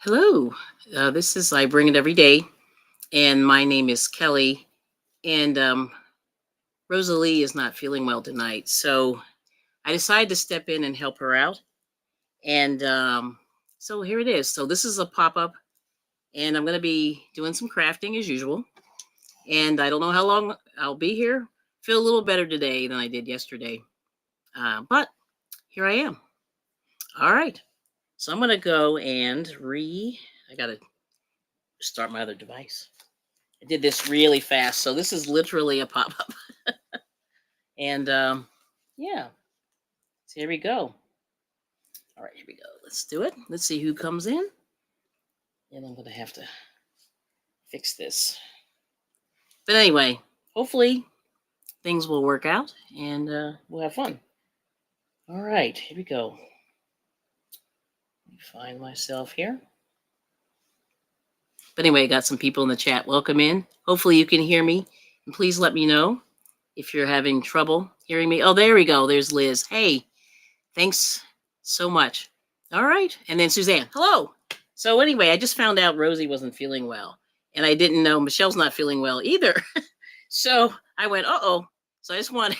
Hello, this is IBringit Everyday, and my name is Kelly. And Rosalie is not feeling well tonight, so I decided to step in and help her out. And so here it is. So this is a pop up, and I'm going to be doing some crafting as usual. And I don't know how long I'll be here. Feel a little better today than I did yesterday, but here I am. All right, so I'm going to go and I got to start my other device. I did this really fast, so this is literally a pop-up. And yeah, so here we go. All right, here we go. Let's do it. Let's see who comes in. And I'm going to have to fix this. But anyway, hopefully things will work out and we'll have fun. All right, here we go. Let me find myself here. But anyway, I got some people in the chat. Welcome in. Hopefully you can hear me. And please let me know if you're having trouble hearing me. Oh, there we go. There's Liz. Hey, thanks so much. All right. And then Suzanne. Hello. So anyway, I just found out Rosie wasn't feeling well. And I didn't know Michelle's not feeling well either. So I went, uh-oh. So I just want,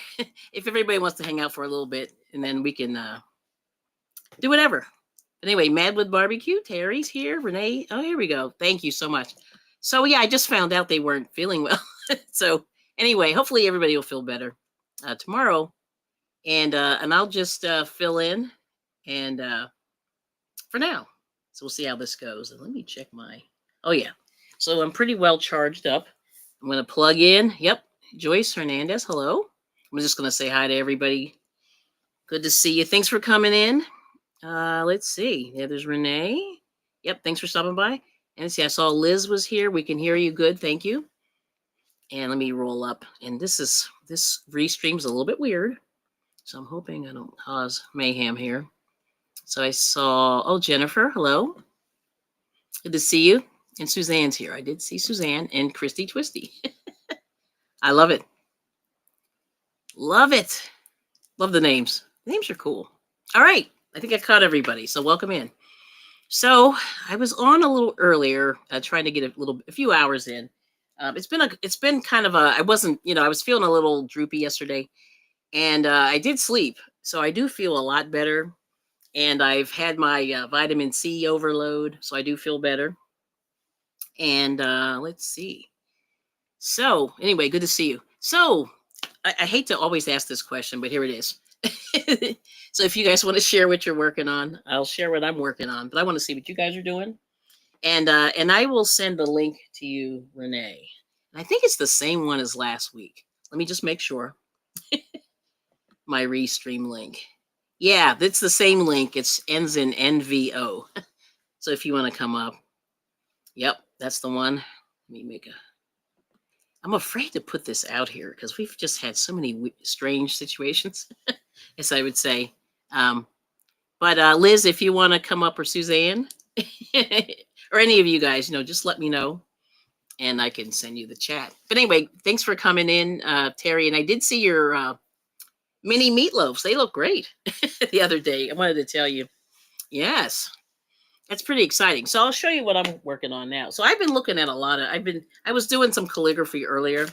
if everybody wants to hang out for a little bit, and then we can do whatever. Anyway, Mad with Barbecue, Terry's here, Renee. Oh, here we go. Thank you so much. So yeah, I just found out they weren't feeling well. So anyway, hopefully everybody will feel better tomorrow, and I'll just fill in and for now. So we'll see how this goes. And let me check my. Oh yeah, so I'm pretty well charged up. I'm gonna plug in. Yep, Joyce Hernandez. Hello. I'm just gonna say hi to everybody. Good to see you. Thanks for coming in. Let's see. Yeah, there's Renee. Yep, thanks for stopping by. And see, I saw Liz was here. We can hear you good. Thank you. And let me roll up. And this restream's a little bit weird. So I'm hoping I don't cause mayhem here. So I saw, Jennifer, hello. Good to see you. And Suzanne's here. I did see Suzanne and Christy Twisty. I love it. Love it. Love the names. The names are cool. All right. I think I caught everybody, so welcome in. So I was on a little earlier, trying to get a few hours in. It's been kind of I wasn't, I was feeling a little droopy yesterday, and I did sleep, so I do feel a lot better. And I've had my vitamin C overload, so I do feel better. And let's see. So anyway, good to see you. So I hate to always ask this question, but here it is. So if you guys want to share what you're working on, I'll share what I'm working on. But I want to see what you guys are doing, and I will send the link to you, Renee. And I think it's the same one as last week. Let me just make sure. My restream link. Yeah, it's the same link. It ends in NVO. So if you want to come up, yep, that's the one. Let me I'm afraid to put this out here because we've just had so many strange situations, as I would say. But Liz, if you want to come up, or Suzanne, or any of you guys, just let me know, and I can send you the chat. But anyway, thanks for coming in, Terry. And I did see your mini meatloaves. They look great the other day. I wanted to tell you. Yes. That's pretty exciting. So I'll show you what I'm working on now. So I've been looking at I was doing some calligraphy earlier,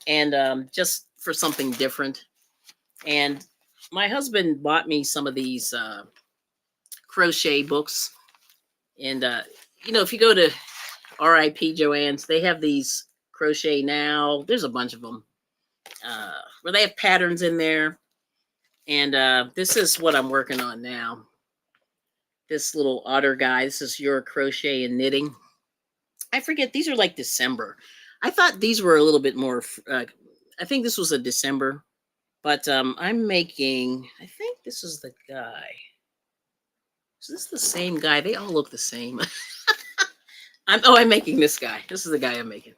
and just for something different. And my husband bought me some of these crochet books. And, if you go to RIP Joanne's, they have these Crochet Now. There's a bunch of them where they have patterns in there. And this is what I'm working on now. This little otter guy. This is Your Crochet and Knitting. I forget. These are like December. I thought these were a little bit more. I think this was a December. But I'm making, I think this is the guy. Is this the same guy? They all look the same. I'm making this guy. This is the guy I'm making.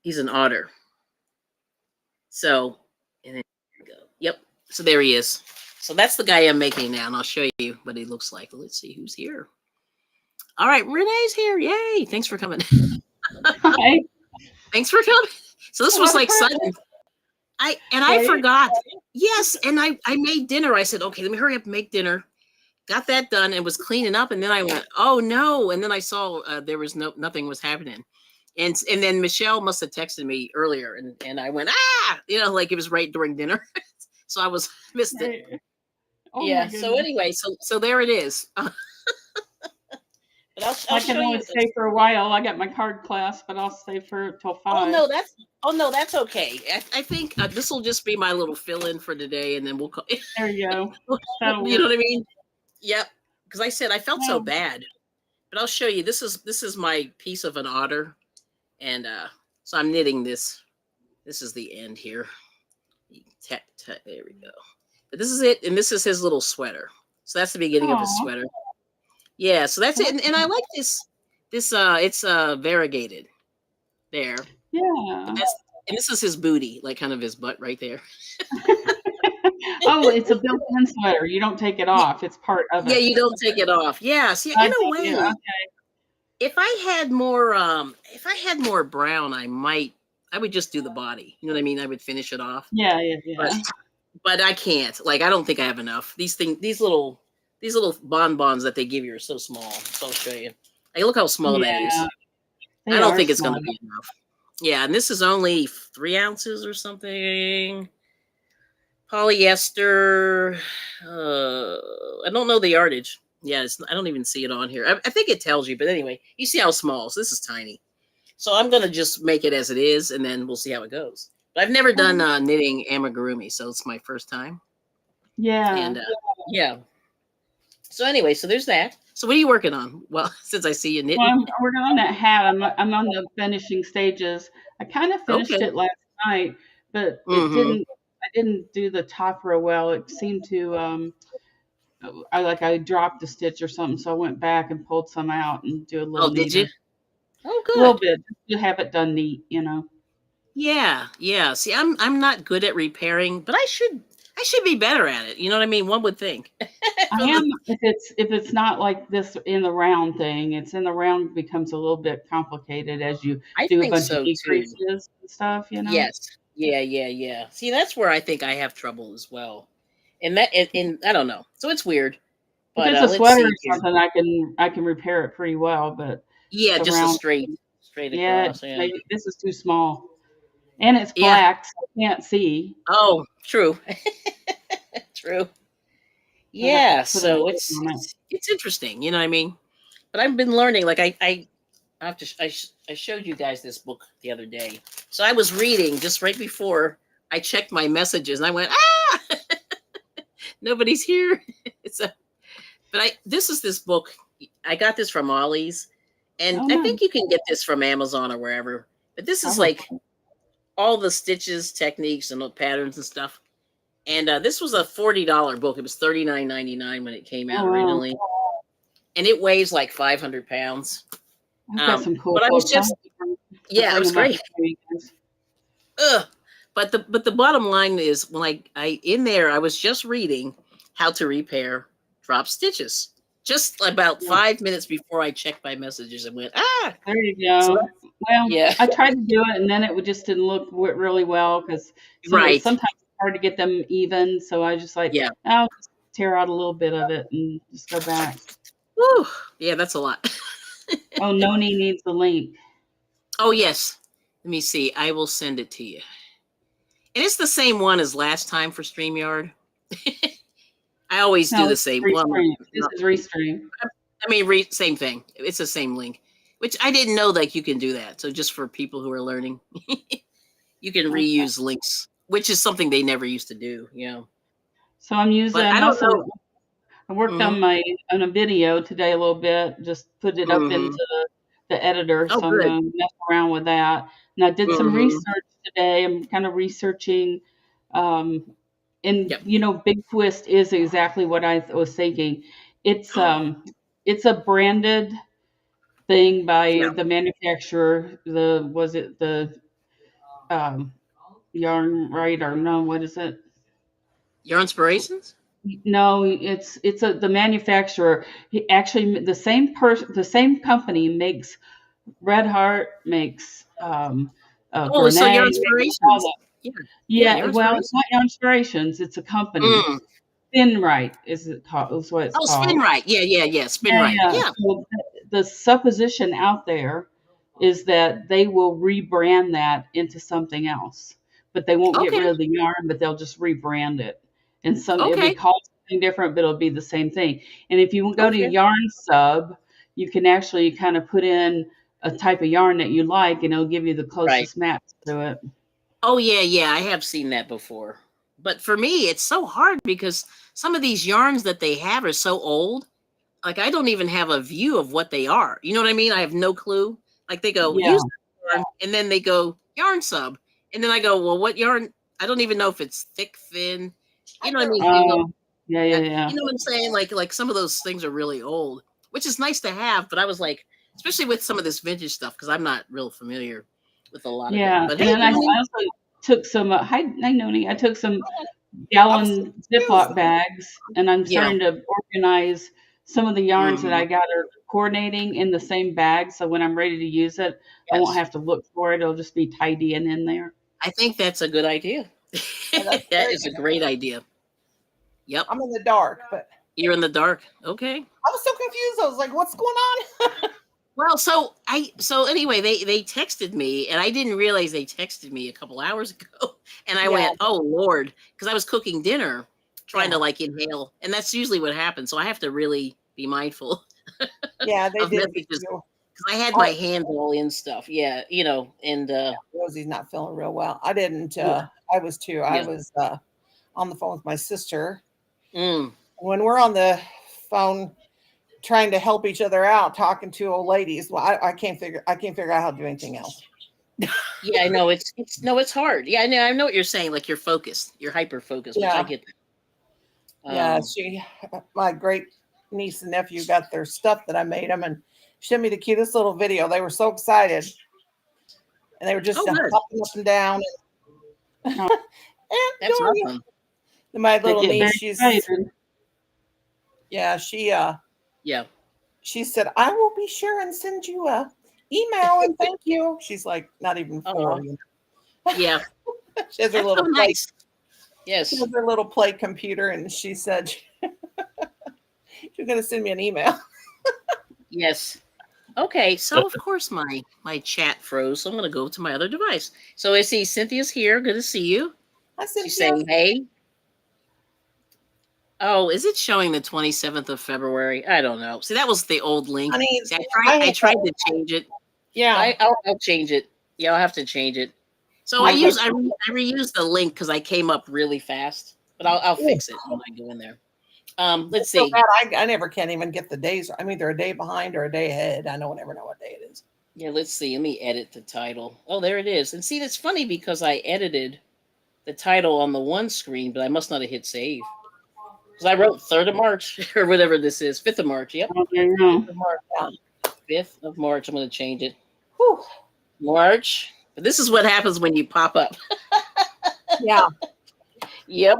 He's an otter. So, and then here we go. Yep. So there he is. So that's the guy I'm making now, and I'll show you what he looks like. Let's see who's here. All right, Renee's here. Yay. Thanks for coming. Hi. Thanks for coming. So this was like sudden. I forgot. Yes, and I made dinner. I said, okay, let me hurry up and make dinner. got that done and was cleaning up, and then I went, "Oh no!" And then I saw there was nothing was happening, and then Michelle must have texted me earlier, and I went, "Ah!" Like it was right during dinner, so I was missed it. Right. Oh my Yeah. So goodness. anyway, so there it is. But I'll I can show only you. stay for a while. I got my card class, but I'll stay for till Oh 5. no, that's okay. I think this will just be my little fill in for today, and then we'll call. There you go. That'll You know work. what I mean? Yep. Because I said I felt so Well, bad, but I'll show you. This is my piece of an otter, and so I'm knitting this. This is the end here. There we go. But this is it, and this is his little sweater. So that's the beginning of his oh, sweater. Yeah. So that's it, well, and I like this. This it's variegated there. yeah. And this is his booty, like kind of his butt right there. Oh, it's a built-in sweater. You don't take it Yeah, off. It's part of yeah, it. you don't take it off. Yeah, see, I in a think you. way, if I had more brown, I would just do the body. You know what I mean? I would finish it off. Yeah, yeah, But yeah. but I can't. Like I don't think I have enough. These little bonbons that they give you are so small. So I'll show you. Like look how small that is. Yeah, I they don't are think it's small. gonna be enough. Yeah, and this is only 3 ounces or something. Polyester. I don't know the yardage. Yeah, I don't even see it on here. I think it tells you, but anyway, you see how small. So this is tiny. So I'm gonna just make it as it is, and then we'll see how it goes. But I've never done Oh, knitting amigurumi, so it's my first time. yeah. And yeah. So anyway, so there's that. So what are you working on? Well, since I see you Well, knitting. I'm working on that hat. I'm on the finishing stages. I kind of finished Okay. it last night, but it Mm-hmm. didn't. I didn't do the top real well. It seemed to. I dropped a stitch or something, so I went back and pulled some out and do a little Oh, did you? neater, Oh, a little good. bit, just to have it done neat, you know. Yeah, yeah. See, I'm not good at repairing, but I should be better at it. You know what I mean? One would think. I From am the, if it's not like this in the round thing. It's in the round becomes a little bit complicated as you I do a think bunch of so too. decreases and stuff, you know. Yes. Yeah, yeah, yeah. See, that's where I think I have trouble as well. And I don't know. So it's weird. If But it's a let's sweater see or here. something, I can repair it pretty well, but Yeah, the just a round, straight yeah, across. Yeah. maybe this is too small, and it's Yeah. black, so I can't see. Oh, true. True. I have to Yeah. put a So light it's on it. it's it's interesting. You know what I mean? But I've been learning. Like I have to. I showed you guys this book the other day. So I was reading just right before I checked my messages, and I went, ah, nobody's here. It's a. But this is this book. I got this from Ollie's, and Oh I no, think you can get this from Amazon or wherever. But this is probably. like all the stitches, techniques, and the patterns and stuff. And this was a $40 book. It was $39.99 when it came Oh out wow, originally, and it weighs like 500 pounds. I've got some cool But I was books. I'll just, have to yeah, it bring was them up great. to you guys. Ugh. But the bottom line is when I in there I was just reading how to repair drop stitches. Just about Yeah, 5 minutes before I checked my messages and went, ah. there you So go. that's Well, yeah. I tried to do it, and then it just didn't look really well because Right. sometimes it's hard to get them even. So I just like Yeah. I'll just tear out a little bit of it and just go back. Whew. Yeah, that's a lot. Oh, Noni needs the link. Oh yes. Let me see. I will send it to you. And it's the same one as last time for StreamYard. I always do No, the this is same. Well, Restream. This no, is Restream. I mean, same thing. It's the same link, which I didn't know that you can do that. So just for people who are learning, you can Okay. reuse links, which is something they never used to do. So I'm using. But I I'm don't also know. I worked Hmm. on a video today a little bit. Just put it up into Hmm. the editor, Oh, so I'm good. going to mess around with that. And I did some Hmm. research today. I'm kind of researching, um, and Yep. Big Twist is exactly what I was thinking. It's um, it's a branded thing Yeah. by the manufacturer. Was it the um, Yarn Right or no? What is it? Your inspirations? No, it's the manufacturer. He actually the same company makes Red Heart, makes Oh, so your Grenade, makes all inspirations? that. Yeah. Yeah. Yeah, Your well, it's inspirations. not Your Inspirations. It's a company. Mm. Thin right is it called? Is what it's Oh, spin called. right. Yeah, yeah, yeah. Spin Yeah, right. yeah. Yeah. So the supposition out there is that they will rebrand that into something else, but they won't get Okay. rid of the yarn, but they'll just rebrand it. And some it'll be Okay. called something different, but it'll be the same thing. And if you go to Okay. Yarn Sub, you can actually kind of put in a type of yarn that you like, and it'll give you the Right. closest match to it. Oh yeah, yeah. I have seen that before. But for me, it's so hard because some of these yarns that they have are so old. Like I don't even have a view of what they are. You know what I mean? I have no clue. Like they go Yeah. use yarn, and then they go yarn sub, and then I go, well, what yarn? I don't even know if it's thick, thin. You I've know what I never mean? You know, Oh, yeah, yeah, yeah. you know what I'm saying? Like some of those things are really old, which is nice to have. But I was like, especially with some of this vintage stuff, because I'm not real familiar with a lot of it. Yeah, But and hey, then I Tony, also took some. Hi, Noni. I took some I was so gallon confused. Ziploc bags, and I'm yeah, starting to organize some of the yarns that hmm I got are coordinating in the same bag. So when I'm ready to use it, I won't yes, have to look for it. It'll just be tidy and in there. I think that's a good idea. Yeah, that's That very is a good. great idea. Yep. I'm in the dark, but You're in the dark. Okay. I was so confused. I was like, "What's going on?" Well, so anyway, they texted me and I didn't realize they texted me a couple hours ago. And I Yeah, went, "Oh Lord," because I was cooking dinner trying to yeah, like inhale. And that's usually what happens. So I have to really be mindful yeah. They of did me messages too. because I had I, my hands all in stuff. Yeah, and Rosie's not feeling real well. I didn't. yeah, I was too. I yeah. was on the phone with my sister. Mm. When we're on the phone trying to help each other out, talking to old ladies, well, I can't figure. I can't figure out how to do anything else. Yeah, I know it's no, it's hard. Yeah, I know what you're saying. Like you're focused, you're hyper focused, which I Yeah, get. yeah. Um, My great niece and nephew got their stuff that I made them and showed me the cutest little video. They were so excited and they were just oh, good. hopping up and down Oh, and That's doing awesome. it. My they little get niece, very she's excited. yeah, Yeah. she said, I will be sure and send you a email and thank you. She's like not even Oh, 4. yeah. She has her That's so little play. nice. She Yes. has her little play computer, and she said she's going to send me an email. Yes. Okay. So of course my chat froze. So I'm gonna go to my other device. So I see Cynthia's here. Good to see you. I She's sent you. saying, "Hey." Oh, is it showing the 27th of February? I don't know. See, that was the old link. Honey, See, I I have tried to change it, but yeah. I'll change it. Yeah, I'll have to change it. So My husband. I reused the link because I came up really fast, but I'll Ooh, fix it when I go in there. Let's it's so see. bad. I never can't even get the days. I'm either a day behind or a day ahead. I don't ever know what day it is. Yeah, let's see. Let me edit the title. Oh, there it is. And see, that's funny because I edited the title on the one screen, but I must not have hit save. Because I wrote 3rd of March or whatever this is. 5th of March. Yep. Oh, there you go. Um, 5th of March. I'm going to change it. Whew. March. But this is what happens when you pop up. Yeah. Yep.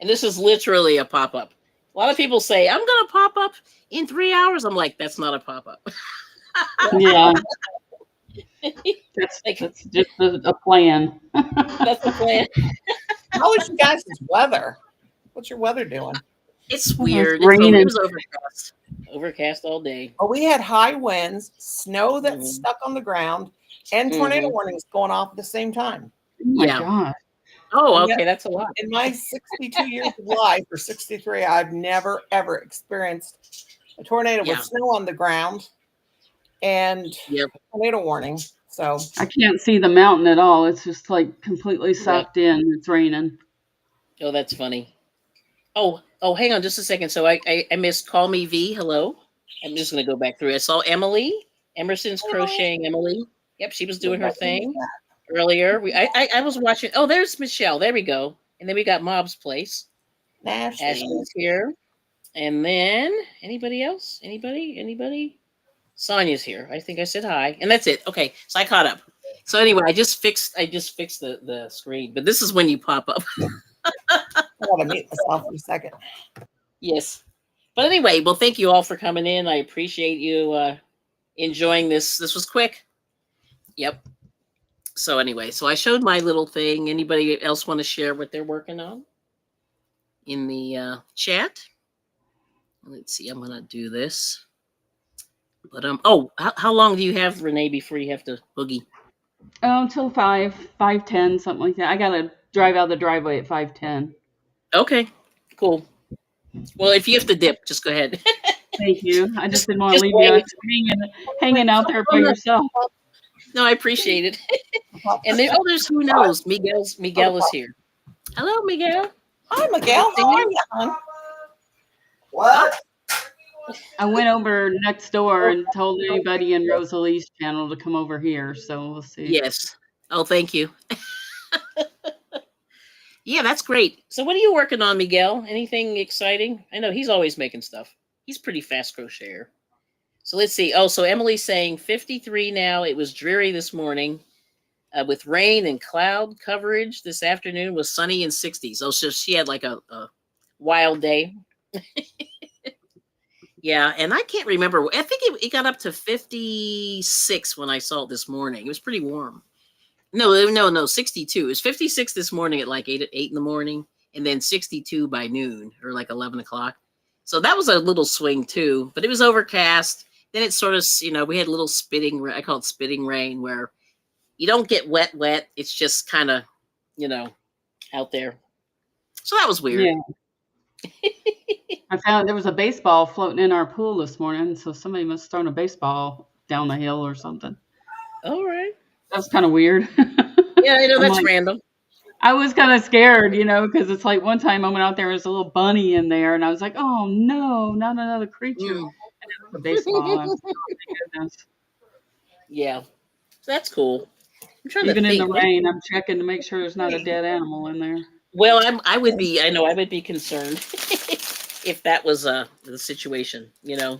And this is literally a pop up. A lot of people say, I'm going to pop up in 3 hours. I'm like, that's not a pop up. Yeah, Like, that's just a plan. that's the plan. How is you guys' weather? What's your weather doing? It's It's weird. It raining. was overcast. Overcast all day. Well, we had high winds, snow that Hmm stuck on the ground, and tornado hmm warnings going off at the same time. Oh my Yeah. God. Oh, And yet, okay. That's a lot. in my 62 years of life, or 63, I've never ever experienced a tornado with Yeah. snow on the ground and Yep. tornado warning. So, I can't see the mountain at all. It's just like completely Yep. sucked in. It's raining. Oh, that's funny. Oh, hang on just a second. So I missed Call Me V. Hello. I'm just gonna go back through. I saw Emily. Emerson's hey, Emily, crocheting Emily. Yep, she was doing look her what we thing got. earlier. I was watching. Oh, there's Michelle. There we go. And then we got Mob's Place. Ashley. Ashley's here. And then anybody else? Anybody? Sonia's here. I think I said hi. And that's it. Okay. So I caught up. So anyway, I just fixed the screen. But this is when you pop up. I gotta mute myself for a second. Yes. But anyway, well, thank you all for coming in. I appreciate you enjoying this. This was quick. Yep. So anyway, so I showed my little thing. Anybody else want to share what they're working on? in the chat. Let's see. I'm gonna do this. But oh, how long do you have, Renee, before you have to boogie? Until 5:10, something like that. I gotta drive out the driveway at 5:10. Okay, cool. Well, if you have to dip, just go ahead. Thank you. I just didn't want to Just leave you wait. hanging out there by yourself. No, I appreciate it. And there's who knows. Miguel is here. Hello, Miguel. Hi, Miguel. See How you. are you, hon? What? I went over next door and told anybody in Rosalie's channel to come over here, so we'll see. Yes. Oh, thank you. Yeah, that's great. So what are you working on, Miguel? Anything exciting? I know he's always making stuff. He's pretty fast crocheter. So let's see. Oh, so Emily's saying 53 now. It was dreary this morning with rain and cloud coverage. This afternoon was sunny and 60s. Oh, so she had like a wild day. Yeah, and I can't remember. I think it got up to 56 when I saw it this morning. It was pretty warm. No, 62. It was 56 this morning at like 8 in the morning, and then 62 by noon or like 11 o'clock. So that was a little swing too, but it was overcast. Then it sort of, we had a little I call it spitting rain, where you don't get wet. It's just kind of, out there. So that was weird. Yeah. I found there was a baseball floating in our pool this morning, so somebody must have thrown a baseball down the hill or something. All right. That was kind of weird. Yeah, I know that's random. I was kind of scared, because it's like one time I went out there, there's a little bunny in there, and I was like, oh no, not another creature. And it was a baseball. I was like, oh my goodness. Yeah, that's cool. I'm trying Even to in think. the rain, I'm checking to make sure there's not a dead animal in there. Well, I would be concerned if that was the situation, Yeah.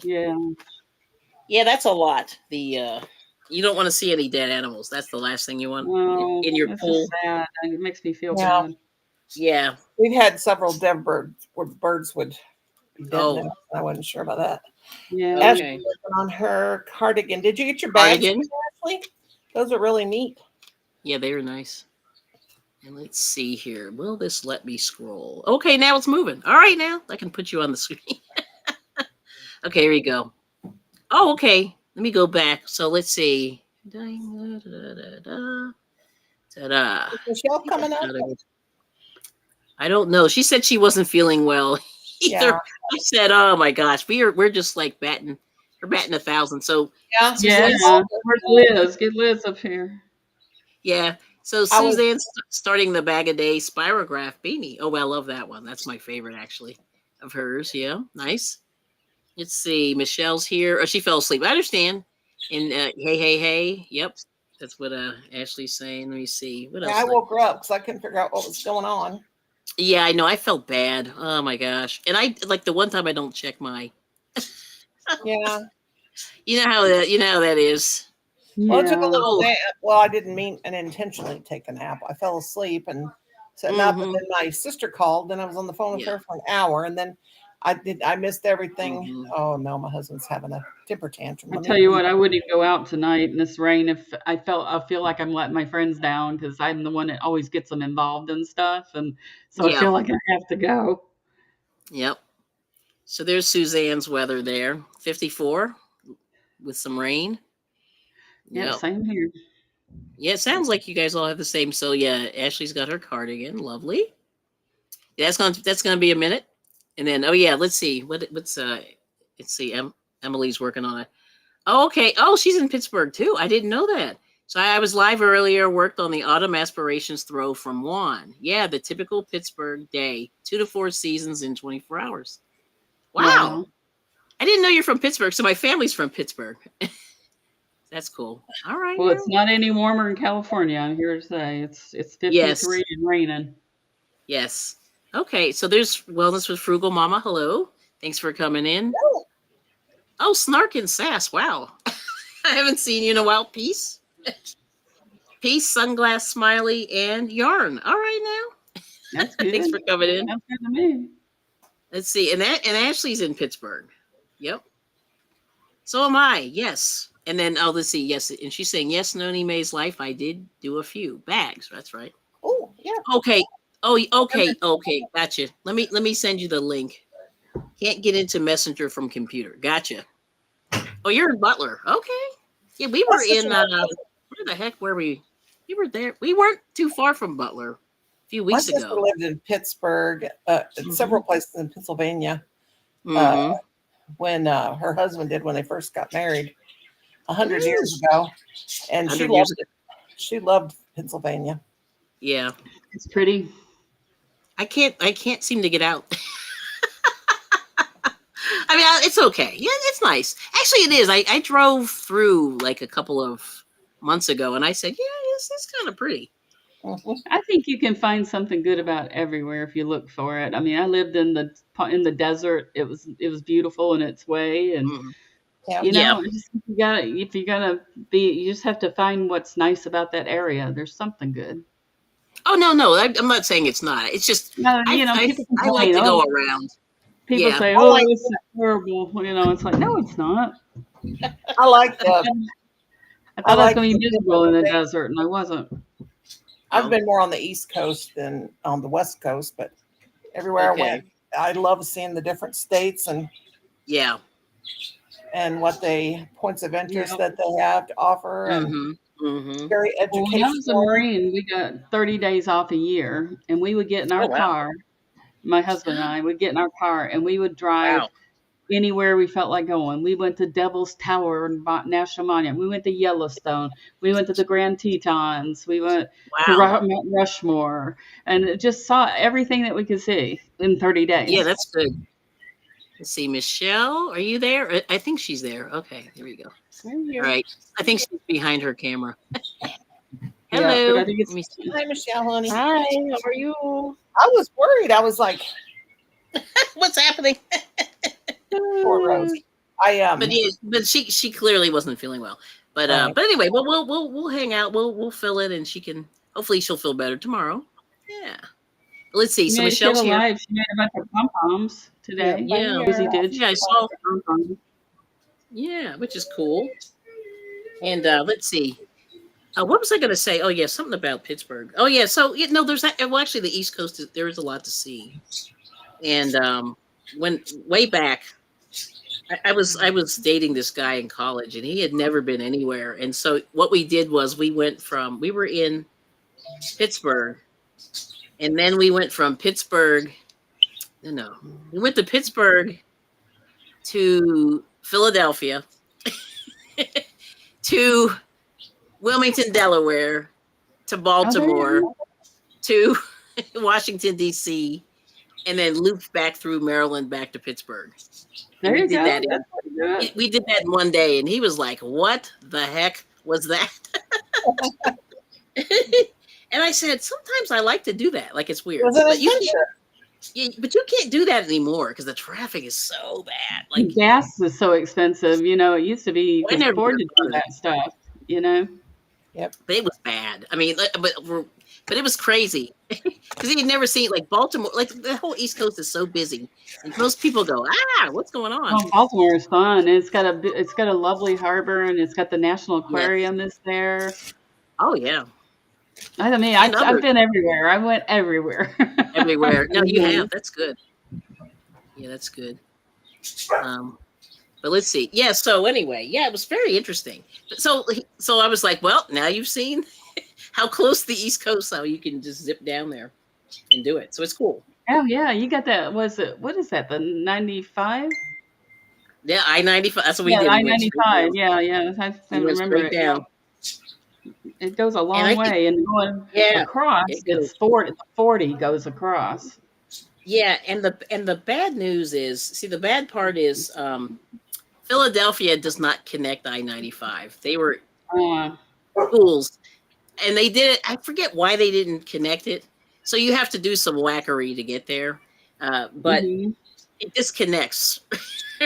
Yeah, that's a lot. You don't want to see any dead animals. That's the last thing you want in your this pool. is sad. It makes me feel bad. Yeah. We've had several dead birds where birds would be dead. Oh. Now. I wasn't sure about that. Yeah. Okay. Ashley's working on her cardigan. Did you get your bags, Cardigan? Ashley? Those are really neat. Yeah, they were nice. And let's see here. Will this let me scroll? Okay, now it's moving. All right, now I can put you on the screen. Okay, here we go. Oh, okay. Let me go back. So let's see. Ta-da. Is Michelle coming up? I don't know. She said she wasn't feeling well either. Yeah. I said, "Oh my gosh, we're just like batting 1,000." So Yeah. Yeah. Where's Liz? Get Liz up here. yeah. So Suzanne's starting the Bag a Day Spirograph beanie. Oh, well, I love that one. That's my favorite actually of hers. Yeah, nice. Let's see. Michelle's here. Oh, she fell asleep. I understand. And hey. Yep. That's what Ashley's saying. Let me see. What else? I woke her up because I couldn't figure out what was going on. Yeah, I know. I felt bad. Oh my gosh. And I like the one time I don't check my. Yeah. You know how that is. Well, I took a Yeah. little nap. Well, I didn't mean and intentionally take a nap. I fell asleep and sitting up, and then my sister called. Then I was on the phone with her for an hour, and then I missed everything. Oh no, my husband's having a temper tantrum. I tell you what, I wouldn't even go out tonight in this rain if I feel like I'm letting my friends down because I'm the one that always gets them involved in stuff, and so I feel like I have to go. Yep. So there's Suzanne's weather there, 54 with some rain. Yeah, same here. Yeah, it sounds like you guys all have the same. So yeah, Ashley's got her cardigan, lovely. Yeah, that's gonna be a minute, and then let's see let's see. Emily's working on it. Oh, okay. Oh, she's in Pittsburgh too. I didn't know that. So I was live earlier. Worked on the autumn aspirations throw from Juan. Yeah, the typical Pittsburgh day, 2 to 4 seasons in 24 hours. Wow. I didn't know you're from Pittsburgh. So my family's from Pittsburgh. That's cool. All right. Well, it's not any warmer in California. I'm here to say it's 53 and raining. Yes. Okay. So there's Wellness with Frugal Mama. Hello. Thanks for coming in. Oh, Snark and Sass. Wow. I haven't seen you in a while. Peace. Peace, Sunglass Smiley, and Yarn. All right now. That's good. Thanks for coming in. That's good to me. Let's see. And Ashley's in Pittsburgh. Yep. So am I. Yes. And then let's see. Yes. And she's saying, yes, Noni May's life. I did do a few bags. That's right. Oh, yeah. Okay. Oh, okay, gotcha. Let me send you the link. Can't get into Messenger from computer. Gotcha. Oh, you're in Butler. Okay. Yeah, we were That's such in a nice place. where the heck were we? We were there. We weren't too far from Butler a few My weeks sister ago. lived in Pittsburgh, several places in Pennsylvania. Mm-hmm. When her husband did when they first got married 100 years Nice. ago, and she 100 years loved ago. it. She loved Pennsylvania. Yeah. It's pretty. I can't seem to get out. I mean, it's okay. Yeah, it's nice. Actually, it is. I drove through like a couple of months ago, and I said, yeah, it's kind of pretty. Mhm. I think you can find something good about everywhere if you look for it. I mean, I lived in the desert. It was beautiful in its way, and Mhm. Yeah. Yeah. if you gotta be, you just have to find what's nice about that area. There's something good. Oh no, I'm not saying it's not. It's just No, I I people I like complain. to go Oh, around. people Yeah. say, I "Oh, like it's terrible." It's like, no, it's not. I like the I I thought I was like going to the be miserable in the Pennsylvania. desert, and I wasn't. I've Oh, been more on the East Coast than on the West Coast, but everywhere I okay. went, I love seeing the different states Yeah. and what they points of interest Yeah. that they have to offer, and Mm-hmm. Mm-hmm. very Well, when I was a educational. Marine, we got 30 days off a year, and we would get in Oh our wow. car. My husband and I would get in our car, and we would drive Wow. anywhere we felt like going. We went to Devil's Tower and National Monument. We went to Yellowstone. We went to the Grand Tetons. We went to Wow. Mount Rushmore, and it just saw everything that we could see in 30 Yeah, days. that's good. Let's see, Michelle, are you there? I think she's there. Okay, here we go. I'm All here. right. I think she's behind her camera. Yeah, but I Hello. think Let me see. Hi, Michelle, honey. Hi, how are you? I was worried. I was like, What's happening? poor Rose. I But yeah, but she clearly wasn't feeling well. right. But anyway, we'll hang out. We'll fill it, and she can hopefully she'll feel better tomorrow. Yeah. Let's see. So she had Michelle's a here. live. She made a bunch of pom poms Yep, today. I'm Yeah. Rosie here. did. She Yeah, I made saw. pom-poms. Yeah, which is cool. And let's see. What was I going to say? Oh yeah, something about Pittsburgh. Oh yeah. So there's that. Well, actually, the East Coast there is a lot to see. And when way back, I was dating this guy in college, and he had never been anywhere. And so what we did was we were in Pittsburgh, and then we went from Pittsburgh. No, we went to Pittsburgh to Philadelphia to Wilmington, Delaware, to Oh, there you Baltimore, go. to Washington D.C., and then looped back through Maryland back to Pittsburgh. And There we you did go. that That's pretty good. we did that in one day, and he was like, "What the heck was that?" And I said, "Sometimes I like to do that. Like it's It weird, was an but adventure. you can't do that anymore because the traffic is so bad. Like Gas is so expensive. It used to be you I could never would afford to have do thought of that, that stuff. You know. Yep. but it was bad. I mean, but it was crazy because he had never seen like Baltimore. Like the whole East Coast is so busy, and most people go, what's going on?" Oh, Baltimore is fun. It's got a lovely harbor, and it's got the National Yes. Aquarium is there. Oh yeah, I mean, and I've other been everywhere. I went everywhere. everywhere. No, you Mhm. have. That's good. Yeah, that's good. But let's see. Yeah. So anyway, yeah, it was very interesting. So I was like, well, now you've seen how close the East Coast, how you can just zip down there and do it. So it's cool. Oh yeah, you got that. What is that? The 95? Yeah, I-95. That's what we Yeah, did. We went straight I-95. down. Yeah, yeah. I We went remember straight it. down, It goes a and long I think, way, and going yeah, across, it it's goes. 40 goes across. Yeah, and the bad news is, see, the bad part is, Philadelphia does not connect I-95. They were Uh, schools, and they did it. I forget why they didn't connect it. So you have to do some wackery to get there. But mhm. it disconnects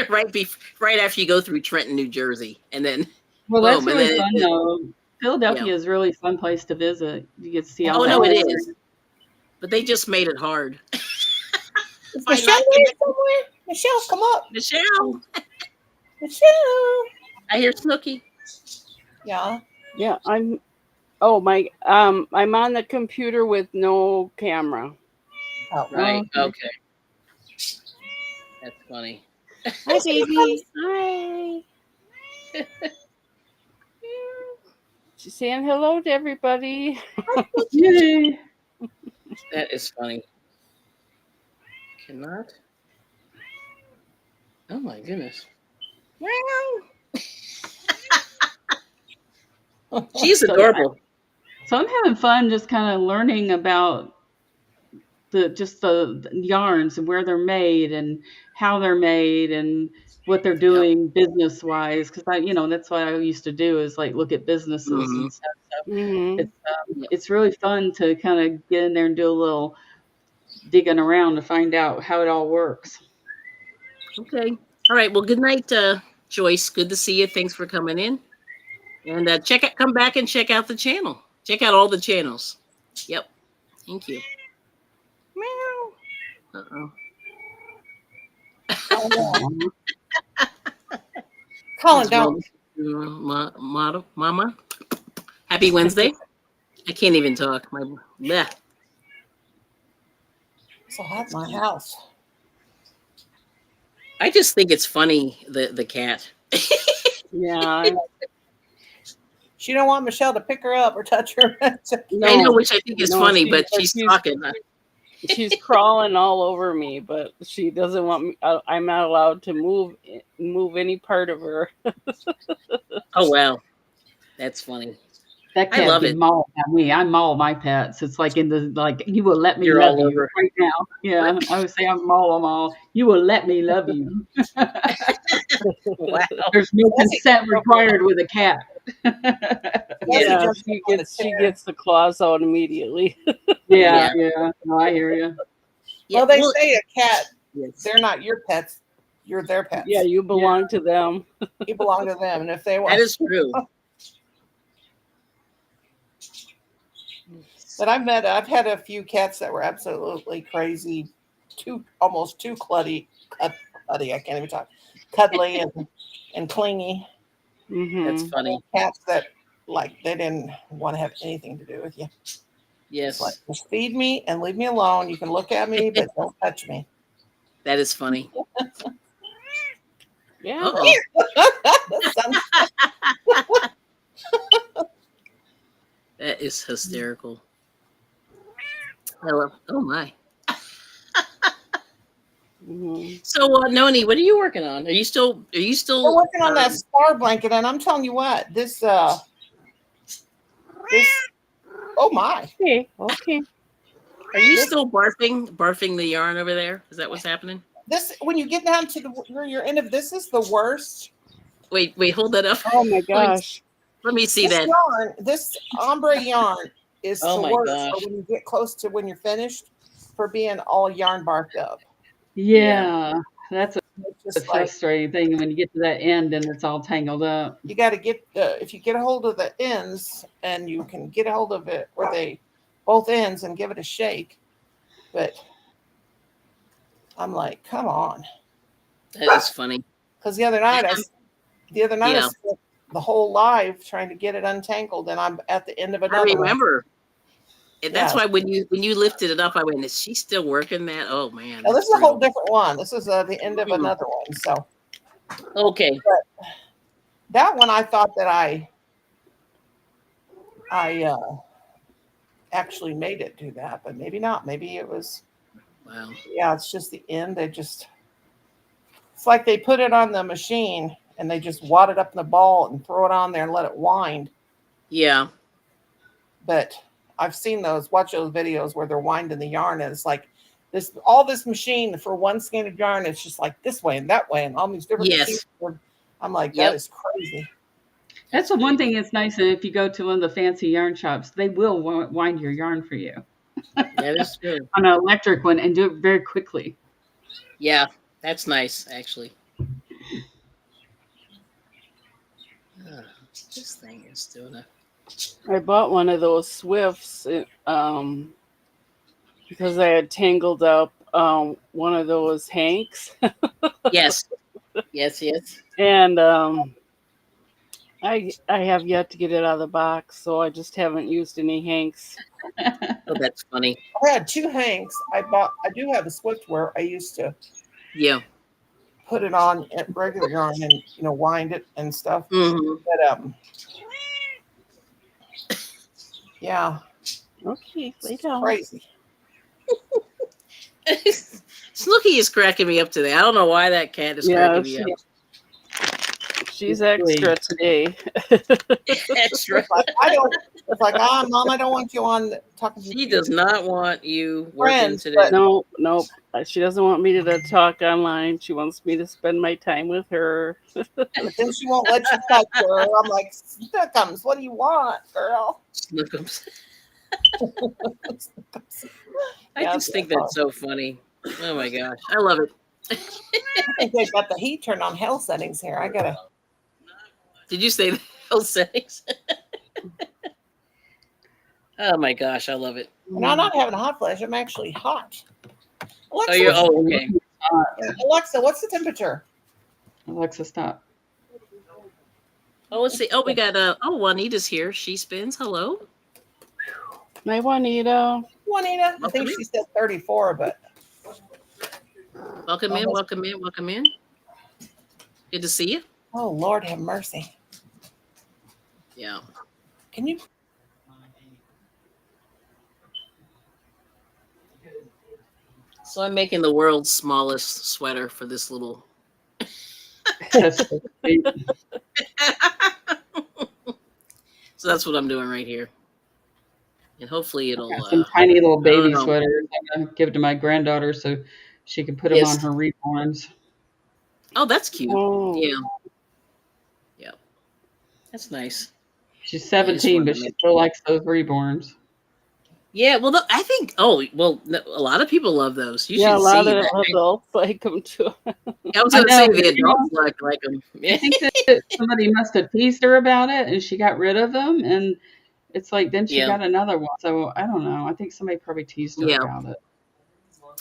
right after you go through Trenton, New Jersey, and then Well, that's boom, and really then fun though. yeah. Philadelphia is a really fun place to visit. You get to see all Oh that no, it history. is. But they just made it hard Is by Michelle not there connecting. somewhere? Michelle, come up. Michelle, Michelle. I hear Snooky. Yeah. Yeah, I'm. Oh my. I'm on the computer with no camera. Oh, Right. Okay. Okay. That's funny. Hi, baby. Hi. She's saying hello to everybody. Yay. That is funny. Cannot. Oh my goodness. She's So, adorable. so I'm having fun just kind of learning about the yarns and where they're made and how they're made and what they're Yep. doing business wise. Because that's what I used to do is like look at businesses Mm-hmm. and stuff. So Mm-hmm. Yep. it's really fun to kind of get in there and do a little digging around to find out how it all works. Okay. All right. Well, good night, Joyce. Good to see you. Thanks for coming in. And come back and check out the channel. Check out all the channels. Yep. Thank you. Meow. Uh-oh. oh, Colin, don't. Mama. Happy Wednesday. I can't even talk. My bleh. It's so hot in my house. I just think it's funny, the cat. Yeah. She don't want Michelle to pick her up or touch her. I know, No. which I think is No, funny, but she's talking. She's crawling all over me, but she doesn't want me. I'm not allowed to move any part of her. Oh wow, that's funny. That I cat love be it. mauled at me. I maul my pets. It's like you will let me You're love all you over. right now. Yeah, I would say I maul them all. You will let me love you. Wow. There's no Sassy consent jumped required with a cat. Sassy Yeah. jumped up on the She chair. gets the claws out immediately. Yeah, Yeah. yeah. No, I hear you. Yeah. Well, they Well, say a cat, yes. they're not your pets, you're their Yeah, pets. you belong to them. You belong to them. And if they That want, is true. but I've had a few cats that were absolutely crazy, almost too cluddy, I can't even talk, cuddly and clingy. That's Mm-hmm. funny. Cats that like they didn't want to have anything to do with you. It's like Yes, just feed me and leave me alone. You can look at me, but don't touch me. that is funny. Yeah. Uh-oh. Some- That is hysterical. I love. Oh my. Mm-hmm. So, Noni, what are you working on? Are you still? We're working on that star blanket, and I'm telling you what, this oh my, Okay. Okay. Are you this still barfing the yarn over there? Is that what's happening? this when you get down to where you're in of this is the worst. Wait, hold that up. Oh my gosh. Let me see This that. yarn, this ombre yarn is Oh the my worst gosh. for when you get close to when you're finished for being all yarn barked up. Yeah, that's It's the just like frustrating thing when you get to that end and it's all tangled up. you got to get if you get a hold of the ends and you can get a hold of it where they both ends and give it a shake. But I'm like, come on, That is funny. because the other night I Yeah, spent the whole live trying to get it untangled, and I'm at the end of I another one. remember. And that's Yeah. why when you lifted it up, I went, "Is she still working that?" Oh man. Now, this that's is a whole real. different one. This is the end of Hmm. another one. So Okay. that one, I thought that I actually made it do that, but maybe not. Maybe it was. Wow. Yeah, it's just the end. It's like they put it on the machine and they just wad it up in the ball and throw it on there and let it wind. Yeah. But I've seen watch those videos where they're winding the yarn, and it's like all this machine for one skein of yarn. It's just like this way and that way, and all these different Yes. machines. I'm like, that Yep. is crazy. That's the one thing that's nice. If you go to one of the fancy yarn shops, they will wind your yarn for you That is true. on an electric one and do it very quickly. Yeah, that's nice actually. This thing is doing a. I bought one of those Swifts because I had tangled up one of those Hanks. Yes. Yes. Yes. And I have yet to get it out of the box, so I just haven't used any hanks. Oh, that's funny. I had 2 hanks. I do have a Swift where I used to Yeah. put it on at regular yarn and wind it and stuff. Mm-hmm. But yeah, Okay, lay it's down. crazy. Snooky is cracking me up today. I don't know why that cat is Yeah, cracking me up. she's extra today. Extra. It's like, Mom, I don't want you on talking to She does not want you working friends, today. but No, nope. She doesn't want me to talk online. She wants me to spend my time with her. but then she won't let you touch her. I'm like, Snookums, what do you want, girl? Snookums. I Yeah, just think that's so funny. Oh my gosh. I love it. I think they've got the heat turned on hell settings here. I gotta. Did you say the whole settings? Oh my gosh, I love it. And I'm not having a hot flash. I'm actually hot. Alexa, Okay. Alexa, what's the temperature? Alexa, stop. Oh, let's see. Oh, we got Juanita's here. She spins. Hello. Hi, Juanita. Juanita, I think she said 34, but Welcome in, welcome in, welcome in. Good to see you. oh Lord, have mercy. Yeah. Can you? So I'm making the world's smallest sweater for this little. So that's what I'm doing right here. And hopefully it'll. Some tiny little baby sweaters. I'm gonna give it to my granddaughter so she can put them on her reborns. Oh, that's cute. Oh. Yeah. Yeah. That's nice. She's 17, but she still likes those reborns. Yeah, well, I think. Oh, well, a lot of people love those. You Yeah, should a lot see of that. adults like them too. I was going to say the adults like them. I think that somebody must have teased her about it, and she got rid of them. And it's like then she got another one. So I don't know. I think somebody probably teased her about it.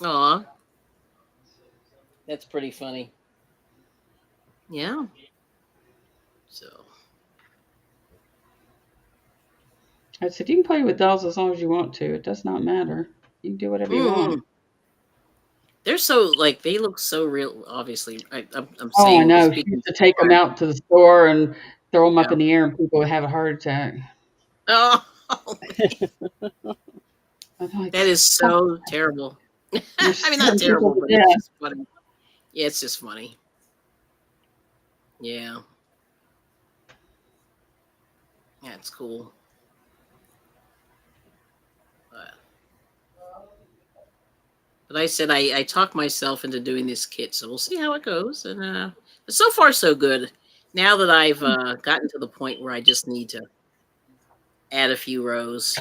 Aw, that's pretty funny. Yeah. So I said, you can play with dolls as long as you want to. It does not matter. You can do whatever you want. They're so they look so real. Obviously, I'm Oh, saying. I know. She used to take them out to the store and throw them up in the air, and people would have a heart attack. Oh, like, that is so terrible. I mean, not terrible, but it's just funny. Yeah, it's just funny. Yeah. Yeah, it's cool. But I said I talked myself into doing this kit, so we'll see how it goes. And but so far so good. Now that I've gotten to the point where I just need to add a few rows.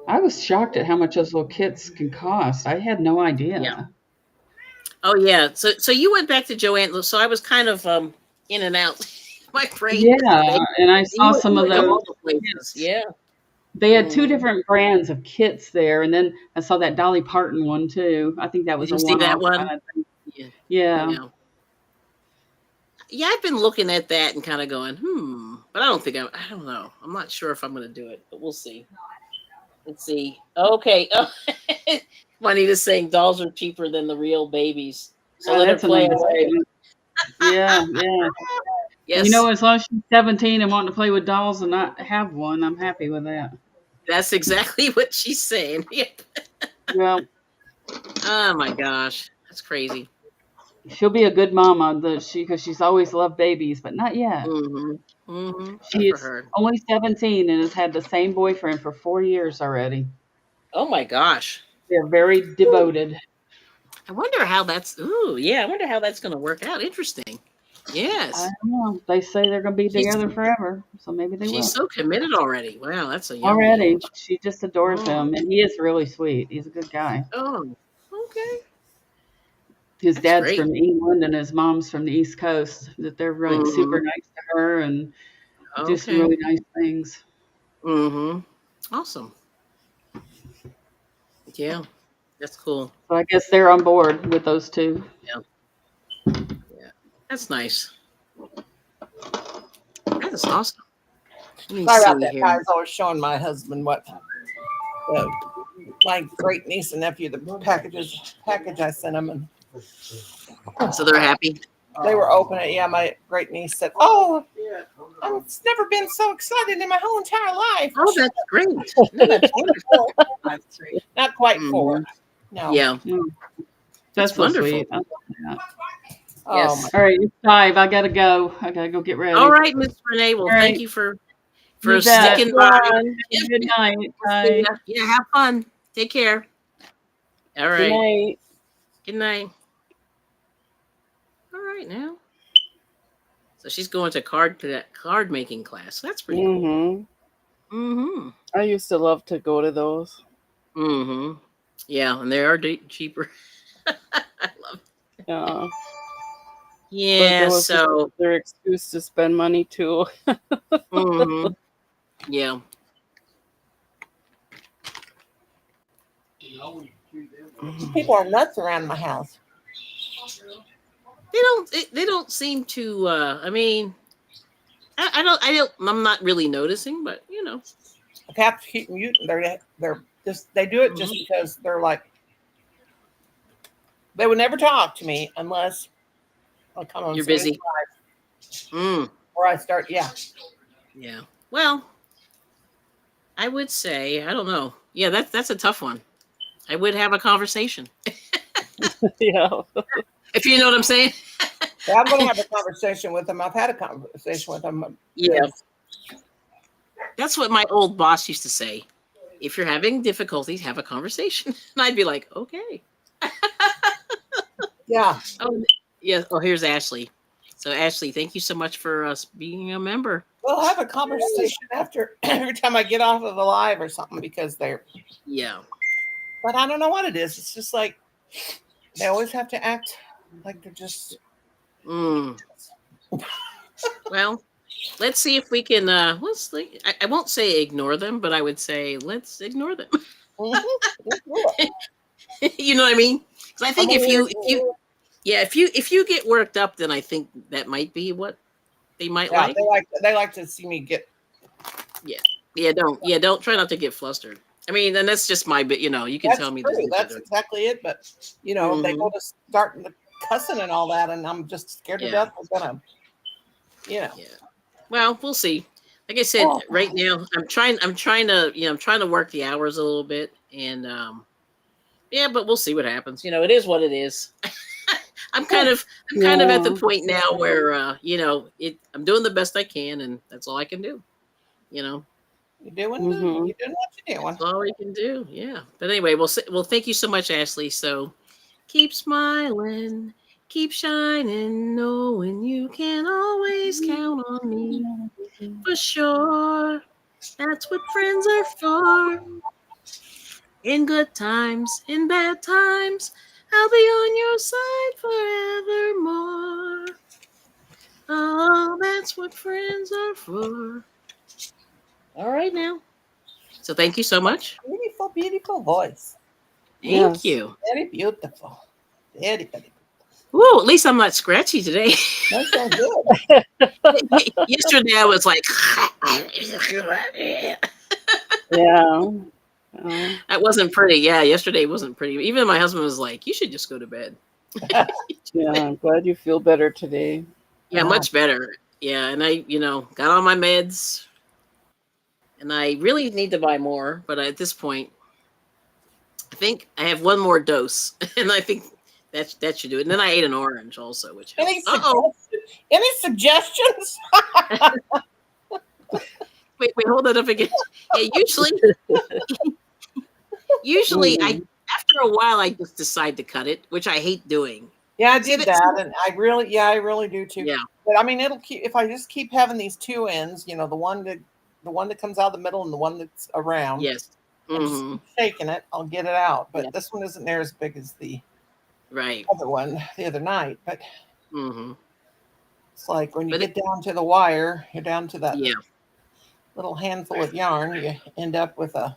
I was shocked at how much those little kits can cost. I had no idea. Yeah. Oh yeah. So you went back to Joanne. So I was kind of in and out. My brain. Yeah, and I saw some of those places. Yeah. They had 2 different brands of kits there, and then I saw that Dolly Parton one too. I think that was Did you see that one? kind of thing. Yeah. Yeah, I've been looking at that and kind of going, but I don't know. I'm not sure if I'm going to do it, but we'll see. Let's see. Okay. Juanita's saying dolls are cheaper than the real babies. So let her play away. Yeah. Yes. You know, as long as she's 17 and wanting to play with dolls and not have one, I'm happy with that. That's exactly what she's saying. Yep. Well. Oh my gosh, that's crazy. She'll be a good mama, because she's always loved babies, but not yet. She is only 17 and has had the same boyfriend for 4 years already. Oh my gosh. They're very devoted. I wonder how that's. I wonder how that's going to work out. Interesting. Yes. I don't know. They say they're going to be together forever, so maybe they will. She's so committed already. Wow, that's a young already. age. She just adores him, and he is really sweet. He's a good guy. Oh, okay. His dad's from England, and his mom's from the East Coast. That they're really super nice to her and do some really nice things. Awesome. Yeah, that's cool. So I guess they're on board with those 2. Yeah, that's nice. That is awesome. Let me Sorry about see that, here. guys. I was showing my husband what my great niece and nephew the package I sent them, and So they're happy. they were opening it. Yeah, my great niece said, "Oh, I've never been so excited in my whole entire life." Oh, that's great. No, that's wonderful. Not quite 4. No. Yeah, That's so wonderful. sweet. I love that. Oh, Yes. All right, it's 5. I gotta go. I gotta go get ready. All right, Miss Renee. Well, All thank right. you for You bet. sticking by. Good night. We'll see Bye. ya. Yeah, have fun. Take care. All Good right. night. Good night. All right now. So she's going to card making class. That's pretty cool. Mm-hmm. Mm-hmm. I used to love to go to those. Mm-hmm. Yeah, and they are cheaper. I love it. Yeah. But Yeah, there was so their excuse to spend money too. mm-hmm. Yeah. people are nuts around my house. They don't seem to I mean I'm not really noticing, but you know. I have to keep muting. They're just they do it just because they're like they would never talk to me unless I come on. You're busy. Or I start. Yeah. Yeah. Well, I would say, I don't know. Yeah, that's a tough one. I would have a conversation. Yeah. If you know what I'm saying. Yeah, I'm going to have a conversation with them. I've had a conversation with them. Yeah. That's what my old boss used to say. If you're having difficulties, have a conversation. And I'd be like, okay. Yeah. Oh, yeah. Oh, here's Ashley. So, Ashley, thank you so much for us being a member. We'll have a conversation after every time I get off of a live or something because they're. Yeah. But I don't know what it is. It's just like they always have to act like they're just. Well, let's see if we can. I won't say ignore them, but I would say let's ignore them. You know what I mean? Because I think if you get worked up, then I think that might be what they might like. They like to see me get. Don't try not to get flustered. I mean, and that's just my bit. You know, you can tell me true. That's exactly it. But they go to starting the cussing and all that, and I'm just scared to death. I'm gonna, Yeah. Well, we'll see. Like I said, right now I'm trying to work the hours a little bit, and but we'll see what happens. It is what it is. I'm kind of at the point now where I'm doing the best I can, and that's all I can do. You're doing what you're doing. That's all we can do. Yeah. But anyway, well, thank you so much, Ashley. So keep smiling, keep shining, knowing you can always count on me for sure. That's what friends are for. In good times, in bad times, I'll be on your side forevermore. Oh, that's what friends are for. All right now. So thank you so much. Beautiful, beautiful voice. Thank you. Very beautiful. Very, very. Ooh, at least I'm not scratchy today. That's so good. Yesterday I was like, Yeah. That wasn't pretty. Yeah, yesterday wasn't pretty. Even my husband was like, you should just go to bed. Yeah, I'm glad you feel better today. Yeah, much better. Yeah, and I, got on my meds. And I really need to buy more, but at this point, I think I have one more dose, and I think that should do it. And then I ate an orange also, which helps. Any suggestions? Wait, hold that up again. Yeah, usually after a while I just decide to cut it, which I hate doing. Yeah, I did that, and I really do too. Yeah, but I mean, it'll keep if I just keep having these two ends, the one that comes out of the middle and the one that's around. Yes. Just keep shaking it, I'll get it out. But this one isn't near as big as the other one the other night. But it's like when you get down to the wire, you're down to that little handful of yarn, you end up with a.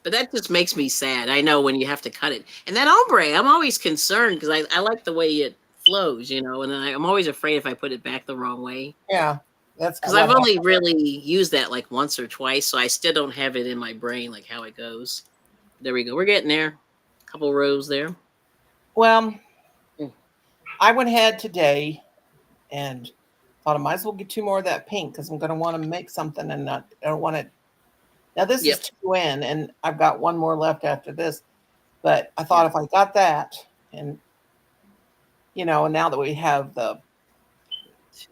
But that just makes me sad. I know when you have to cut it. And that ombre, I'm always concerned because I like the way it flows, you know, and I'm always afraid if I put it back the wrong way. Yeah, that's because I've only really used that like once or twice, so I still don't have it in my brain like how it goes. There we go. We're getting there. Couple rows there. Well, I went ahead today and thought I might as well get 2 more of that pink because I'm going to want to make something, and I don't want it. Now this is 2 in, and I've got 1 more left after this. But I thought if I got that, and you know, and now that we have the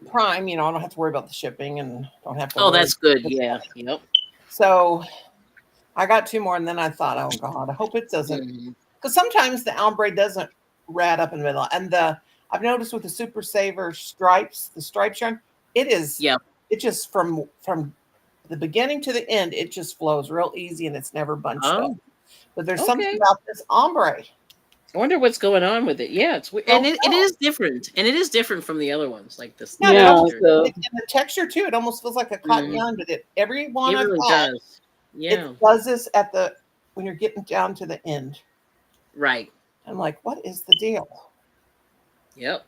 Prime, you know, I don't have to worry about the shipping and don't have to. Oh, that's good. Yeah. Yep. So I got 2 more, and then I thought, oh God, I hope it doesn't, because sometimes the ombre doesn't rat up in the middle. And I've noticed with the Super Saver stripes, the stripe yarn, it is. Yeah. It just from the beginning to the end, it just flows real easy, and it's never bunched up. But there's something about this ombre. I wonder what's going on with it. Yeah, it's weird. And it is different. And it is different from the other ones, like this. Yeah, and the texture too. It almost feels like a cotton yarn, but every one it really does. Yeah. It does this when you're getting down to the end. Right. I'm like, what is the deal? Yep.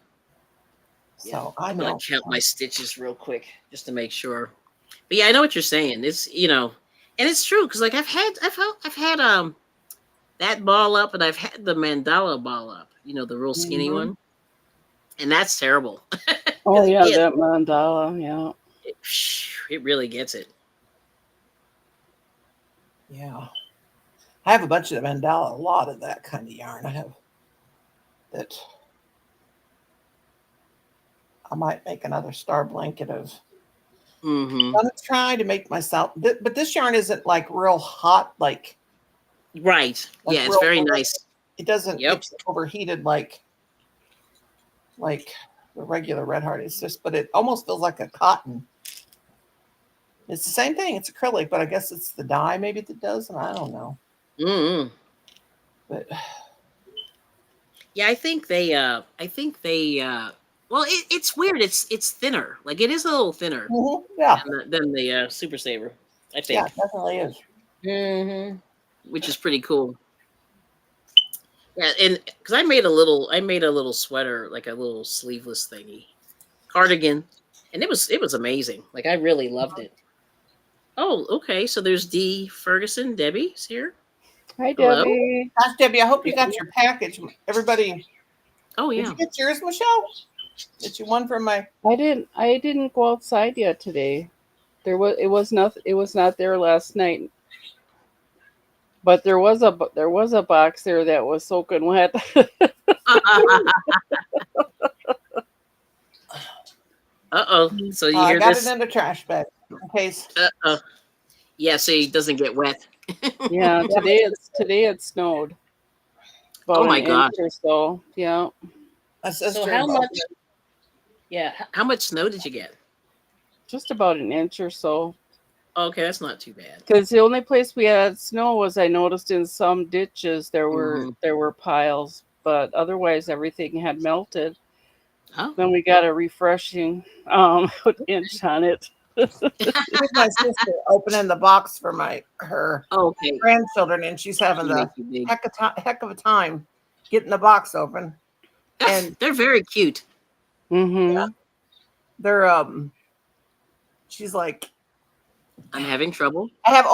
So I'm gonna count my stitches real quick just to make sure. But yeah, I know what you're saying. It's, you know, and it's true because like I've had that ball up, and I've had the mandala ball up, you know, the real skinny one. And that's terrible. Oh, yeah, that mandala, yeah. It really gets it. Yeah. I have a bunch of the mandala, a lot of that kind of yarn. I have that. I might make another star blanket of. I'm going to try to make myself, but this yarn isn't like real hot, like. Right. Like yeah, it's very nice. It doesn't get overheated like the regular Red Heart. It's just, but it almost feels like a cotton. It's the same thing. It's acrylic, but I guess it's the dye maybe that does, and I don't know. But yeah, I think they well, it's weird. It's thinner. Like it is a little thinner. Yeah. Than the Super Saver, I think. Yeah, it definitely is. Which is pretty cool. Yeah, and because I made a little sweater, like a little sleeveless thingy, cardigan, and it was amazing. Like I really loved it. Oh, okay. So there's D. Ferguson. Debbie's here. Hi, Debbie. Hi, Debbie. I hope you got your package. Everybody. Oh yeah. Did you get yours, Michelle? Did you one from my? I didn't go outside yet today. It was not there last night. But there was a box there that was soaking wet. So you hear got this? it in the trash bag in case. Yeah, so it doesn't get wet. Yeah, today it snowed. About my an gosh. inch or so. Yeah. So how much? Yeah, how much snow did you get? Just about an inch or so. Okay, that's not too bad. Because the only place we had snow was, I noticed, in some ditches there were piles, but otherwise everything had melted. Oh. Then we got a refreshing inch on it. Here's my sister opening the box for her grandchildren, and she's having the heck of a time getting the box open. And they're very cute. Yeah, they're she's like, I'm having trouble. I have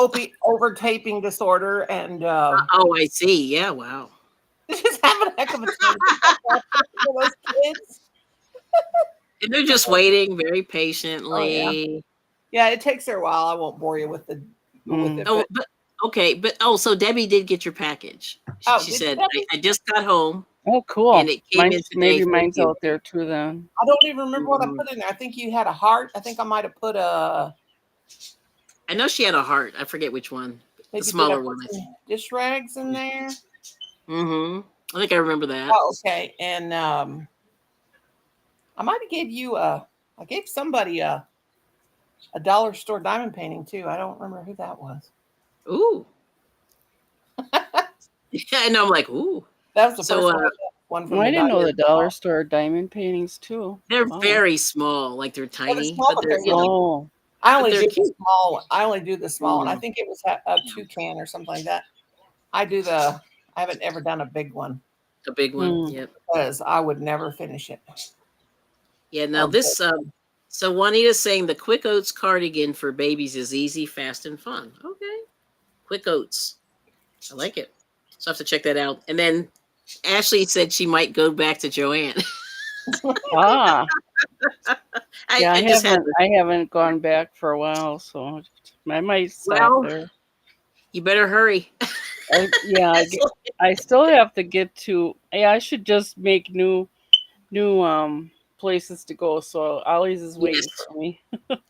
over taping disorder, and oh, I see. Yeah, wow. She's having a heck of a time for those kids. And they're just waiting very patiently. Oh, yeah. Yeah, it takes her a while. I won't bore you with it. So Debbie did get your package. She said, I just got home. Oh, cool. And it came in maybe mine's out there too then. I don't even remember what I put in there. I think you had a heart. I think I might have put a... I know she had a heart. I forget which one. The smaller one. Dish rags in there. I think I remember that. Oh, okay. And I might have I gave somebody a dollar store diamond painting too. I don't remember who that was. Ooh. Yeah, and I'm like, ooh. That was the first one from I didn't know the dollar store diamond paintings too. They're very small, like they're tiny. But they're small. I only do the small one. I only do the small one. I think it was a toucan or something like that. I haven't ever done a big one. A big one. Yep. Because I would never finish it. Yeah. Now this. So Juanita's saying the Quick Oats cardigan for babies is easy, fast, and fun. Okay. Quick Oats. I like it. So I have to check that out. And then Ashley said she might go back to Joanne. Ah, yeah, I I haven't gone back for a while, so I might stop Well, there. you better hurry. I still have to get to. Yeah, I should just make new places to go. So Ollie's is waiting Yes. for me.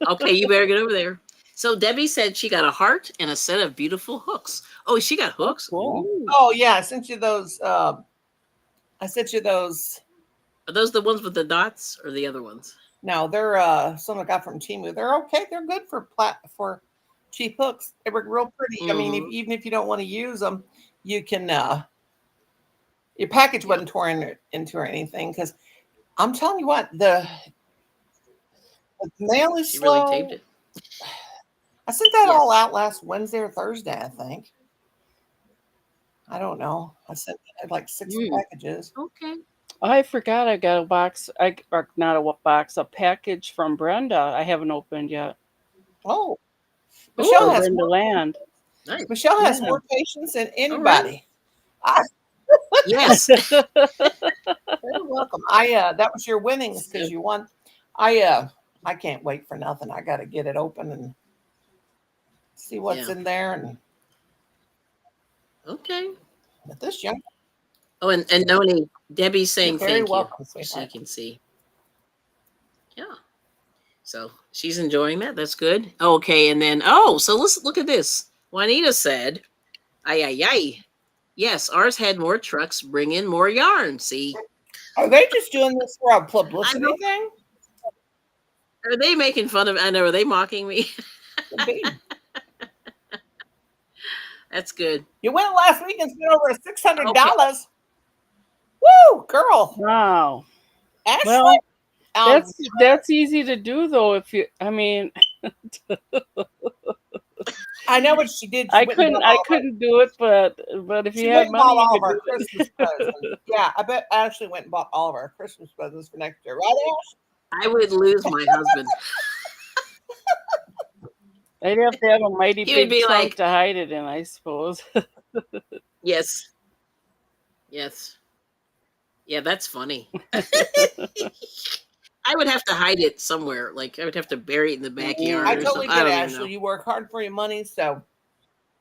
Okay, you better get over there. So Debbie said she got a heart and a set of beautiful hooks. Oh, she got hooks. Cool. Ooh. Oh yeah, I sent you those. I sent you those. Are those the ones with the dots or the other ones? No, they're some I got from Temu. They're okay. They're good for cheap hooks. They were real pretty. I mean, even if you don't want to use them, you can. Your package wasn't torn into or anything because I'm telling you what, the mail is slow. Really taped it. I sent that all out last Wednesday or Thursday, I think. I don't know. I sent like 6 packages. Okay. I forgot I got a box. Not a box, a package from Brenda. I haven't opened yet. Oh, Michelle has Brenda Land. Nice. Michelle has more patience than anybody. Yes. You're welcome. That was your winnings because you won. I can't wait for nothing. I got to get it open and see what's in there. And okay. But this young. Oh, and Noni, Debbie's saying You're very thank welcome, you. sweetheart. So you can see. Yeah. So she's enjoying that. That's good. Okay, and then so let's look at this. Juanita said, "Ay ay ay, yes, ours had more trucks bring in more yarn." See, are they just doing this for a publicity thing? Are they making fun of? I know. Are they mocking me? That's good. You went last week and spent over $600. Woo, girl! Wow. Ashley, well, that's easy to do though. If you, I mean, I know what she did. She I couldn't do it, but if you had money, all you of our could do Christmas presents. Yeah, I bet Ashley went and bought all of our Christmas presents for next year, right, Ash? I would lose my husband. I'd have to have a mighty He would big be trunk like- to hide it in, I suppose. Yes. Yes. Yeah, that's funny. I would have to hide it somewhere. Like I would have to bury it in the backyard. I or totally something. get I it, don't even know. Ashley. You work hard for your money, so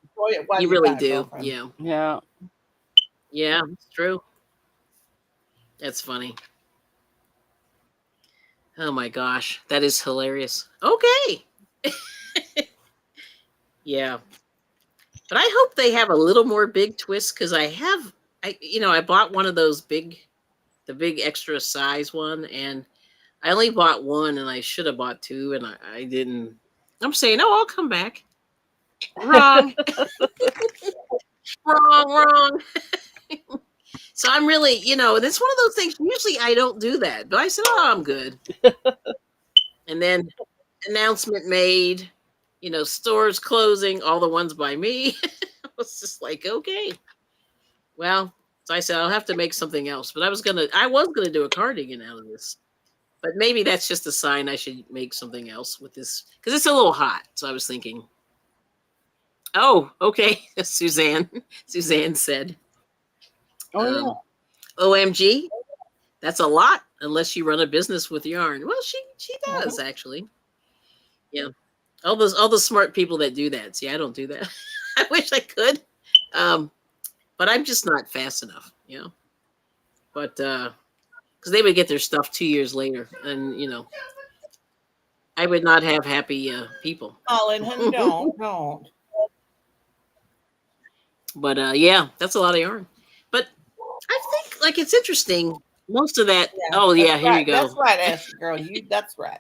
enjoy it while You you really got a do. girlfriend. Yeah. Yeah. Yeah, it's true. That's funny. Oh my gosh, that is hilarious. Okay. Yeah. But I hope they have a little more big twists because I bought one of those the big extra size one, and I only bought one, and I should have bought two, and I didn't. I'm saying, I'll come back. Wrong. Wrong. So I'm really, it's one of those things. Usually I don't do that, but I said, I'm good. And then announcement made, stores closing, all the ones by me. I was just like, okay. Well, so I said, I'll have to make something else, but I was going to do a cardigan out of this, but maybe that's just a sign I should make something else with this because it's a little hot. So I was thinking, oh, okay. Suzanne said, OMG, that's a lot unless you run a business with yarn. Well, she does actually. Yeah. All the smart people that do that. See, I don't do that. I wish I could. But I'm just not fast enough, But because they would get their stuff 2 years later, and I would not have happy people. Colin, honey, don't. But yeah, that's a lot of yarn. But I think it's interesting. Most of that. Yeah, here you go. That's right, Ashley girl. That's right.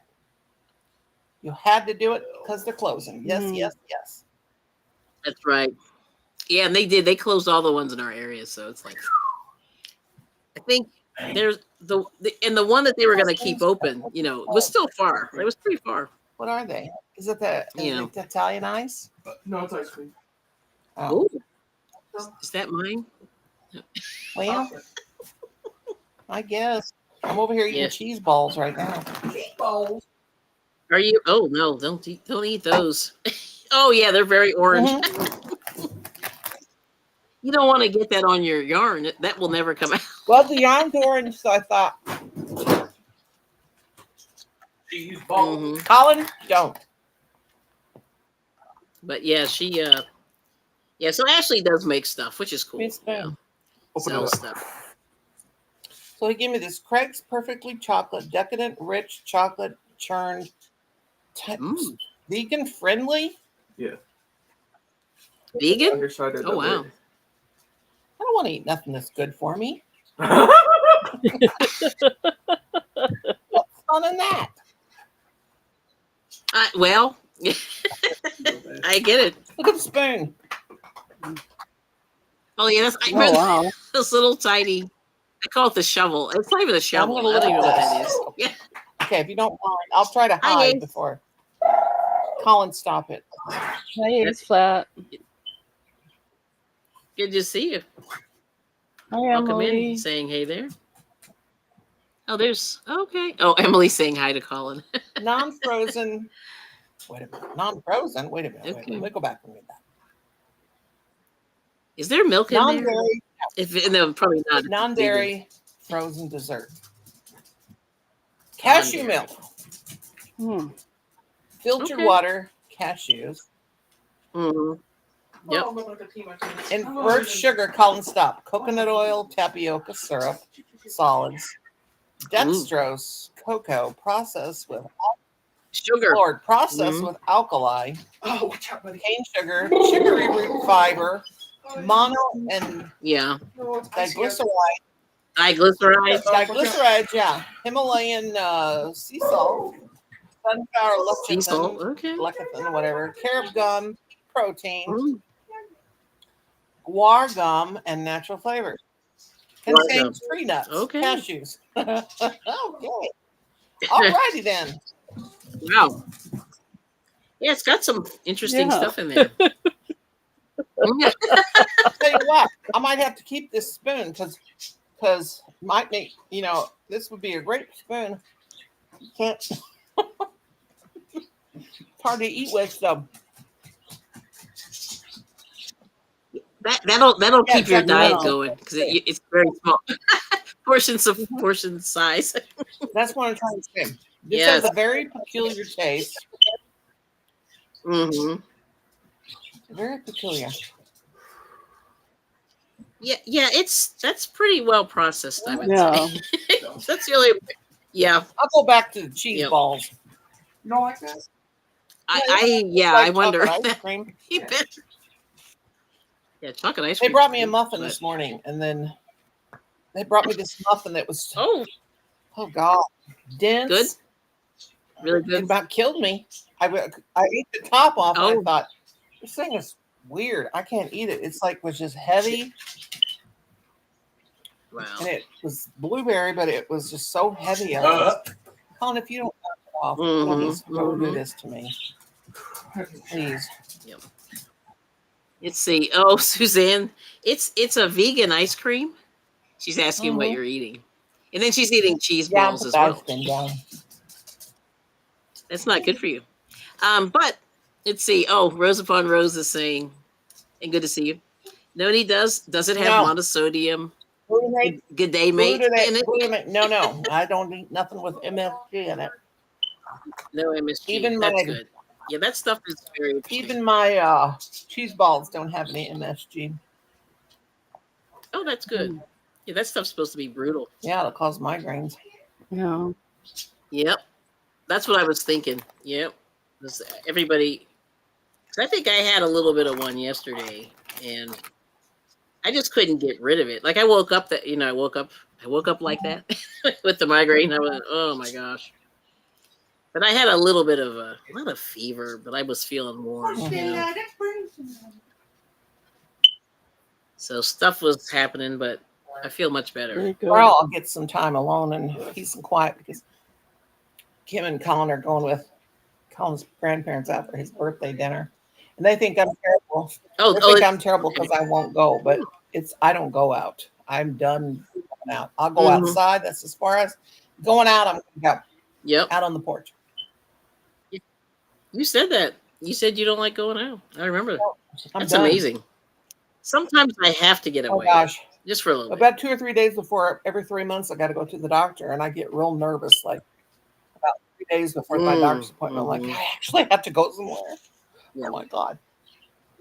You had to do it because they're closing. Yes. That's right. Yeah, and they did. They closed all the ones in our area, so it's like I think there's the one that they were going to keep open. Was still far. It was pretty far. What are they? Is it the Italian ice? No, it's ice cream. Oh, is that mine? well, I guess. I'm over here eating cheese balls right now. Cheese balls. Are you? Oh no! Don't eat those. Oh yeah, they're very orange. Mm-hmm. You don't want to get that on your yarn. That will never come out. Well, the yarn's orange, so I thought. Cheese balls. Mm-hmm. Colin, don't. But yeah, she so Ashley does make stuff, which is cool. Yeah. Sells stuff. So he gave me this Craig's Perfectly Chocolate, decadent, rich chocolate churned, vegan friendly. Yeah. Vegan? Underside of oh wow. I don't want to eat nothing that's good for me. What's fun in that? Well, I get it. Look at the spoon. Oh yeah, wow. This little tiny. I call it the shovel. It's not even a shovel. I don't even know what that is. Yeah. Okay, if you don't mind, I'll try to hide before. Colin, stop it. It's flat. Good to see you. Hi, Welcome Emily. in, saying hey there. Oh, there's okay. Oh, Emily saying hi to Colin. Non-frozen. Wait a minute. Non-frozen. Wait a minute. Okay. Wait, let me go back and read that. Is there milk in there? Non-dairy. No, probably not. Non-dairy frozen dessert. Cashew milk. Filtered water. Cashews. Mm-hmm. Yep. And birch sugar. Colin, stop. Coconut oil, tapioca syrup, solids, dextrose, cocoa, processed with sugar. Lord, processed with alkali. Oh, watch out, buddy. Cane sugar, chicory root fiber, mono and diglyceride. Diglycerides, yeah. Himalayan sea salt, sunflower lecithin, whatever. Carob gum, protein, guar gum, and natural flavors. Contains tree nuts, cashews. Okay. All righty then. Wow. Yeah, it's got some interesting stuff in there. I'll tell you what, I might have to keep this spoon because might make, this would be a great spoon. You can't hard to eat with, so that'll keep your diet going because it's very small. portion size. That's what I'm trying to say. This has a very peculiar taste. Mm-hmm. Very peculiar. Yeah, that's pretty well processed, I would say. That's really I'll go back to the cheese balls. You don't like that? I wonder. Ice cream. Yeah, chocolate ice cream. They brought me a muffin this morning, and then they brought me this muffin that was oh god, dense. Good. Really good. It about killed me. I ate the top off and I thought, this thing is weird. I can't eat it. It's like was just heavy. Wow. And it was blueberry, but it was just so heavy. Colin, if you don't knock it off, please don't do this to me. Please. Yep. Let's see. Oh, Suzanne, it's a vegan ice cream. She's asking what you're eating. And then she's eating cheese balls as well. That's not good for you. But let's see. Oh, Rose upon Rose is saying, and good to see you. Noni does it have monosodium? Good day, mate. In it? No. I don't eat nothing with MSG in it. No MSG. Even that's good. Yeah, that stuff is very interesting. Even my cheese balls don't have any MSG. Oh, that's good. Yeah, that stuff's supposed to be brutal. Yeah, it'll cause migraines. Yeah. Yep. That's what I was thinking. Yep. Everybody. I think I had a little bit of one yesterday, and I just couldn't get rid of it. Like I woke up I woke up like that with the migraine. I went, oh my gosh. But I had a little bit of not a fever, but I was feeling warm. So stuff was happening, but I feel much better. Well, I'll get some time alone and peace and quiet because Kim and Colin are going with Colin's grandparents out for his birthday dinner. And they think I'm terrible. They think I'm terrible because I won't go, but I don't go out. I'm done going out. I'll go outside. That's as far as going out. I'm going to go out on the porch. You said that. You said you don't like going out. I remember. That's done. amazing. Sometimes I have to get away. Oh gosh, just for a little. About 2 or 3 days before every 3 months, I got to go to the doctor, and I get real nervous. Like about 3 days before my doctor's appointment, I'm like, I actually have to go somewhere. Yeah. Oh my god!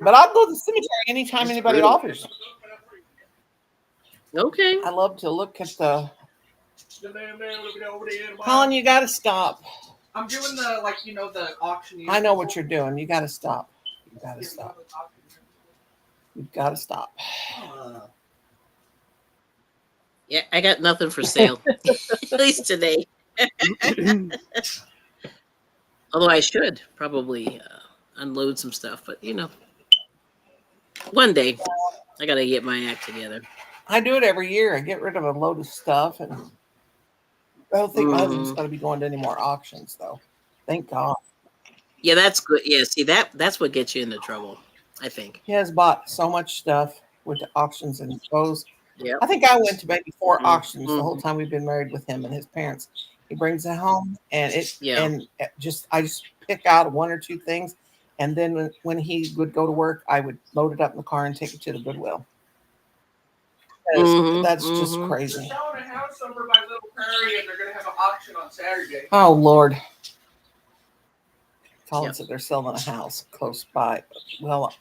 But I'll go to the cemetery anytime anybody offers. Okay. I love to look at the. Colin, you got to stop. I'm doing the the auction. I know what you're doing. You got to stop. You got to stop. You've got to stop. Yeah, I got nothing for sale, at least today. Although I should probably unload some stuff, but one day I got to get my act together. I do it every year. I get rid of a load of stuff, and I don't think my husband's going to be going to any more auctions, though. Thank God. Yeah, that's good. Yeah, see that's what gets you into trouble, I think. He has bought so much stuff with the auctions and clothes. Yeah, I think I went to maybe 4 auctions the whole time we've been married with him and his parents. He brings it home, and I just pick out 1 or 2 things, and then when he would go to work, I would load it up in the car and take it to the Goodwill. That's just crazy. They're selling a house over by Little Prairie, and they're going to have an auction on Saturday. Oh Lord! Colin said they're selling a house close by. Well,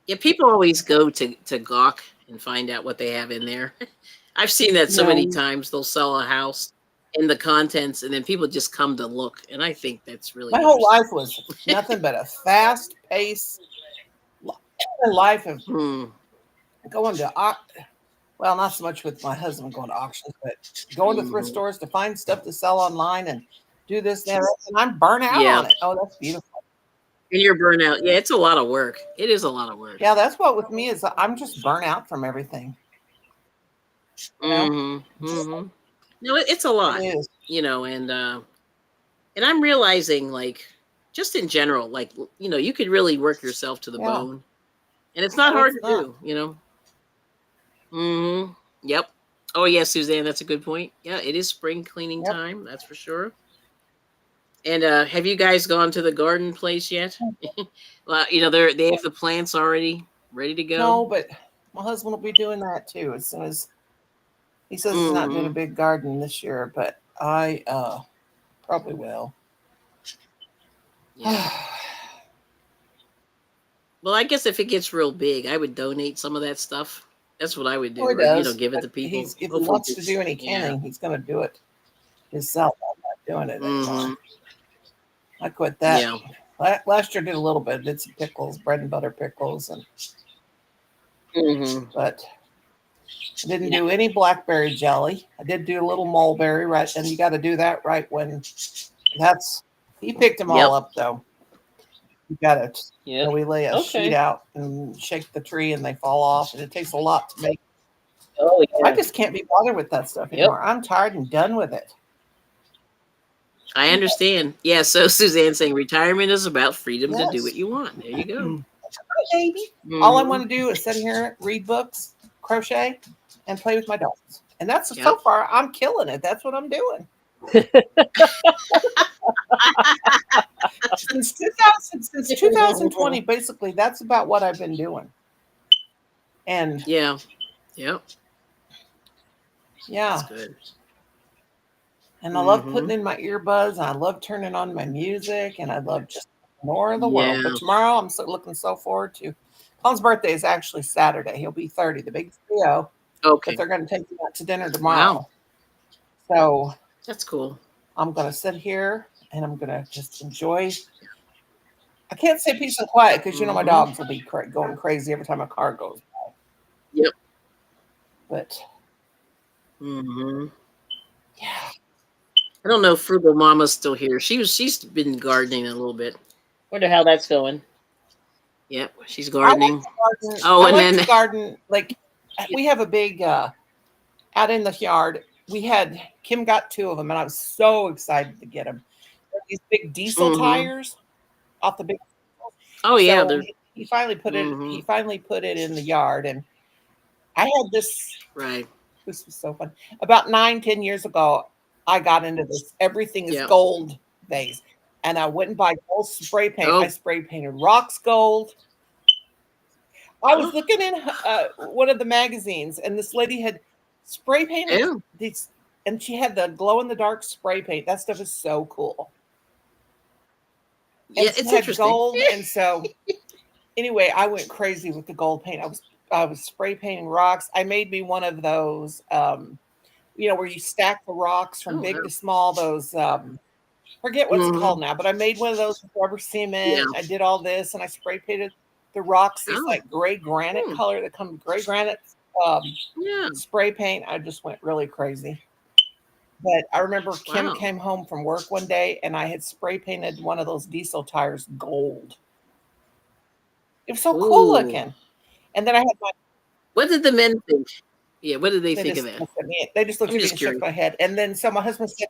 yeah, people always go to Gawk and find out what they have in there. I've seen that so many times. They'll sell a house and the contents, and then people just come to look. And I think that's really my whole life was nothing but a fast pace life of going to well, not so much with my husband going to auctions, but going to thrift stores to find stuff to sell online and do this and that, and I'm burnt out on it. Oh, that's beautiful. And you're burnt out. Yeah, it's a lot of work. It is a lot of work. Yeah, that's what with me is I'm just burnt out from everything. No, it's a lot. It is. And I'm realizing, like, just in general, like, you could really work yourself to the bone, and it's not hard to do. Yep. Oh yeah, Suzanne, that's a good point. Yeah, it is spring cleaning time. That's for sure. And have you guys gone to the garden place yet? Well, they have the plants already ready to go. No, but my husband will be doing that too as soon as he says he's not doing a big garden this year, but I probably will. Yeah. Well, I guess if it gets real big, I would donate some of that stuff. That's what I would do. Right? Give it to people. If he wants to do any canning, he's going to do it himself. I'm not doing it anymore. I quit that. Yeah. Last year I did a little bit. Did some pickles, bread and butter pickles, and but I didn't do any blackberry jelly. I did do a little mulberry, right? And you got to do that right when he picked them all up though. You got to. Yeah. We lay a sheet out and shake the tree, and they fall off, and it takes a lot to make. Oh yeah. I just can't be bothered with that stuff anymore. I'm tired and done with it. I understand. Yeah, so Suzanne's saying retirement is about freedom to do what you want. There you go. Baby. All I want to do is sit here, read books, crochet, and play with my dogs. And that's so far, I'm killing it. That's what I'm doing. Since 2020, basically, that's about what I've been doing. And yeah. That's good. And I love putting in my earbuds, and I love turning on my music, and I love just more of the world. But tomorrow, I'm looking so forward to. Colin's birthday is actually Saturday. He'll be 30, the big CEO. Okay. But they're going to take me out to dinner tomorrow. Wow. So that's cool. I'm going to sit here, and I'm going to just enjoy. I can't say peace and quiet because, my dogs will be going crazy every time a car goes by. Yep. But. Yeah. I don't know if Frugal Mama's still here. She's been gardening a little bit. Wonder how that's going. Yep, she's gardening. I like to garden. Like we have a big out in the yard. Kim got 2 of them, and I was so excited to get them. They're these big diesel tires off the big. Oh yeah, he finally put it. He finally put it in the yard, and I had this. Right. This was so fun. About 9, 10 years ago, I got into this everything is Yeah. gold phase. And I went and buy gold spray paint. I Oh. spray painted rocks gold. I was looking in one of the magazines, and this lady had spray painted Yeah. these, and she had the glow in the dark spray paint. That stuff is so cool. Yeah, And she it's had interesting. gold, and so anyway, I went crazy with the gold paint. I was spray painting rocks. I made me one of those, where you stack the rocks from Oh, big wow. to small. Those forget what it's called now, but I made one of those with rubber cement. Yeah. I did all this, and I spray painted the rocks this Oh. like gray granite color that comes gray granite Yeah. spray paint. I just went really crazy. But I remember Kim Wow. came home from work one day, and I had spray painted one of those diesel tires gold. It was so cool Ooh. looking. And then I had my What did the men think? Yeah, what did they they think just of that? looked at me. They just looked I'm at me just and shook curious. my head. And then so my husband said,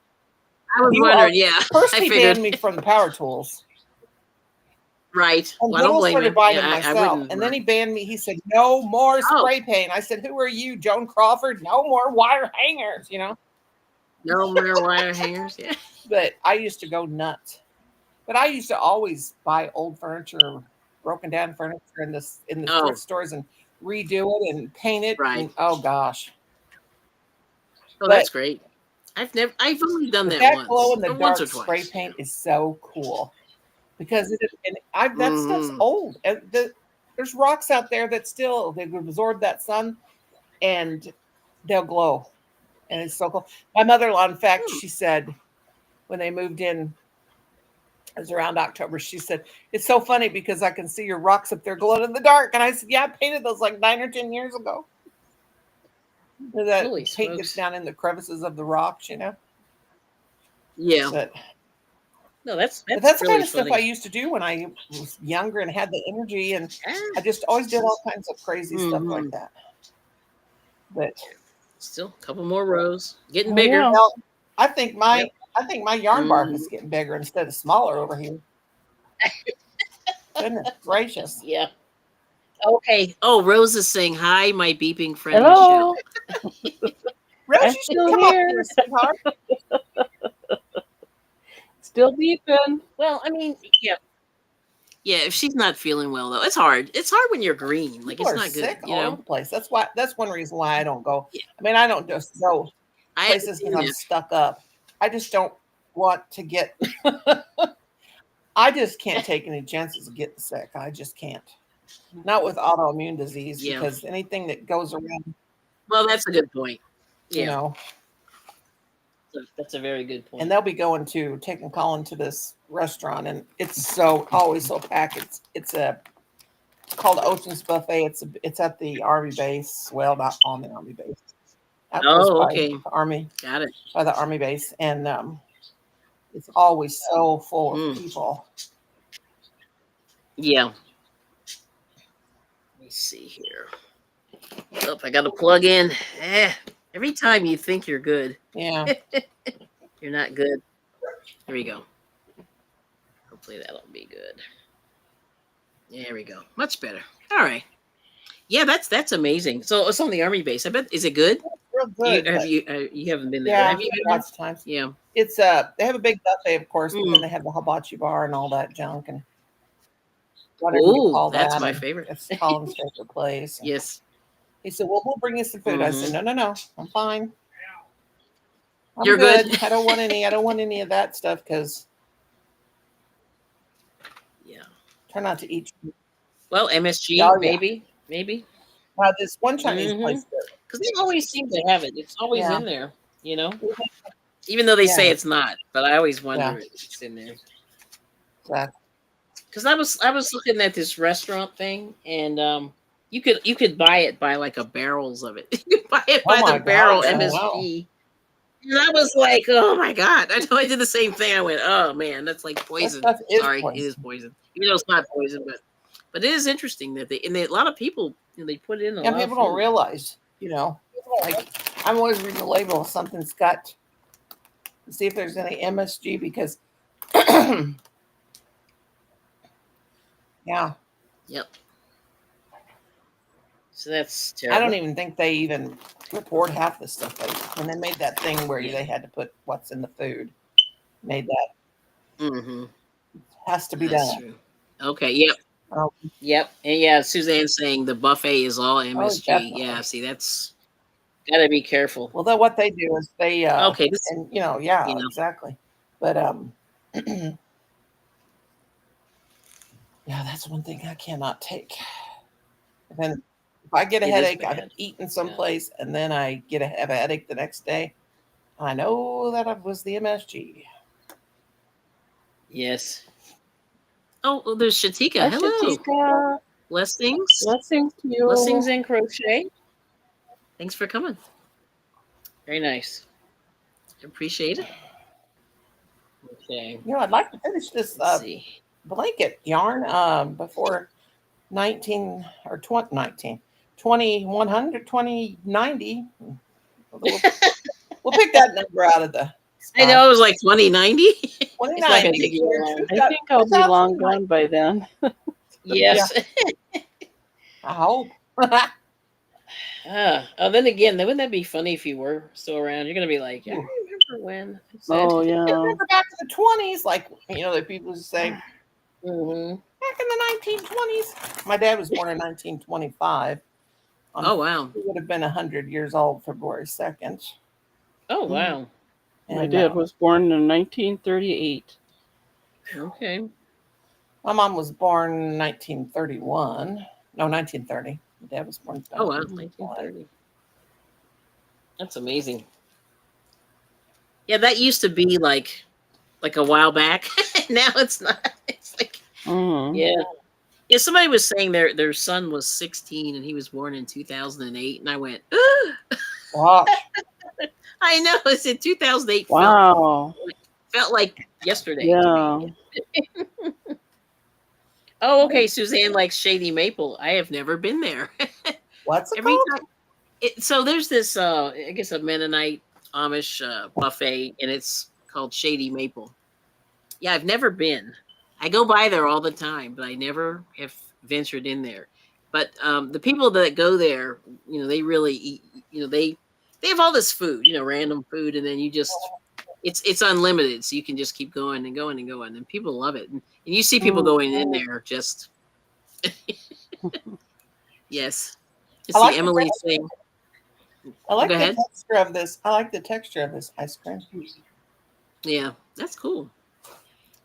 I was "You are." wondering. Yeah, First, I he figured. banned me from the power tools. Right. And Well, I then don't I blame started him. buying Yeah, them I myself. wouldn't. And then he banned me. He said, "No more Oh, spray paint." I said, "Who are you, Joan Crawford? No more wire hangers," no more wire hangers. Yeah. But I used to go nuts. But I used to always buy old furniture, broken down furniture in the Oh, thrift stores and redo it and paint it. right. And oh gosh. Oh, But that's great. I've only done but that that glow once, in the or once or dark spray twice. Yeah. paint is so cool because that stuff's old. And there's rocks out there that still they absorb that sun and they'll glow, and it's so cool. My mother-in-law, in fact, she said when they moved in, it was around October. She said, "It's so funny because I can see your rocks up there glowing in the dark." And I said, "Yeah, I painted those like 9 or 10 years ago." That Holy paint gets smokes. down in the crevices of the rocks. Yeah. But No, that's But that's the really kind of stuff I funny. used to do when I was younger and had the energy, and Ah. I just always did all kinds of crazy stuff like that. But Still a couple more rows, getting Oh, bigger. yeah. well, I think my Yep. I think my yarn bark is getting bigger instead of smaller over here. Goodness gracious. Yeah. Okay. Oh, Rose is saying hi, my beeping friend Hello. Michelle. Rose, I'm you should still come up here. here, sweetheart. Still beeping. Well, I mean, yeah. Yeah, if she's not feeling well though, it's hard. It's hard when you're green. Like People it's are not good, sick all over the place. That's one reason why I don't go. Yeah. I mean, I don't just go I places because I'm understand stuck up. I just don't want to get. I just can't take any chances of getting sick. I just can't. Not with autoimmune disease Yeah. because anything that goes around, that. Well, that's a good point. you Yeah, know, that's a very good point. and they'll be going to taking Colin to this restaurant, and it's so always so packed. It's called Ocean's Buffet. It's at the Army base. Well, not on the Army base. Out close Oh, by okay. the Army, Got it. by the Army base, and it's always so full of people. Yeah. Let me see here. Oh, I got to plug in. Every time you think you're good, Yeah. you're not good. Here we go. Hopefully that'll be good. There we go. Much better. All right. Yeah, that's amazing. So it's on the Army base. I bet. Is it good? Real good. You haven't been there? Yeah, Have you been lots of times. there? Yeah. It's they have a big buffet, of course, but then they have the hibachi bar and all that junk and whatever you Oh, call that's that. my and favorite. It's Colin's favorite place. And Yes. he said, "Well, we'll bring you some food." I said, "No, I'm fine. I'm You're good. I don't want any of that stuff because Yeah. try not to eat." Well, MSG, Oh, yeah. maybe. Now this one Chinese place, Because they always seem to have it. It's always Yeah. in there, even though they say Yeah. it's not. But I always wonder Yeah. if it's in there. exactly. Because I was looking at this restaurant thing, and you could buy it by like a barrels of it. You could buy it Oh by my the barrel gosh, I MSG. And I was like, oh my God. I know I did the same thing. I went, oh man, that's like poison. stuff is Sorry, poison. it is poison. Even though it's not poison, but it is interesting that a lot of people they put it in a Yeah, lot people of don't food. realize, like I'm always reading the label if something's got to see if there's any MSG because yeah. Yep. So that's I don't terrible. even think they even report half the stuff when they made that thing where Yeah. they had to put what's in the food. Made that Mm-hmm. has to be That's done. true. Okay. Yep. Oh, Yep. And yeah, Suzanne's saying the buffet is all MSG. definitely. Yeah. See, that's gotta be careful. Well, then what they do is they Okay. This. and yeah, You know. exactly. But yeah, that's one thing I cannot take. And if I get a It is headache, I've bad. eaten Yeah. someplace and then I have a headache the next day. I know that it was the MSG. Yes. Oh, there's Shatika. Hi, Hello. Shatika. Blessings. Blessings to Blessings you. and crochet. Thanks for coming. Very nice. Appreciate it. Okay. I'd like to finish this Let's see. blanket yarn before 19 or 2019 2100 2090. We'll pick that number out of the I sky. know it was like 2090. It's not gonna 2090. take you long. I think I'll be long gone by then. Yes. I hope. Oh, then again, wouldn't that be funny if you were still around? You're gonna be like, yeah, I remember when. Oh I yeah. remember back in the 20s, like the people say Mm-hmm. back in the 1920s. My dad was born in 1925. Oh wow. He would have been 100 years old February 2nd. Oh wow. My And dad was born in 1938. Okay. my mom was born in 1931. No, 1930. My dad was born in Oh wow. 1931. 1930. That's amazing. Yeah, that used to be like a while back. Now it's not. It's like Mm. yeah. Yeah, somebody was saying their son was 16 and he was born in 2008, and I went, Gosh. I know. I said 2008 Wow. felt like yesterday to Yeah. me. Oh, okay. Suzanne likes Shady Maple. I have never been there. What's it Every called? time. So there's this, I guess, a Mennonite Amish buffet, and it's called Shady Maple. Yeah, I've never been. I go by there all the time, but I never have ventured in there. But the people that go there, they really eat. They have all this food, random food, and then you just it's unlimited, so you can just keep going and going and going, and people love it. And you see people going in there just yes. You I see like Emily saying, I like go the ahead. texture of this. I like the texture of this ice cream. Yeah, that's cool.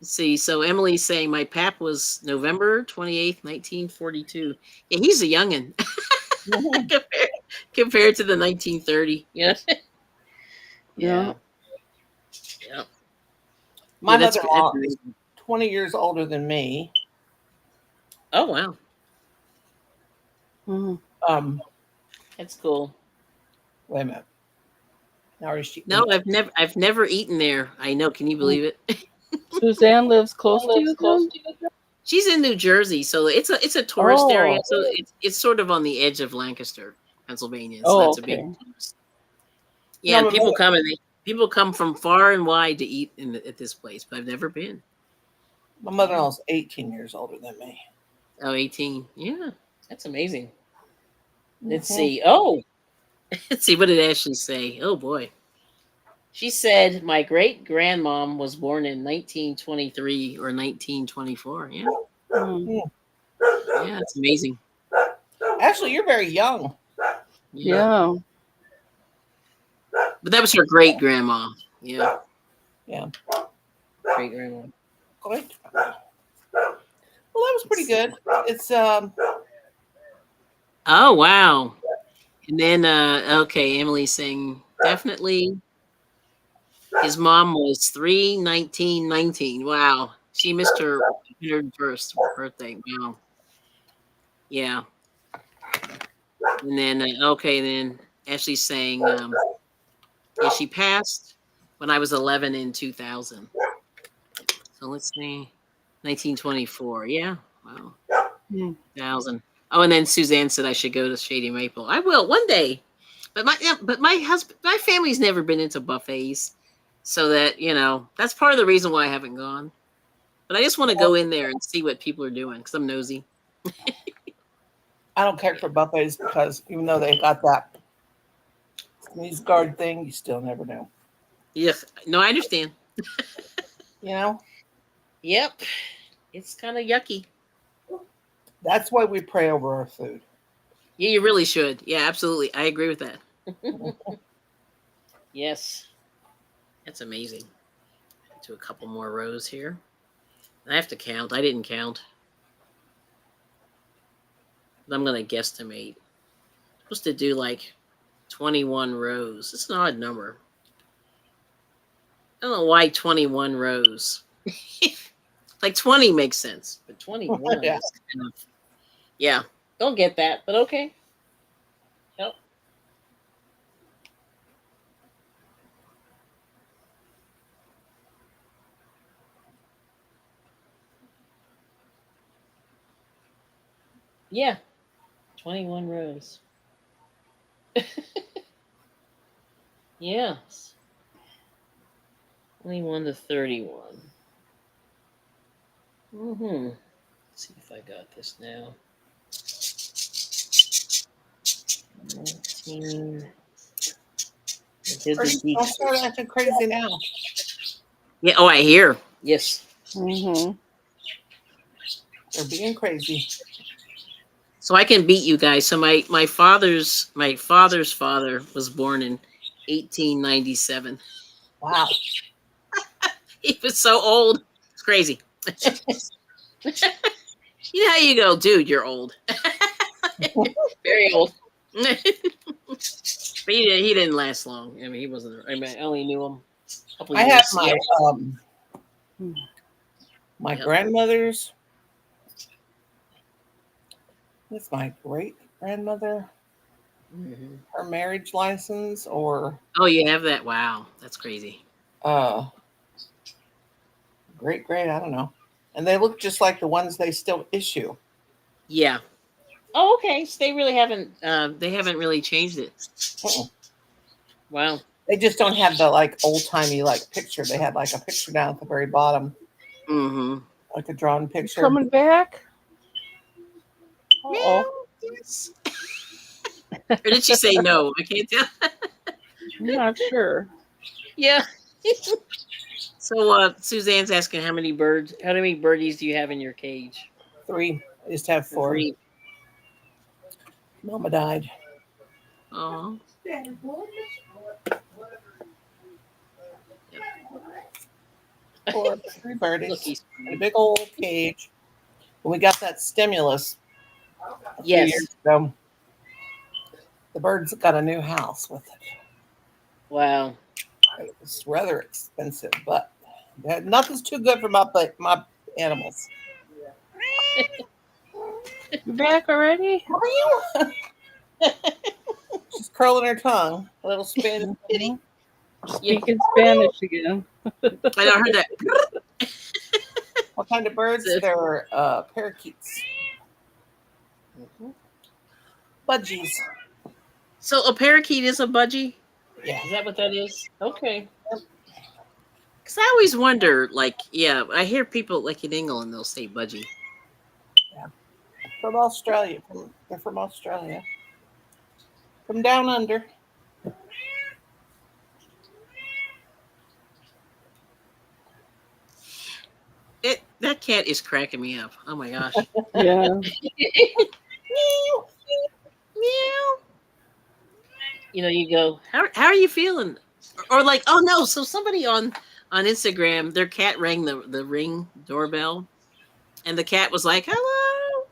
Let's see. So Emily's saying my pap was November 28th, 1942. Yeah, he's a youngin. compared to the 1930. Yeah. Yeah. Yeah. My Yeah, that's mother-in-law is amazing. 20 years older than me. Oh wow. Um, That's cool. wait a minute. Now is she? No, I've never eaten there. I know. Can you believe it? Suzanne lives close to you then? She's in New Jersey, so it's a tourist area. Oh. So it's sort of on the edge of Lancaster, Pennsylvania. So Oh, that's a okay. big tourist. Yeah, No, and people come from far and wide to eat at this place, but I've never been. my mother-in-law is 18 years older than me. Oh, 18. Yeah, that's amazing. Let's Mhm. see. Oh, let's see. What did Ashley say? Oh boy. She said my great grandmom was born in 1923 or 1924. Yeah. Yeah, it's amazing. Actually, you're very young. Yeah. But that was her great grandma. Yeah. Yeah. Great grandma. Great. Well, that was pretty good. It's Oh wow. And then okay, Emily's saying definitely his mom was 3/19/19. Wow. She missed her 101st birthday. Wow. Yeah. And then okay, then Ashley's saying yeah, she passed when I was 11 in 2000. So let's see. 1924. Yeah. Wow. 1000. Oh, and then Suzanne said I should go to Shady Maple. I will one day. But my family's never been into buffets. So that, that's part of the reason why I haven't gone. But I just want to go in there and see what people are doing because I'm nosy. I don't care for buffets because even though they got that sneeze guard thing, you still never know. Yes. No, I understand. You know? Yep. It's kind of yucky. That's why we pray over our food. Yeah, you really should. Yeah, absolutely. I agree with that. Yes. That's amazing. Do a couple more rows here. I have to count. I didn't count. But I'm going to guesstimate. I'm supposed to do like 21 rows. It's an odd number. I don't know why 21 rows. Like 20 makes sense, but 21 Yeah. is kind of, yeah. Don't get that, but okay. Yep. Yeah. 21 rows. Yes. 21 to 31. Mm-hmm. Let's see if I got this now. 19. I did the Don't start decrease. acting crazy now. Yeah. Oh, I hear. Yes. Mm-hmm. They're being crazy. So I can beat you guys. So my father's father was born in 1897. Wow. He was so old. It's crazy. You know how you go, dude, you're old. Very old. But he didn't last long. I mean, he wasn't. I mean, I only knew him a couple I years. have my Hmm. my Yep. grandmother's. That's my great grandmother. Mm-hmm. Her marriage license, or Oh, you have that? Wow, that's crazy. great, I don't know. And they look just like the ones they still issue. Yeah. Oh, okay. So they really haven't. They haven't really changed it. Mm-mm. Wow. They just don't have the like old timey like picture. They had like a picture down at the very bottom, Mm-hmm. like a drawn You picture. coming back? Meow. Oh, Yes. Or did she say no? I can't tell. I'm not sure. Yeah. So Suzanne's asking how many birdies do you have in your cage? 3. I just have 4. 3. Mama died. Oh. Four, 3 birdies Look, he's in a big old cage. When we got that stimulus a few yes. years ago, the birds got a new house with it. Wow. It was rather expensive, but nothing's too good for my animals. You back already? How are you? She's curling her tongue. A little Spanish kitty. Speaking Spanish again. I heard that. What kind of birds? They're parakeets. Mm-hmm. Budgies. So a parakeet is a budgie? Yeah. Is that what that is? Okay. Because I always wonder, like, yeah, I hear people like in England, they'll say budgie. Yeah. From Australia. They're from Australia. From down under. That cat is cracking me up. Oh my gosh. Yeah. Meow. Meow. You know, you go, how are you feeling? Or like, oh no, so somebody on Instagram, their cat rang the ring doorbell, and the cat was like, hello.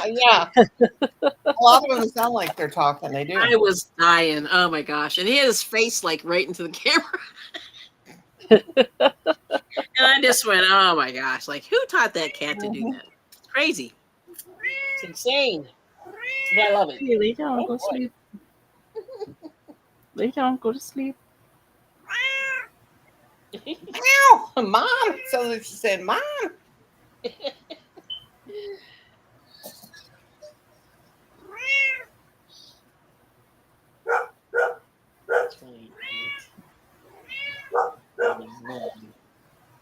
Yeah. A lot of them sound like they're talking. They do. I was dying. Oh my gosh. And he had his face like right into the camera. And I just went, oh my gosh, like who taught that cat to do that? It's crazy. It's insane. But I love it. Hey, lay down, go sleep. Lay down, go to sleep. Meow. Mom. Sounds like she said, Mom.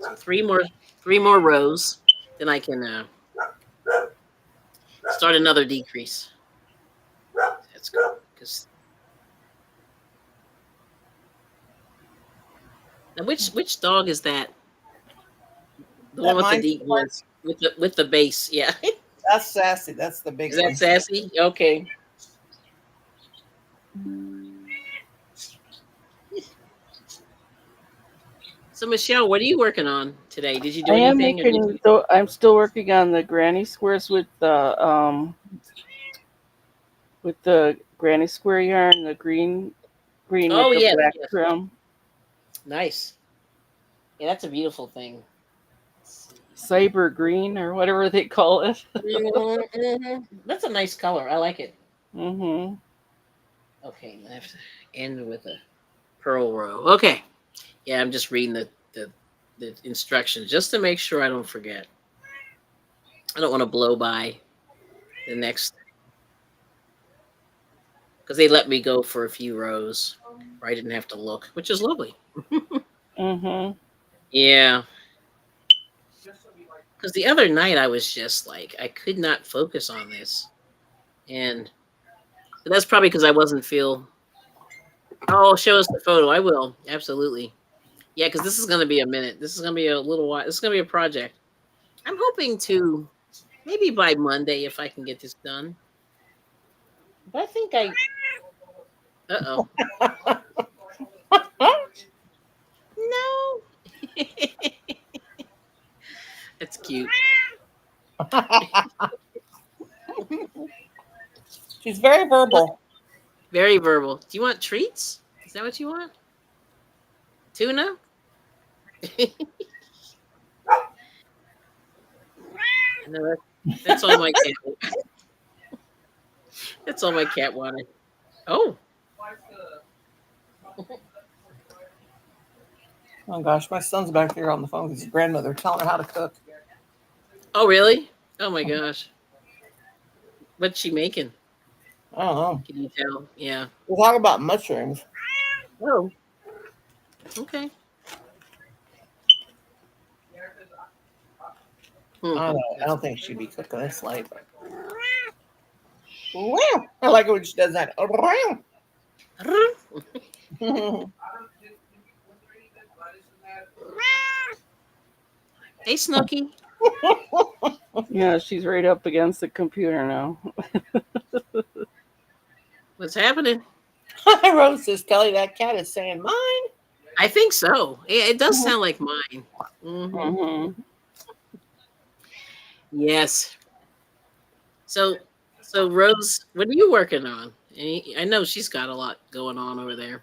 So three more rows, then I can start another decrease. That's good. Because now, which dog is that? The one That with the mine, deep voice, with the bass. Yeah. that's Sassy. That's the big Is that one. Sassy? Okay. So Michelle, what are you working on today? Did you do I am anything, or did making. you? Though I'm still working on the granny squares with the granny square yarn, the green with Oh the yes, black yes. trim. Nice. Yeah, that's a beautiful thing. Let's see. Cyber green or whatever they call it. That's a nice color. I like it. Mhm. Okay, I have to end with a pearl row. Okay. Yeah, I'm just reading the instructions just to make sure I don't forget. I don't want to blow by the next because they let me go for a few rows where I didn't have to look, which is lovely. Mhm. Yeah, because the other night I was just like I could not focus on this, and that's probably because I wasn't feel. Oh, show us the photo. I will absolutely. Yeah, because this is going to be a minute. This is going to be a little while. This is going to be a project. I'm hoping to maybe by Monday if I can get this done. But I think I. Uh oh. No. That's cute. She's very verbal. Very verbal. Do you want treats? Is that what you want? Tuna? No, that's all my cat. That's all my cat wanted. Oh, Oh gosh, my son's back there on the phone with his grandmother telling her how to cook. oh, really? Oh my gosh. What's she making? I don't know. Can you tell? Yeah. We're talking about mushrooms. Oh, okay. I Hmm. don't know. I don't think she'd be cooking this late. But... I like it when she does that. Hey, Snooky. Yeah, she's right up against the computer now. What's happening? Rose says, Kelly, that cat is saying mine. I think so. It does sound like mine. Hmm. Mhm. Yes. So, so Rose, what are you working on? I know she's got a lot going on over there.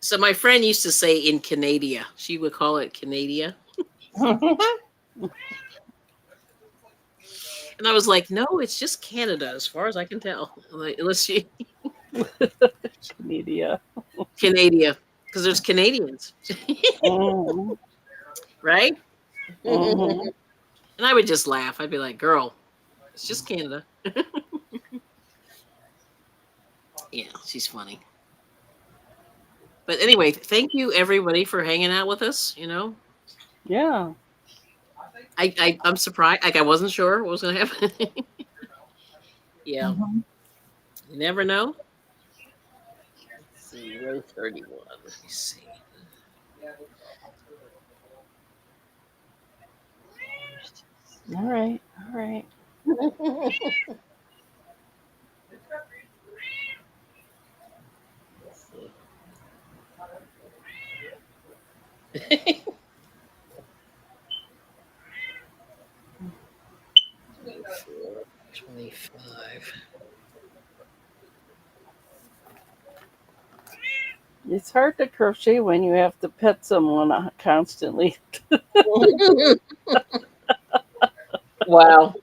So my friend used to say in Canada, she would call it Canada. And I was like, no, it's just Canada as far as I can tell. Like, unless she Media. Canada, because there's Canadians, Mhm. right? Mhm. And I would just laugh. I'd be like, girl, it's just Canada. Yeah, she's funny. But anyway, thank you everybody for hanging out with us. Yeah. I'm surprised. Like I wasn't sure what was gonna happen. Yeah, Mhm. you never know. Let's see, row 31. Let me see. All right. All right. 25. It's hard to crochet when you have to pet someone constantly. Wow,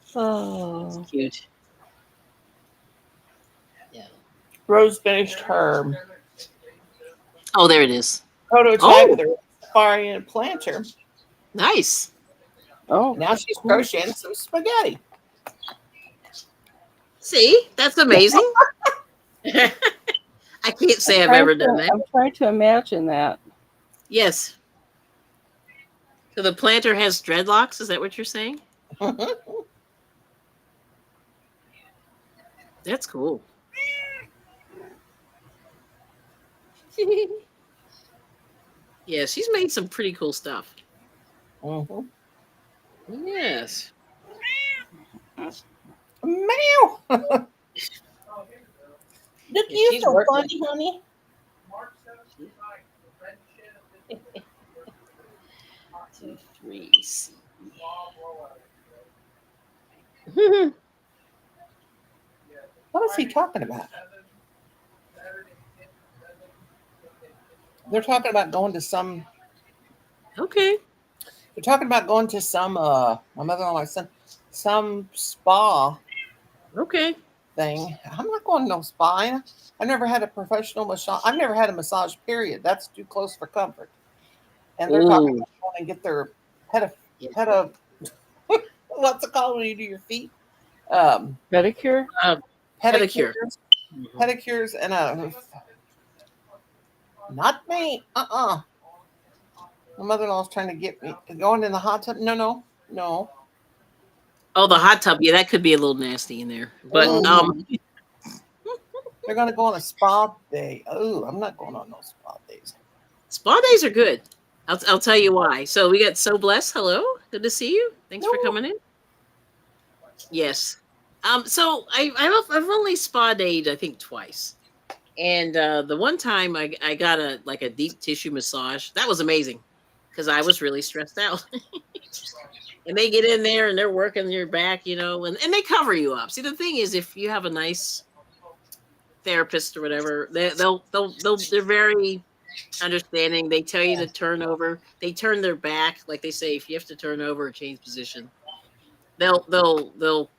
that's Oh. cute. Yeah. Rose finished her Oh, there it is. prototype with Oh, her safari and planter. nice. Oh. Now she's Cool. crocheting some spaghetti. See, that's amazing. I can't say I've ever done that. I'm trying to imagine that. Yes. So the planter has dreadlocks. Is that what you're saying? That's cool. Yeah, she's made some pretty cool stuff. Mm-hmm. Yes. Meow. Look, Yeah, you she's so working. funny, honey. 2, 3, C. What is he talking about? They're talking about going to some. Okay. They're talking about going to some. My mother-in-law, my son, some spa Okay. thing. I'm not going to no spa. I've never had a professional massage. I've never had a massage. Period. That's too close for comfort. And they're talking Ooh. about going and get their peta Yeah. peta. What's it called when you do your feet? Pedicure? Pedicure. Pedicures, Mhm. pedicures, and not me. My mother-in-law's trying to get me going in the hot tub. No, no, no. Oh, the hot tub. Yeah, that could be a little nasty in there. But Oh, Mhm. they're going to go on a spa day. Oh, I'm not going on no spa days. spa days are good. I'll tell you why. So we got So Blessed. Hello. Good to see you. Thanks for No. coming in. Yes. So I've only spa dayed I think twice. And the one time I got a deep tissue massage. That was amazing because I was really stressed out. And they get in there and they're working your back, and they cover you up. See, the thing is, if you have a nice therapist or whatever, they're very understanding. They tell you to turn over. They turn their back, like they say, if you have to turn over or change position, they'll they'll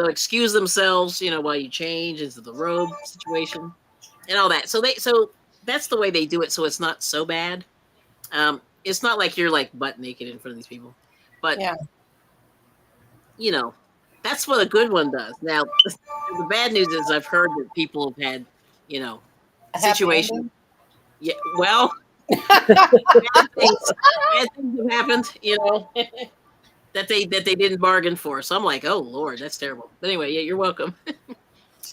excuse themselves, while you change into the robe situation and all that. So that's the way they do it. So it's not so bad. It's not like you're like butt naked in front of these people, but Yeah. you know, that's what a good one does. Now, the bad news is I've heard that people have had, you know, A happy situations. ending. Yeah, well, bad things, bad things have happened, that they didn't bargain for. So I'm like, oh Lord, that's terrible. But anyway, yeah, you're welcome.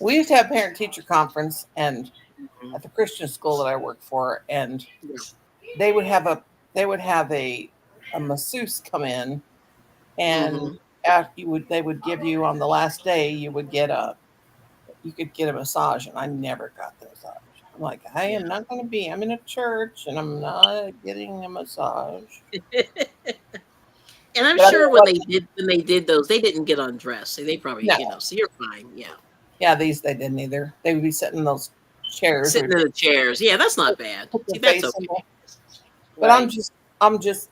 We used to have parent teacher conference and Mhm. at the Christian school that I worked for, and Yeah. they would have a masseuse come in, and Hmm. after they would give you on the last day you could get a massage, and I never got the massage. I'm like, I Yeah. am not going to be. I'm in a church, and I'm not getting a massage. And I'm But I mean, sure when they did those, they didn't get undressed. So they probably, no, so you're fine. Yeah. yeah, these they didn't either. They would be sitting in those chairs or Sitting in the chairs. Yeah, that's not bad. put their See, that's face in okay. there. But Right. I'm just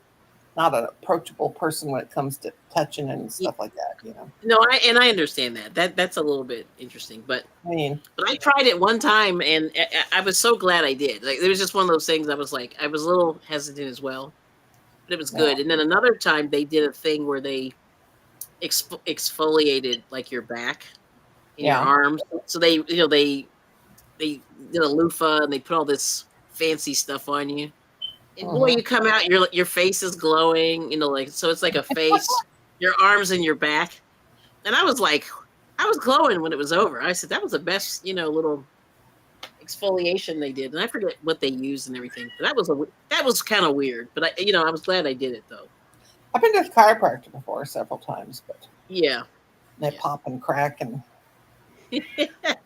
not an approachable person when it comes to touching and stuff like that. No, I understand that. That's a little bit interesting, but I mean, I tried it one time and I was so glad I did. Like it was just one of those things I was like I was a little hesitant as well, but it was yeah, good. And then another time they did a thing where they exfoliated like your back and your yeah. arms. So they did a loofah and they put all this fancy stuff on you. And boy, Hmm. you come out your face is glowing, like so it's like a face, your arms and your back. And I was like, I was glowing when it was over. I said that was the best, little exfoliation they did, and I forget what they used and everything. But that was kind of weird. But I was glad I did it though. I've been to the chiropractor before several times, but Yeah, they yeah. pop and crack and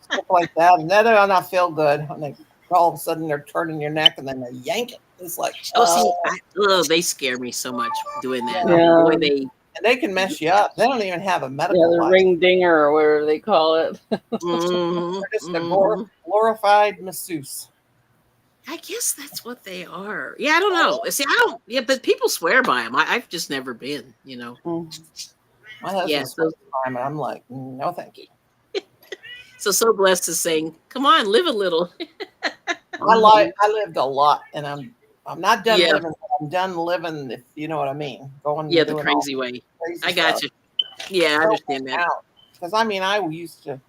stuff like that, and that do not feel good. And they all of a sudden they're turning your neck and then they yank it. It's like, Oh, see, they scare me so much doing that. yeah, The way Yeah. they, and they can mess you up. They don't even have a Yeah, medical the license. ring dinger or whatever they call it. hmm They're just a hmm glorified masseuse. I guess that's what they are. Yeah, I don't know. See, I don't. Yeah, but people swear by them. I've just never been. Mhm. My Yeah. husband swears by him, and I'm like, no, thank you. So blessed is saying, "Come on, live a little." Mhm. I lived a lot, and I'm not done Yeah, living. But I'm done living, if you know what I mean. Going yeah, and the doing all crazy way. crazy I got stuff. you. Yeah, I Throw understand that that. out. Because I mean, I used to.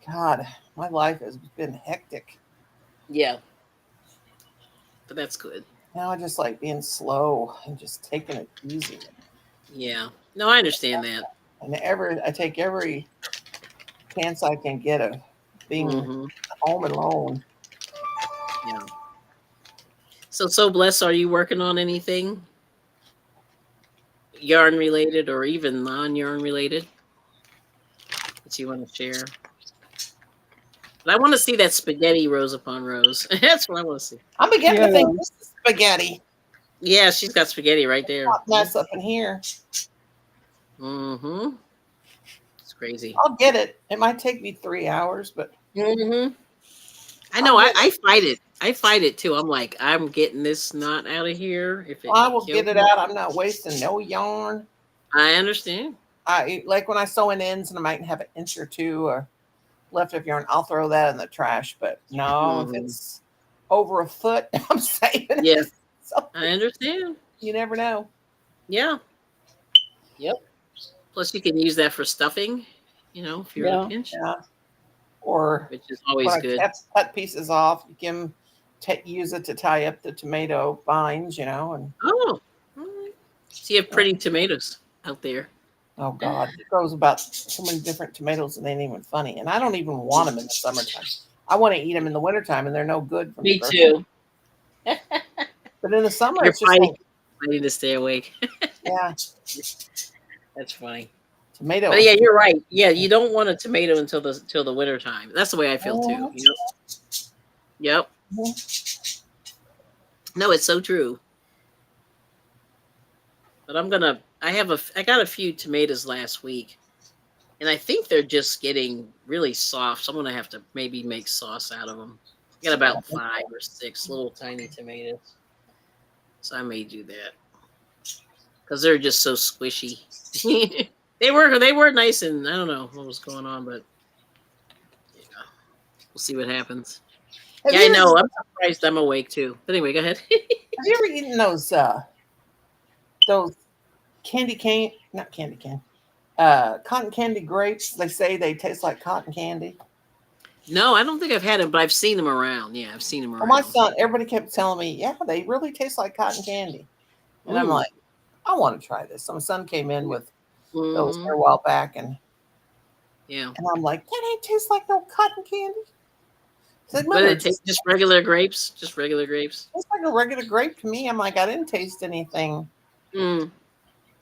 God, my life has been hectic. Yeah, but that's good. Now I just like being slow and just taking it easy. Yeah. No, I understand that. And I take every chance I can get of being home and alone. Yeah. So blessed. Are you working on anything yarn related or even non-yarn related that you want to share? But I want to see that spaghetti rows upon rows. That's what I want to see. I'm beginning to think this is spaghetti. Yeah, she's got spaghetti right there. Hot mess up in here. Mm-hmm. It's crazy. I'll get it. It might take me 3 hours, but I know. I fight it. I fight it too. I'm like, I'm getting this knot out of here. If I will get it out. I'm not wasting no yarn. I understand. I like when I sew in ends and I might have an inch or two or left of yarn, I'll throw that in the trash. But no, if it's over a foot, I'm saving it. Yes, so, I understand. You never know. Yeah. Yep. Plus, you can use that for stuffing. You know, if you're in a pinch. Yeah. Or which is always good. Cut pieces off. You can use it to tie up the tomato vines. You know, and so you have pretty tomatoes out there. Oh God, it grows about so many different tomatoes and they ain't even funny. And I don't even want them in the summertime. I want to eat them in the wintertime, and they're no good for me. Me too. But in the summer, you're it's just fighting to stay awake. Yeah, that's funny. Tomato. But yeah, you're right. Yeah, you don't want a tomato until the wintertime. That's the way I feel too. You know? Yep. No, it's so true. But I got a few tomatoes last week, and I think they're just getting really soft. So I'm gonna have to maybe make sauce out of them. I got about 5 or 6 little tiny tomatoes, so I may do that because they're just so squishy. They were nice, and I don't know what was going on, but yeah, we'll see what happens. Yeah, I know. I'm surprised I'm awake too. But anyway, go ahead. Have you ever eaten those candy cane? Not candy cane. Cotton candy grapes. They say they taste like cotton candy. No, I don't think I've had them, but I've seen them around. Yeah, I've seen them around. Well, my son, everybody kept telling me, yeah, they really taste like cotton candy. And I'm like, I want to try this. So my son came in with those a while back, and I'm like, that ain't taste like no cotton candy. Said, but it tastes just regular grapes. Just regular grapes. It's like a regular grape to me. I'm like, I didn't taste anything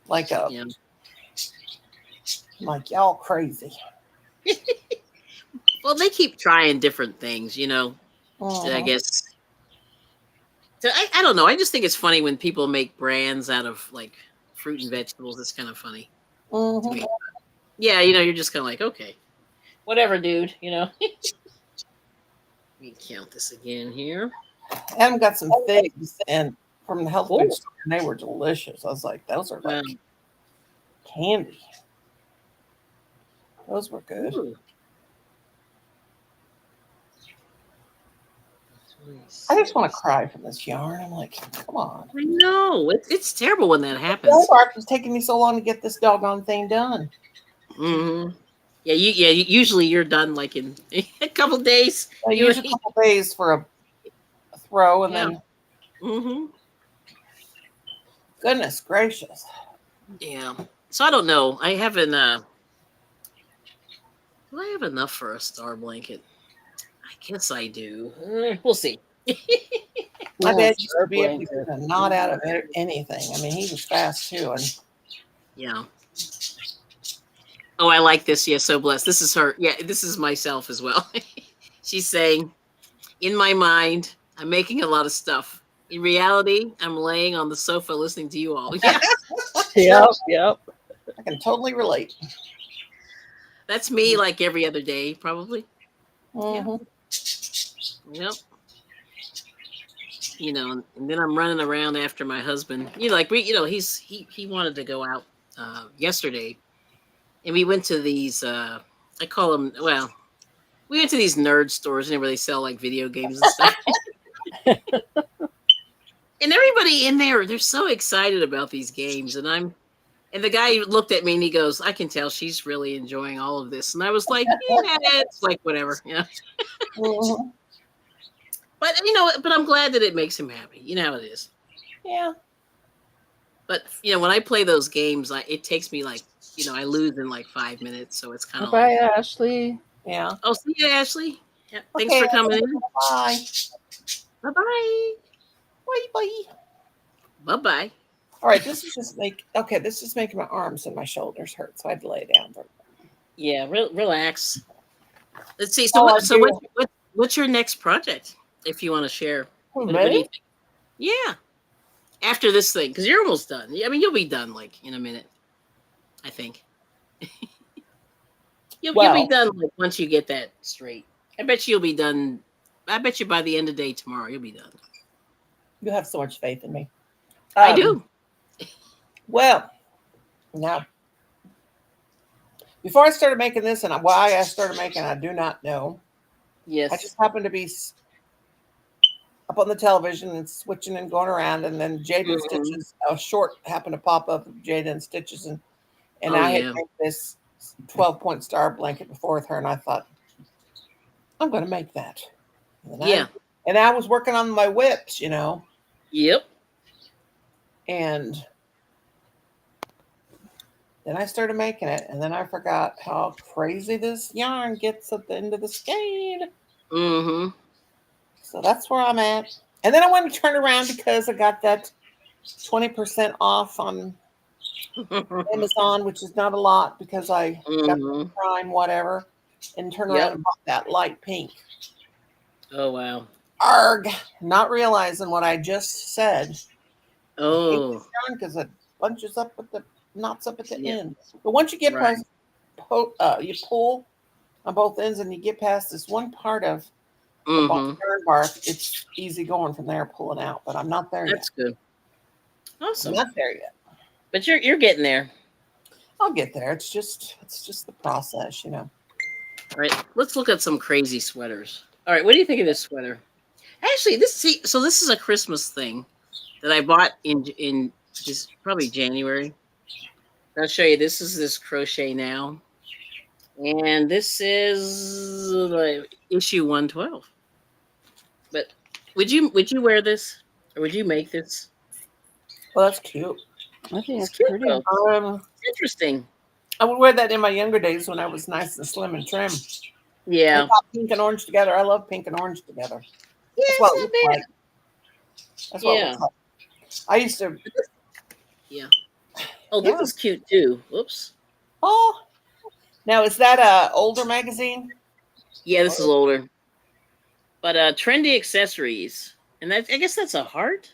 like a. Yeah. I'm like, y'all crazy. Well, they keep trying different things, you know. I guess. So I don't know. I just think it's funny when people make brands out of like fruit and vegetables. It's kind of funny. Yeah, you know, you're just kind of like, okay, whatever, dude. You know. Let me count this again here. Adam got some figs and from the health food store, and they were delicious. I was like, those are like candy. Those were good. Ooh. I just want to cry from this yarn. I'm like, come on. I know. It's terrible when that happens. It's taking me so long to get this doggone thing done. Yeah, usually you're done like in a couple days. I use a couple days for a throw, and then. Goodness gracious. Yeah. So I don't know. I haven't. Do I have enough for a star blanket? I guess I do. We'll see. My dad used to be able to get a knot out of anything. I mean, he was fast too, and. Yeah. Oh, I like this. Yeah, so blessed. This is her. Yeah, this is myself as well. She's saying, in my mind, I'm making a lot of stuff. In reality, I'm laying on the sofa listening to you all. Yeah. Yep. I can totally relate. That's me like every other day, probably. Yeah. Yep. You know, and then I'm running around after my husband. He wanted to go out yesterday. And we went to these, I call them, we went to these nerd stores where they sell like video games and stuff. And everybody in there, they're so excited about these games. And the guy looked at me and he goes, I can tell she's really enjoying all of this. And I was like, yeah, it's like whatever. Yeah. But, but I'm glad that it makes him happy. You know how it is. Yeah. But when I play those games, it takes me like I lose in like 5 minutes, so it's kind of Bye, like. Ashley. Yeah. Oh, see you, Ashley. Yeah, thanks Okay. for coming in. Bye. Bye bye. Bye. Bye. Bye bye. All right. This is just making my arms and my shoulders hurt, so I had to lay down. Yeah, relax. Let's see. Oh, I do. What's your next project? If you want to share, Who, what do you me? think? Yeah, after this thing, because you're almost done. I mean, you'll be done like in a minute. I think you'll be done like once you get that straight. I bet you'll be done. I bet you by the end of the day tomorrow you'll be done. You have so much faith in me. I do. Well, now, before I started making this, and why I started making, I do not know. Yes. I just happened to be up on the television and switching and going around, and then Jaden Stitches, a short happened to pop up of Jaden Stitches, and I had made this 12-point star blanket before with her, and I thought, I'm going to make that. And I was working on my whips, Yep. And then I started making it, and then I forgot how crazy this yarn gets at the end of the skein. Mm-hmm. So that's where I'm at. And then I want to turn around because I got that 20% off on Amazon, which is not a lot because I got the Prime, whatever, and turn around and bought that light pink. Oh, wow. Arg, not realizing what I just said. Oh. Because it bunches up with the knots up at the end. But once you get past, you pull on both ends and you get past this one part of the yarn bark, it's easy going from there, pulling out. But I'm not there yet. That's good. Awesome. I'm not there yet. But you're getting there. I'll get there. It's just the process, All right. Let's look at some crazy sweaters. All right. What do you think of this sweater? Actually, this is a Christmas thing that I bought in just probably January. I'll show you. This is this Crochet Now, and this is issue 112. But would you wear this, or would you make this? Well, that's cute. I think it's pretty. It's interesting. I would wear that in my younger days when I was nice and slim and trim. Yeah. Pink and orange together. I love pink and orange together. Yeah, that's what it looks like. That's what it looks like. I used to. Yeah. Oh, this is cute too. Whoops. Oh. Now, is that a older magazine? Yeah, this is older. But trendy accessories, and I guess that's a heart.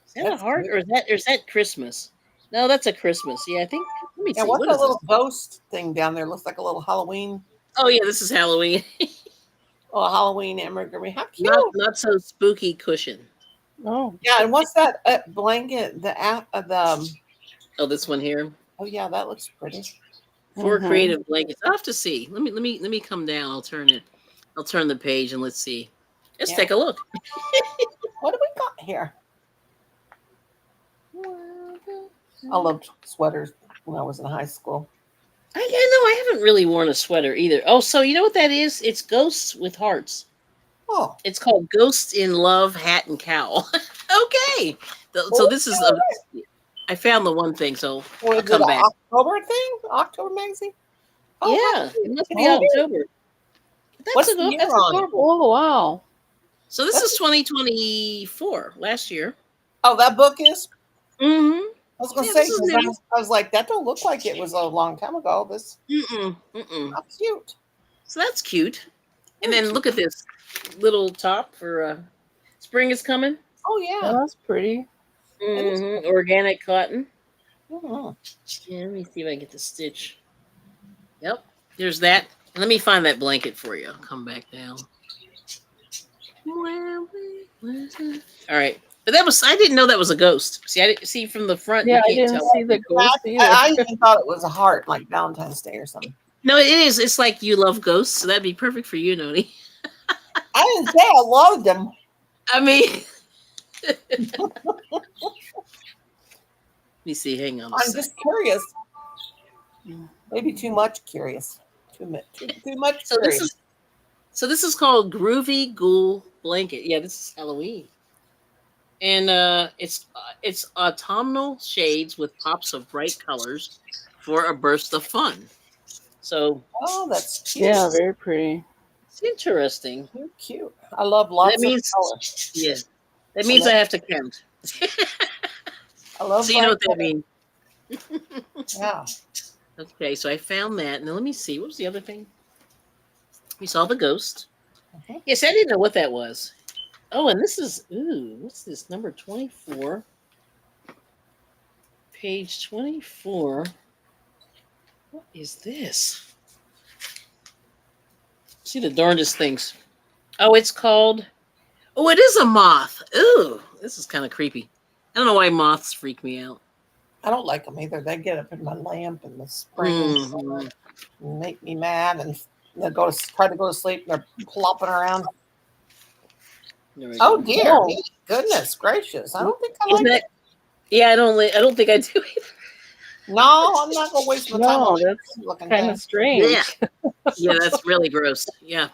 Is that a heart, or is that Christmas? No, that's a Christmas. Yeah, I think. Let me see. What's that little ghost thing down there? Looks like a little Halloween. Oh yeah, this is Halloween. Oh, a Halloween embroidery. How cute! Not so spooky cushion. Oh yeah, and what's that blanket? Oh, this one here. Oh yeah, that looks pretty. 4 creative blankets. I'll have to see. Let me come down. I'll turn the page and let's see. Let's take a look. What do we got here? I loved sweaters when I was in high school. I know I haven't really worn a sweater either. Oh, so you know what that is? It's ghosts with hearts. Oh. It's called Ghosts in Love Hat and Cowl. Okay. So this is I found the one thing, so I'll come back. October thing? October magazine? Oh, yeah, it must be October. What's the year on it? Oh, wow. So this is 2024, last year. Oh, that book is? Mm-hmm. I was going to say, I was like, that don't look like it was a long time ago. This. That's cute. So that's cute. And then look at this little top for spring is coming. Oh, yeah. That's pretty. Mm-hmm. Organic cotton. Mm-hmm. Yeah, let me see if I can get the stitch. Yep, there's that. And let me find that blanket for you. I'll come back down. All right. But I didn't know that was a ghost. See, I didn't see from the front. Yeah, I didn't see the ghost either. I even thought it was a heart, like Valentine's Day or something. No, it is. It's like you love ghosts, so that'd be perfect for you, Noni. I didn't say I loved them. I mean, let me see. Hang on. I'm just curious. Maybe too much curious. Too much. So this is called Groovy Ghoul Blanket. Yeah, this is Halloween. and it's autumnal shades with pops of bright colors for a burst of fun. So Oh, that's cute. Yeah, very pretty. it's interesting. Cute, cute. I love That lots of means, color. yeah, that means I have to count. I love So you know bright what that color. means. Yeah. Okay, so I found that. Now let me see. What was the other thing? We saw the ghost. Mhm. Yes, I didn't know what that was. Oh, and this is what's this? Number 24. Page 24. What is this? See the darndest things. Oh, it's called. Oh, it is a moth. Ooh, this is kind of creepy. I don't know why moths freak me out. I don't like them either. They get up in my lamp in the spring and Mm-hmm. summer and make me mad, and they try to go to sleep and they're plopping around. There we Oh go. dear, Oh, me, goodness gracious! I don't think I Isn't like that? it. Yeah, I don't. I don't think I do either. No, I'm not gonna waste my time on no, that that's looking kind of thing. Yeah, strange. yeah, that's really gross. Yeah,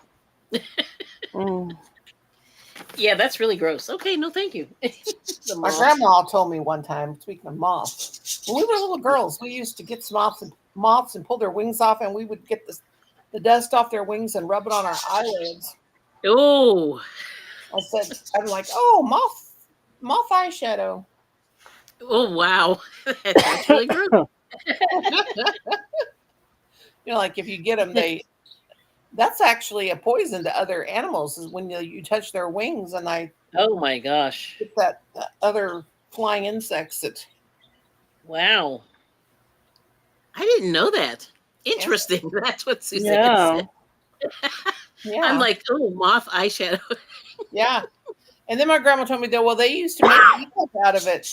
Mm. yeah, that's really gross. Okay, no, thank you. The My moth. grandma told me one time, speaking of moths, when we were little girls, we used to get some moths and pull their wings off, and we would get the dust off their wings and rub it on our eyelids. Oh, I'm like, oh, moth eyeshadow. oh, wow, that's really gross. Like if you get them, that's actually a poison to other animals is when you touch their wings, and I Oh my gosh! get that other flying insects that. Wow, I didn't know that. Yeah, Interesting. That's what Suzanne Yeah. said. I'm yeah, like, oh, moth eyeshadow. yeah. And then my grandma told me that well, they used to make makeup out of it.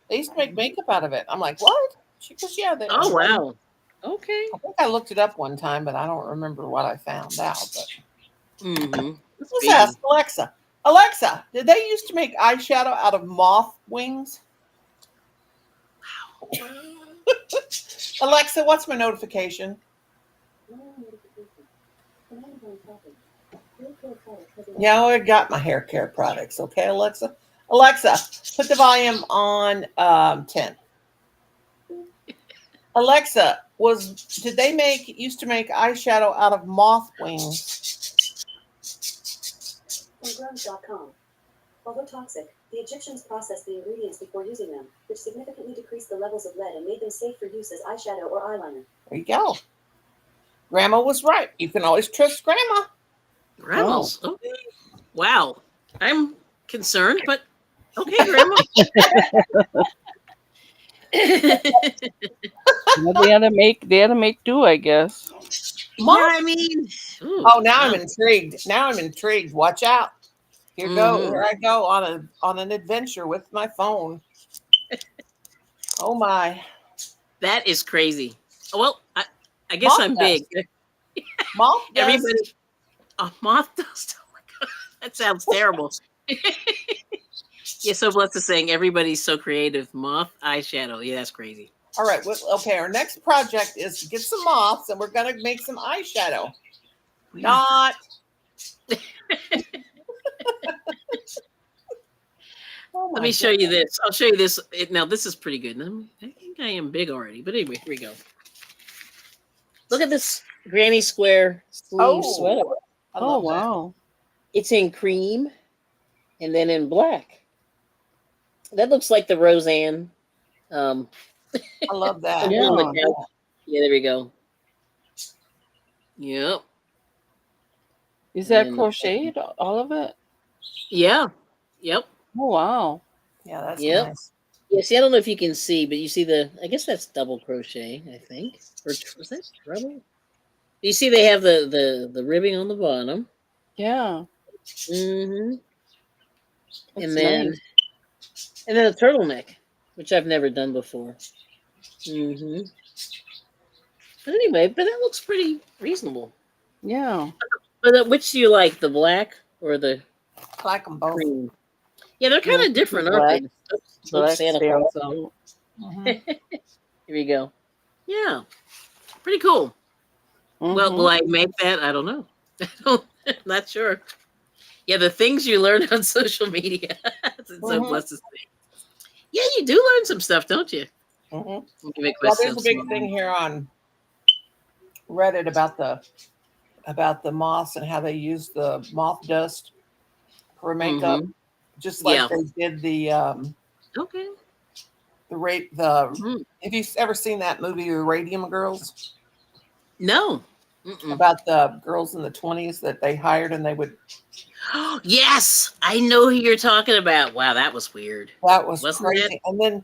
They used to make makeup out of it. I'm like, what? She goes, yeah. Oh wow. Okay. I think I looked it up one time, but I don't remember what I found out. But Mm-hmm. let's ask Alexa. Alexa, did they used to make eyeshadow out of moth wings? Alexa, what's my notification? Yeah, I got my hair care products. Okay, Alexa. Alexa, put the volume on 10. Alexa, did they used to make eyeshadow out of moth wings? From although toxic, the Egyptians processed the ingredients before using them, which significantly decreased the levels of lead and made them safe for use as eyeshadow or eyeliner. There you go. Grandma was right. You can always trust Grandma. Grandma's. Oh. Okay. Wow. I'm concerned, but okay, Grandma. Well, they had to make do, I guess. Moth? Yeah, I mean. Ooh, Oh, now wow. I'm intrigued. Now I'm intrigued. Watch out. Here I go on an adventure with my phone. Oh my. That is crazy. Well, I guess Moth I'm dust. big. Moth dust. Everybody. Oh, moth dust. Oh my god, that sounds terrible. Yeah, so Bless is saying everybody's so creative. Moth eyeshadow. Yeah, that's crazy. All right. Okay. Our next project is to get some moths, and we're gonna make some eyeshadow. Not. Oh Let me show you this. I'll show you this. Now, this is pretty good. I think I am big already, but anyway, here we go. Look at this granny square sleeve sweater. Oh wow. It's in cream and then in black. That looks like the Roseanne. I love that. Yeah. Yeah, there we go. Yep. Is that crocheted? All of it? Yeah. Yep. Oh wow. Yeah, that's Yep. nice. Yeah, see, I don't know if you can see, but you see I guess that's double crochet, I think. Or was that treble? You see they have the ribbing on the bottom. Yeah. Mm-hmm. That's And then nice. and then a turtleneck, which I've never done before. Mm-hmm. But anyway, but that looks pretty reasonable. Yeah. But which do you like, the black or the I like them both. cream? Yeah, they're kind Yeah, of different, black. aren't they? Black Santa stands Claus. out. Mhm. Here we go. Yeah, pretty cool. Well, Mhm. will I make that? I don't know. Not sure. Yeah, the things you learn on social media. It's a blessed thing. Yeah, you do learn some stuff, don't you? Well, Make there's a big small. thing here on Reddit about the moths and how they use the moth dust for makeup, just like they did the Okay. the. Have you ever seen that movie, The Radium Girls? No. About the girls in the 20s that they hired and they would. Yes, I know who you're talking about. Wow, that was weird. That was Wasn't crazy. it?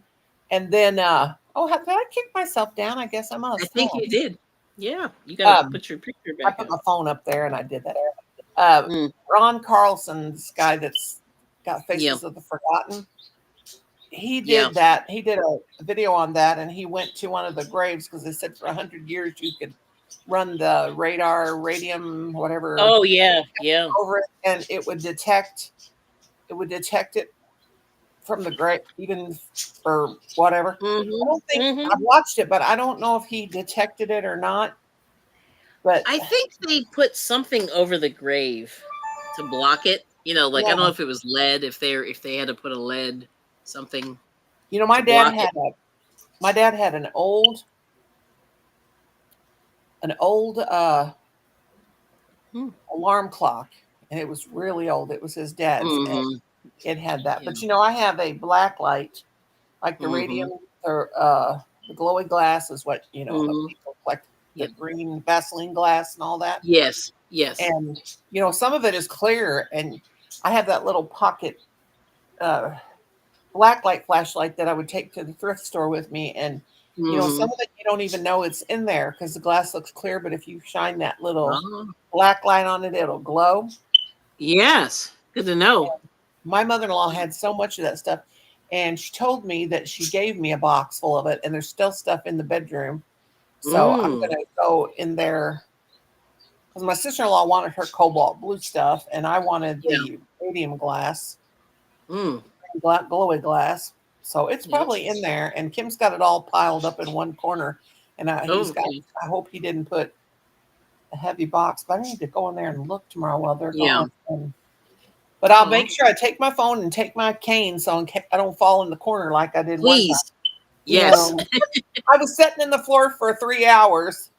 And then oh, did I kick myself down? I guess I must. I think you did. Yeah, you got to put your picture I back put up. my phone up there and I did that. Ron Carlson, this guy that's got Faces of the Forgotten, he did that. He did a video on that, and he went to one of the graves because they said for 100 years you could run the radium, whatever. Oh yeah, over it, and it would detect it from the grave, even or whatever. I don't think I've watched it, but I don't know if he detected it or not. But I think they put something over the grave to block it. You know, like I don't know if it was lead, if they had to put a lead something. You know, my dad had an old alarm clock, and it was really old. It was his dad's, and it had that. But you know, I have a black light, like the radium, the glowing glass is what you know. The people collect the green Vaseline glass and all that. Yes. And you know, some of it is clear, and I have that little pocket black light flashlight that I would take to the thrift store with me, and you know, some of it you don't even know it's in there because the glass looks clear, but if you shine that little black light on it, it'll glow. Yes, good to know. And my mother-in-law had so much of that stuff, and she told me that she gave me a box full of it, and there's still stuff in the bedroom. So I'm gonna go in there because my sister-in-law wanted her cobalt blue stuff, and I wanted the radium glass, glowy glass. So it's probably in there, and Kim's got it all piled up in one corner. And I hope he didn't put a heavy box, but I need to go in there and look tomorrow while they're gone. But I'll make sure I take my phone and take my cane so I don't fall in the corner like I did one time. Yes. You know, I was sitting in the floor for 3 hours.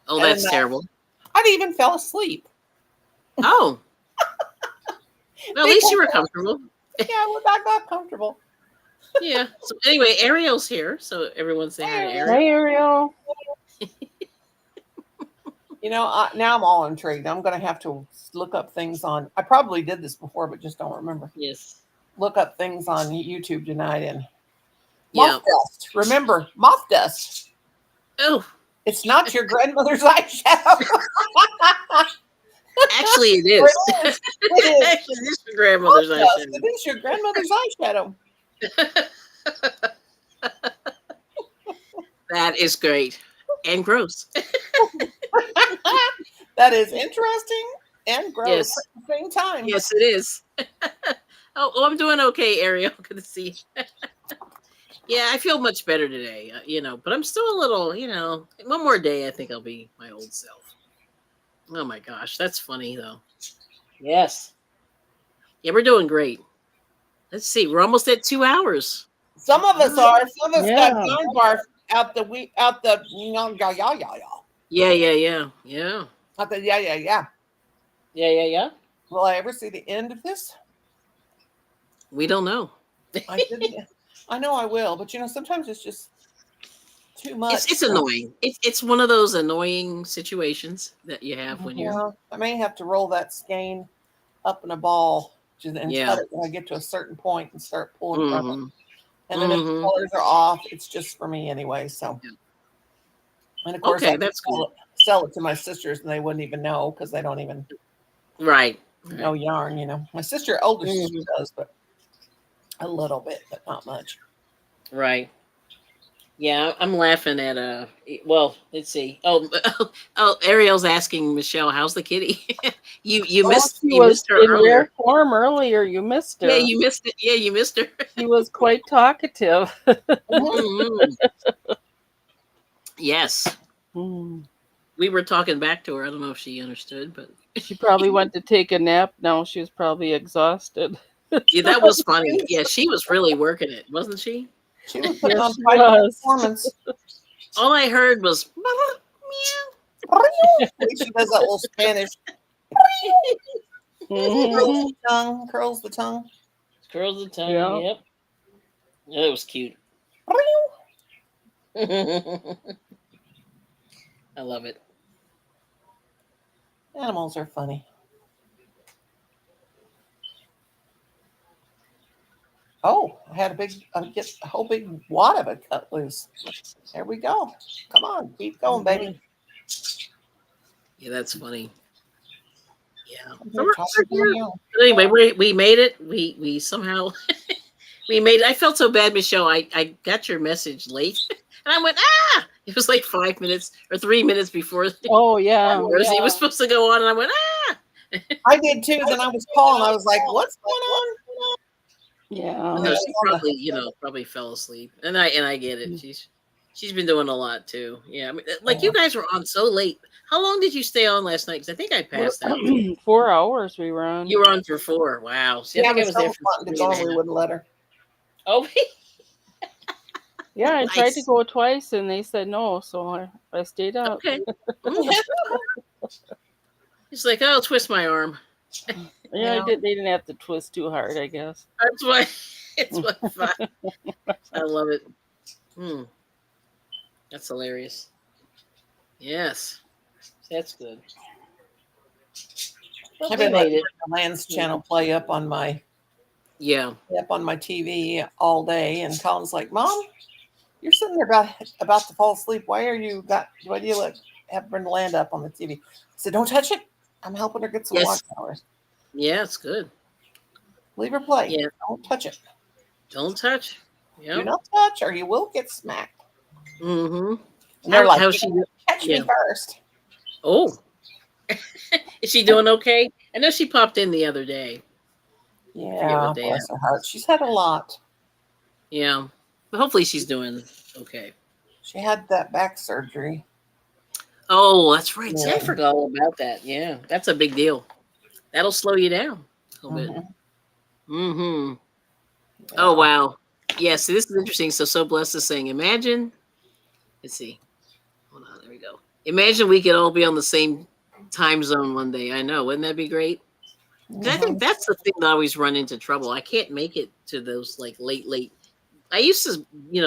Oh, that's terrible. I even fell asleep. Oh. Well, at least you were comfortable. Yeah, I got comfortable. Yeah. So anyway, Ariel's here, so everyone's saying hi to Ariel. Hey, Ariel. You know, now I'm all intrigued. I'm going to have to look up things on. I probably did this before, but just don't remember. Yes. Look up things on YouTube tonight and moth dust. Remember, moth dust. Oh, it's not your grandmother's eyeshadow. Actually, it is. It is. It is. Actually, it is your grandmother's eyeshadow. It is your grandmother's eyeshadow. That is great and gross. That is interesting and gross at the same time. Yes, it is. Oh, I'm doing okay, Ariel. Good to see you. Yeah, I feel much better today, you know, but I'm still a little, you know, one more day, I think I'll be my old self. Oh my gosh, that's funny though. Yes. Yeah, we're doing great. Let's see, we're almost at 2 hours. Some of us are. Some of us got yarn barf out the you know, Yeah. Out the yeah. Yeah. Will I ever see the end of this? We don't know. I know I will, but you know, sometimes it's just too much. It's annoying. It's one of those annoying situations that you have when you're. I may have to roll that skein up in a ball and cut it when I get to a certain point and start pulling from it. And then if the colors are off, it's just for me anyway. So, and of course, that's cool. Sell it to my sisters, and they wouldn't even know because they don't even know yarn. You know, my older sister does, but a little bit, but not much. Right. Yeah, I'm laughing at well, let's see. Oh, Ariel's asking Michelle, how's the kitty? you missed her in earlier. rare form earlier. You missed her. Yeah, you missed it. Yeah, you missed her. She was quite talkative. Yes. We were talking back to her. I don't know if she understood, but She probably went to take a nap. Now she was probably exhausted. Yeah, that was funny. Yeah, she was really working it, wasn't she? She was putting Yes, on she quite a was. performance. All I heard was meow. She does that little Spanish. Mhm. Curls the tongue. Curls the tongue. Yeah. Yep. That was cute. I love it. Animals are funny. Oh, I had get a whole big wad of it cut loose. There we go. Come on, keep going, baby. Yeah, that's funny. Yeah. Here, toss it down here. But anyway, we made it. We somehow we made it. I felt so bad, Michelle. I got your message late, and I went ah. It was like 5 minutes or 3 minutes before. Oh yeah. It was supposed to go on, and I went ah. I did too. Then I was calling. I was like, "What's going on?" Yeah. No, she probably fell asleep, and I get it. She's been doing a lot too. Yeah, I mean, like you guys were on so late. How long did you stay on last night? Because I think I passed out. 4 hours we were on. You were on for 4. Wow. See, I think I was there for 3 and a half. We wouldn't let her. Oh, Yeah, I tried to nice. go twice and they said no, so I stayed up. Okay. He's like, oh, twist my arm. Yeah, they didn't have to twist too hard, I guess. That's why it's fun. I love it. That's hilarious. Yes, that's good. I've been letting Land's channel play up on my TV all day, and Colin's like, "Mom, you're sitting there about to fall asleep. Why do you have Brenda Land up on the TV?" I said, "Don't touch it. I'm helping her get some watch hours." Yeah, it's good. Leave her play. Yeah. Don't touch it. Don't touch. Yep. Do not touch, or you will get smacked. Mm-hmm. And they're like, how's she? Catch me first. Oh, is she doing okay? I know she popped in the other day. Yeah, bless her heart. She's had a lot. Yeah, but hopefully she's doing okay. She had that back surgery. Oh, that's right. Yeah. See, I forgot all about that. Yeah, that's a big deal. That'll slow you down a little bit. Mm-hmm. Yeah. Oh, wow. Yeah, so this is interesting. So Blessed is saying, imagine, let's see. Hold on, there we go. Imagine we could all be on the same time zone one day. I know. Wouldn't that be great? I think that's the thing that I always run into trouble. I can't make it to those like late. I used to be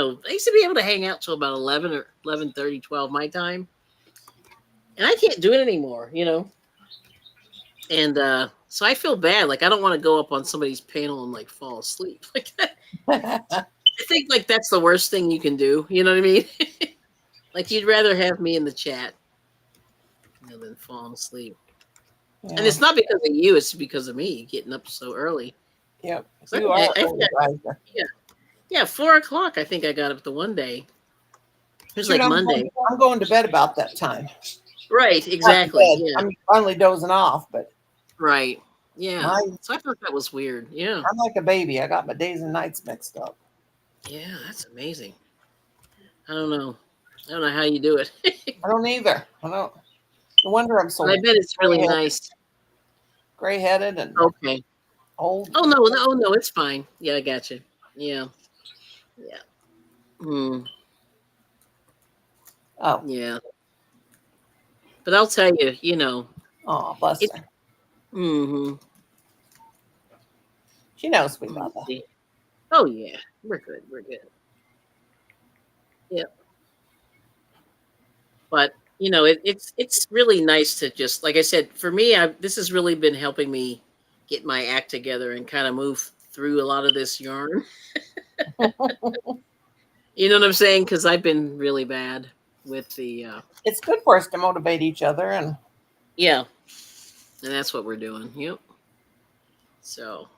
able to hang out till about 11 or 11:30, 12 my time. And I can't do it anymore, And so I feel bad. Like I don't want to go up on somebody's panel and like fall asleep. Like I think like that's the worst thing you can do. You know what I mean? Like you'd rather have me in the chat than falling asleep. Yeah. And it's not because of you; it's because of me getting up so early. Yep. So yeah, 4 o'clock. I think I got up the one day. It was like Monday. I'm going to bed about that time. Right. Exactly. Yeah. I'm finally dozing off, but. Right. Yeah. So I thought that was weird. Yeah. I'm like a baby. I got my days and nights mixed up. Yeah, that's amazing. I don't know how you do it. I don't either. I don't. No wonder I'm so. I bet it's really nice. Gray-headed and okay. Old. Oh no, it's fine. Yeah, I got you. Yeah. Yeah. Oh. Yeah. But I'll tell you, Oh, bless her. Mm-hmm. She knows we love her. Oh yeah, we're good. Yep. But it's really nice to just, like I said, for me, this has really been helping me get my act together and kind of move through a lot of this yarn. You know what I'm saying? Because I've been really bad with the. It's good for us to motivate each other, and yeah, and that's what we're doing. Yep. So.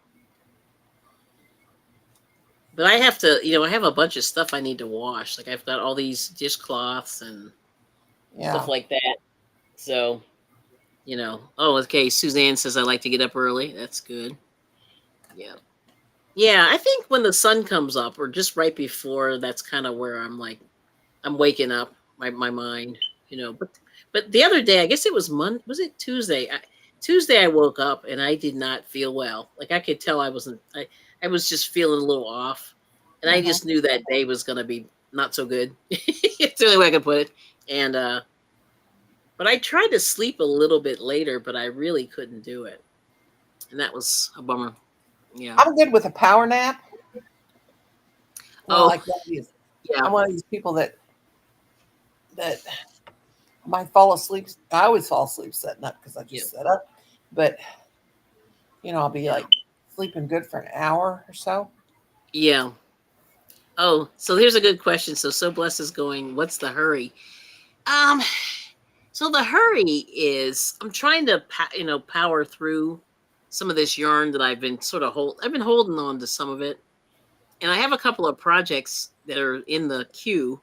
But I have to, I have a bunch of stuff I need to wash. Like I've got all these dishcloths and stuff like that. So, oh, okay. Suzanne says I like to get up early. That's good. Yeah. Yeah. I think when the sun comes up or just right before, that's kind of where I'm like, I'm waking up my mind, but the other day, I guess it was was it Tuesday? Tuesday I woke up and I did not feel well. Like I could tell I wasn't. I was just feeling a little off, and I just knew that day was going to be not so good. It's the only way I could put it. And but I tried to sleep a little bit later, but I really couldn't do it, and that was a bummer. Yeah, I'm good with a power nap. Oh, Like one of these, yeah, I'm one of these people that might fall asleep. I always fall asleep sitting up because I just sit up. But I'll be like sleeping good for an hour or so. Yeah. Oh, so here's a good question. So blessed is going, what's the hurry? Um, so the hurry is I'm trying to power through some of this yarn that I've been I've been holding on to some of it. And I have a couple of projects that are in the queue,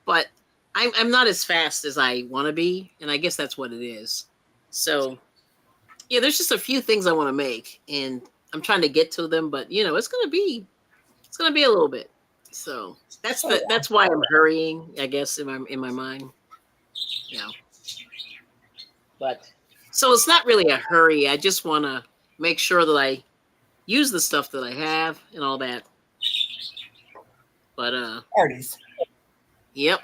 but I'm not as fast as I want to be, and I guess that's what it is. So yeah, there's just a few things I want to make, and I'm trying to get to them, but it's gonna be a little bit. So that's why I'm hurrying, I guess, in my mind. Yeah. But so it's not really a hurry. I just want to make sure that I use the stuff that I have and all that. But Birdies. Yep.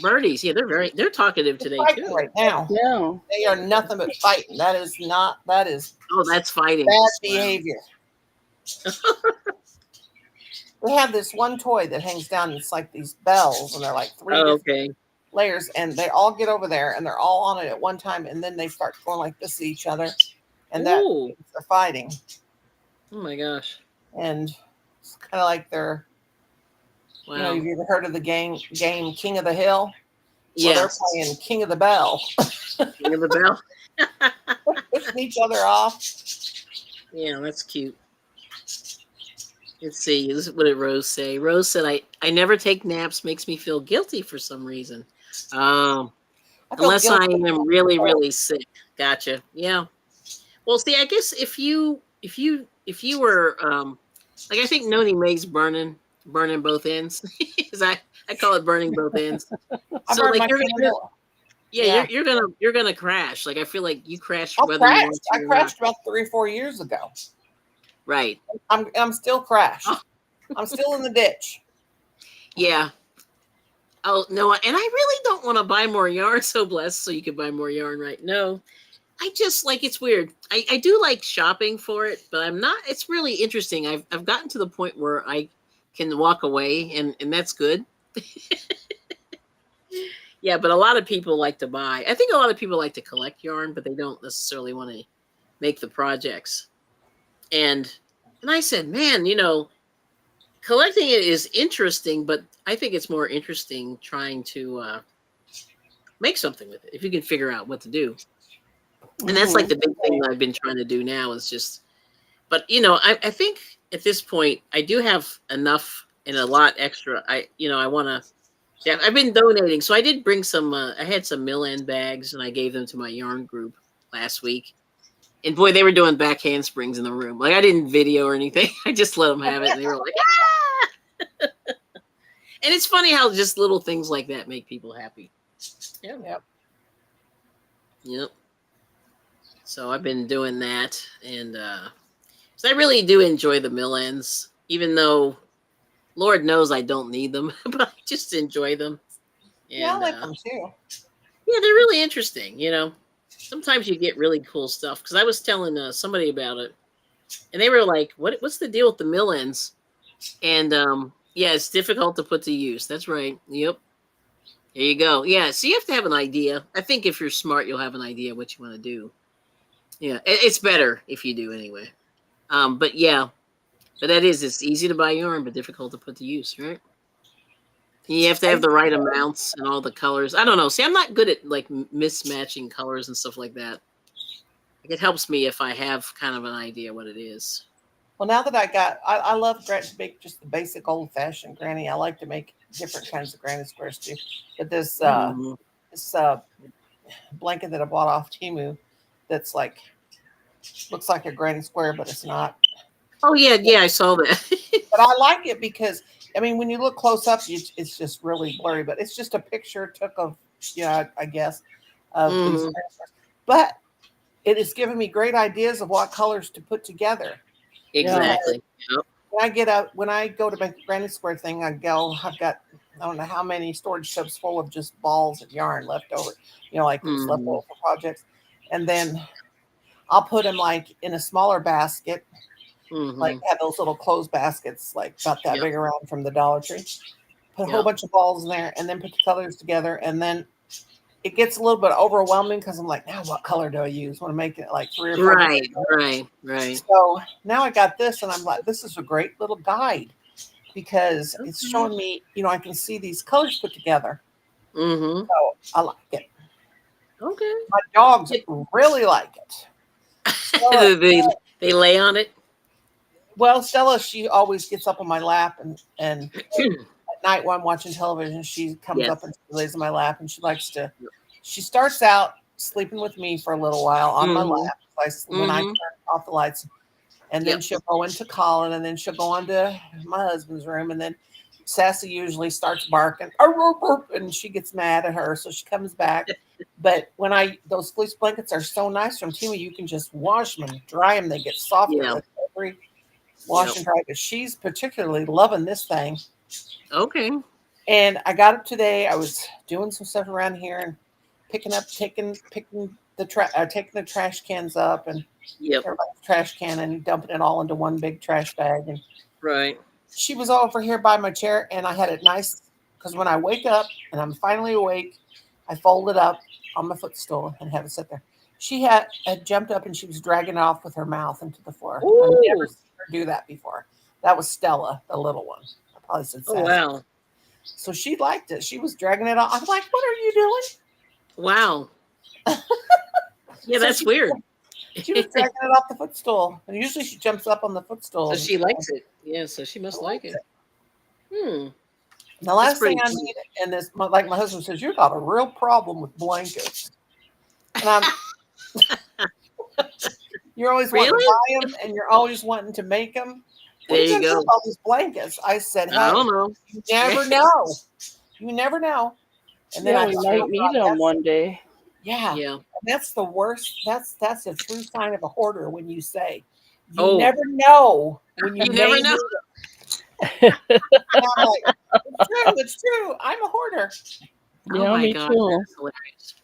Birdies. Yeah, they're talkative today too. Right now. Yeah. They are nothing but fighting. That is Oh, that's fighting. Bad behavior. We have this one toy that hangs down. It's like these bells, and they're like three different layers, and they all get over there, and they're all on it at one time, and then they start going like this to each other, and that they're fighting. Oh my gosh! And it's kind of like they're. Wow. Have you ever heard of the game King of the Hill? Yeah. Well, they're playing King of the Bell. King of the Bell. Pushing each other off. Yeah, that's cute. Let's see. This is what did Rose say? Rose said, I never take naps. Makes me feel guilty for some reason. Unless I am really, really sick. Gotcha. Yeah. Well, see, I guess if you were like, I think Noni makes burning both ends. I call it burning both ends. So like you're gonna crash. Like I feel like you crashed. I crashed about 3 or 4 years ago. Right. I'm still crashed. I'm still in the ditch. Yeah. Oh no, and I really don't want to buy more yarn. So blessed, so you could buy more yarn, right? No, I just like it's weird. I do like shopping for it, but I'm not. It's really interesting. I've gotten to the point where I can walk away, and that's good. Yeah, but a lot of people like to buy. I think a lot of people like to collect yarn, but they don't necessarily want to make the projects. And I said, man, collecting it is interesting, but I think it's more interesting trying to make something with it if you can figure out what to do. And that's like the big thing that I've been trying to do now is just, but I think at this point I do have enough and a lot extra. I want to. Yeah, I've been donating. So I did bring some. I had some mill end bags, and I gave them to my yarn group last week. And boy, they were doing back handsprings in the room. Like I didn't video or anything. I just let them have it, and they were like, ah! And it's funny how just little things like that make people happy. Yeah. Yep. So I've been doing that, and so I really do enjoy the mill ends, even though Lord knows I don't need them, but I just enjoy them. And, yeah, I like them too. Yeah, they're really interesting. Sometimes you get really cool stuff. Because I was telling somebody about it, and they were like, "What's the deal with the mill ends?" And yeah, it's difficult to put to use. That's right. Yep. There you go. Yeah, so you have to have an idea. I think if you're smart, you'll have an idea what you want to do. Yeah, it's better if you do anyway. But yeah. But it's easy to buy yarn, but difficult to put to use, right? You have to have the right amounts and all the colors. I don't know. See, I'm not good at like mismatching colors and stuff like that. It helps me if I have kind of an idea what it is. Well, now that I love to make just the basic old-fashioned granny. I like to make different kinds of granny squares too. But this blanket that I bought off Temu, that's like looks like a granny square, but it's not. Oh yeah, I saw that. But I like it because when you look close up, it's just really blurry. But it's just a picture took of I guess of these. But it has given me great ideas of what colors to put together. Exactly. Yep. When I go to my Granny Square thing, I've got, I don't know how many storage tubs full of just balls of yarn left over, like it was left over for projects. And then I'll put them like in a smaller basket, like have those little closed baskets, like about that big around from the Dollar Tree. Put a whole bunch of balls in there and then put the colors together. And then it gets a little bit overwhelming because I'm like, now what color do I use? I want to make it like 3 or 4. Right. So now I got this and I'm like, this is a great little guide because it's showing me, I can see these colors put together. So I like it. Okay. My dogs really like it. Stella, they lay on it. Well, Stella, she always gets up on my lap and at night while I'm watching television, she comes up and lays on my lap and she starts out sleeping with me for a little while on my lap. When I turn off the lights, and then she'll go into Colin, and then she'll go on to my husband's room, and then Sassy usually starts barking, and she gets mad at her, so she comes back. But when those fleece blankets are so nice from Temu, you can just wash them and dry them. They get softer with every wash and dry. But she's particularly loving this thing. Okay. And I got up today. I was doing some stuff around here and taking the trash cans up and everybody's trash can and dumping it all into one big trash bag. And she was over here by my chair, and I had it nice because when I wake up and I'm finally awake, I fold it up on my footstool and have it sit there. She had jumped up and she was dragging it off with her mouth into the floor. I've never seen her do that before. That was Stella, the little one. I probably said Sassy. Oh, wow. So she liked it. She was dragging it off. I'm like, what are you doing? Wow. Yeah, that's weird. She was dragging it off the footstool. And usually she jumps up on the footstool. So she likes it. Yeah, so she must like it. The last thing I need, and this, like my husband says, you've got a real problem with blankets. And you're always wanting to buy them, and you're always wanting to make them. What there you go. All these blankets. I said, hey, I don't know. You never know. You never know. And then we might meet them one day. Yeah. And that's the worst. That's a true sign of a hoarder when you say, you never know when you never know. And I'm like, it's true. I'm a hoarder. Yeah, oh my me God, too. that's hilarious.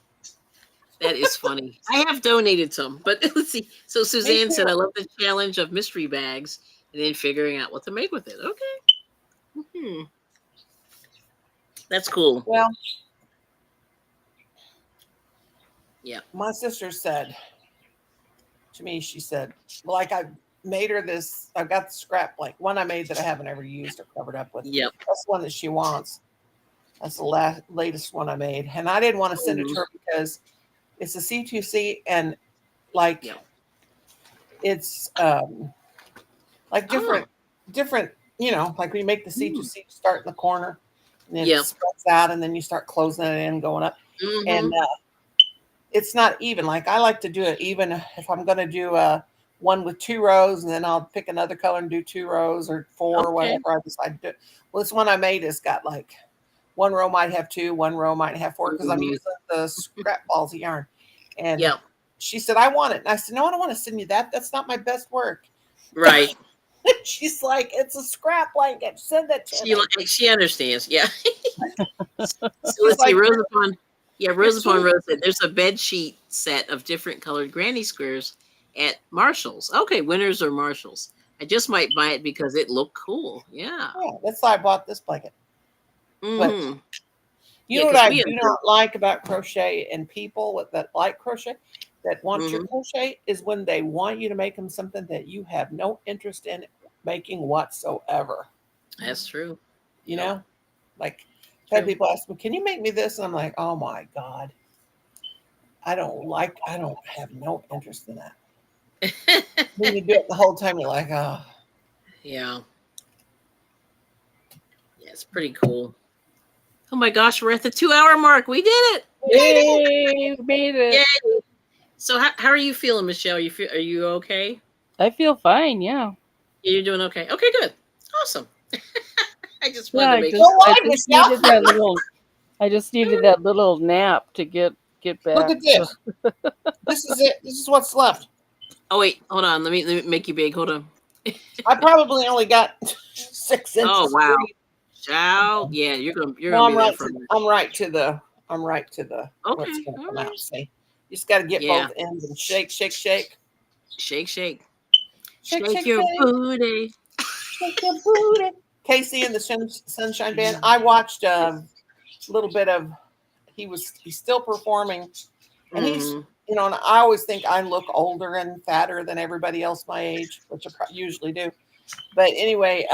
That is funny. I have donated some, but let's see. So Suzanne said, I love the challenge of mystery bags and then figuring out what to make with it. Okay. That's cool. Well, my sister said to me, she said, like I made her this, I've got the scrap blanket, one I made that I haven't ever used or covered up with. Yep. That's the one that she wants. That's the latest one I made. And I didn't want to send it to her because it's a C2C and like it's like different, like when you make the C2C, start in the corner and then it spreads out and then you start closing it in, going up. And it's not even. Like I like to do it even if I'm going to do one with 2 rows and then I'll pick another color and do 2 rows or 4 or whatever I decide to do. Well, this one I made has got like 1 row might have 2, 1 row might have 4 because I'm using the scrap balls of yarn. And she said, I want it. And I said, no, I don't want to send you that. That's not my best work. Right. She's like, it's a scrap blanket. Send that to me. She understands. Yeah. So let's see. Rose upon Rose said there's a bed sheet set of different colored granny squares at Marshall's. Okay, Winners or Marshalls. I just might buy it because it looked cool. Yeah. That's why I bought this blanket. But you know what I do not like about crochet and people that like crochet, that want your crochet, is when they want you to make them something that you have no interest in making whatsoever. That's true. You know, like I've had people ask me, can you make me this? And I'm like, oh my God. I don't have no interest in that. When you do it the whole time, you're like, oh. Yeah. Yeah, it's pretty cool. Oh my gosh, we're at the 2-hour mark. We did it. Yay, we made it. Yay. So how are you feeling, Michelle? Are you okay? I feel fine, yeah. You're doing okay. Okay, good. Awesome. I just wanted to make I just needed that little nap to get get Look back. at this. This is it. This is what's left. Oh wait, hold on. Let me make you big. Hold on. I probably only got 6 inches. Oh wow, free. child. Yeah, you're No, gonna I'm be there right. for. I'm right to the. I'm right to the. What's Okay, going to all come right. out? See, you just got to get Yeah, both ends and shake, shake, shake, shake, shake, shake, shake shake, your shake, booty. shake your booty. Casey and the Sunshine Band. I watched a little bit of. He's still performing, and he's Hmm. and I always think I look older and fatter than everybody else my age, which I usually do. But anyway,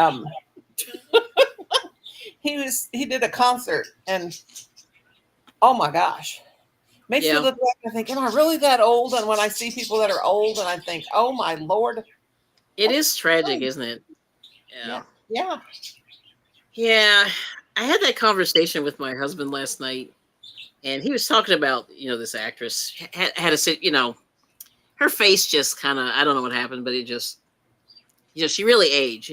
he did a concert, and oh my gosh, makes me Yeah, look back and think, am I really that old? And when I see people that are old, and I think, oh my Lord, it that's is tragic, crazy. isn't it? Yeah, Yeah, yeah. yeah. I had that conversation with my husband last night, and he was talking about this actress had a sit. Her face just kind of, I don't know what happened, but it just she really aged.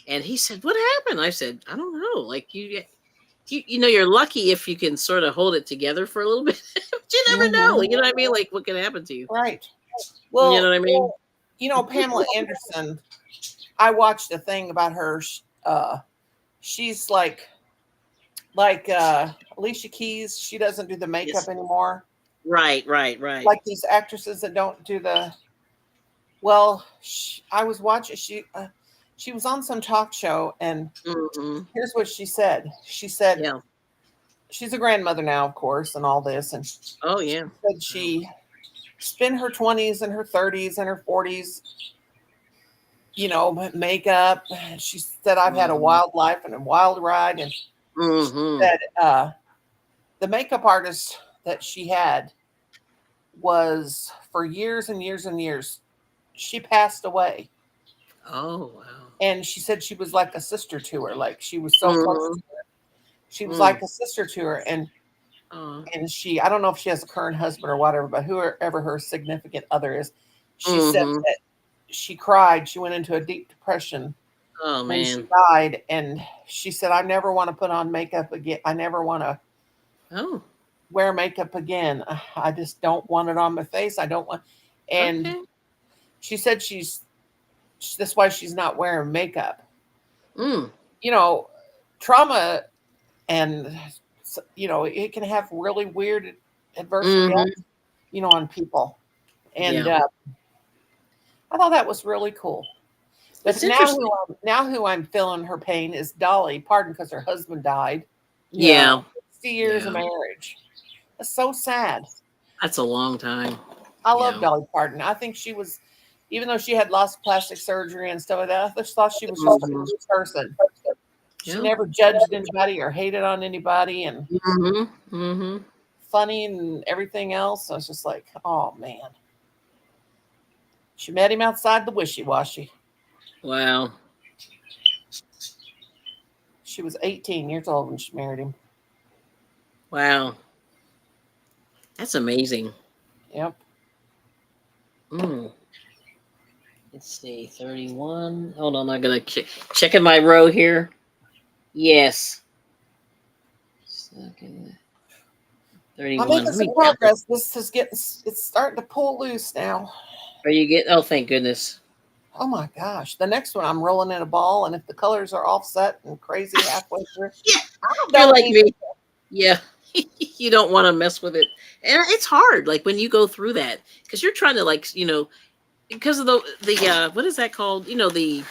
And he said, "What happened?" I said, "I don't know. Like you're lucky if you can sort of hold it together for a little bit, but you never know. Mhm. You know what I mean? Like what can happen to you? Right. You know Well, what I mean?" Pamela Anderson. I watched a thing about her. She's like Alicia Keys. She doesn't do the makeup Yes. anymore. Right. Like these actresses that don't do the. Well, I was watching. She was on some talk show, and Hmm. here's what she said. She said Yeah. she's a grandmother now, of course, and all this, and Oh she yeah. said she spent her 20s and her 30s and her 40s, makeup. She said, I've had a Hmm. wild life and a wild ride. And she Hmm. said the makeup artist that she had was for years and years and years. She passed away. Oh wow. And she said she was like a sister to her. Like she was so close Hmm. to her. She was Mm. like a sister to her. Oh. And I don't know if she has a current husband or whatever, but whoever her significant other is, she said Hmm. that she cried. She went into a deep depression Oh when she man. died, and she said, I never want to put on makeup again. I never want to Oh. wear makeup again. I just don't want it on my face. I don't want. And Okay. she said that's why she's not wearing makeup. Mm. Trauma, and it can have really weird adverse Hmm. reactions, on people. And Yeah. I thought that was really cool. But It's now interesting. who I'm feeling her pain is Dolly Parton, because her husband died. Yeah. 60 years of Yeah. marriage. That's so sad. That's a long time. I love Yeah. Dolly Parton. I think she was, even though she had lots of plastic surgery and stuff like that, I just thought she was just a Hmm. good person. She Yeah. never judged anybody or hated on anybody, and Hmm. Hmm. funny and everything else. I was just like, oh man. She met him outside the Wishy Washy. Wow. She was 18 years old when she married him. Wow. That's amazing. Yep. Mm. Let's see. 31. Hold on. I'm gonna checking my row here. Yes. Second. I'm 31. making Let some me count this. progress. It's starting to pull loose now. Are you getting? Oh, thank goodness. Oh my gosh. The next one I'm rolling in a ball, and if the colors are offset and crazy halfway through, Yeah. I You're don't like need me. Yeah. You don't want to mess with it. And it's hard, like when you go through that, because you're trying to because of the what is that called? The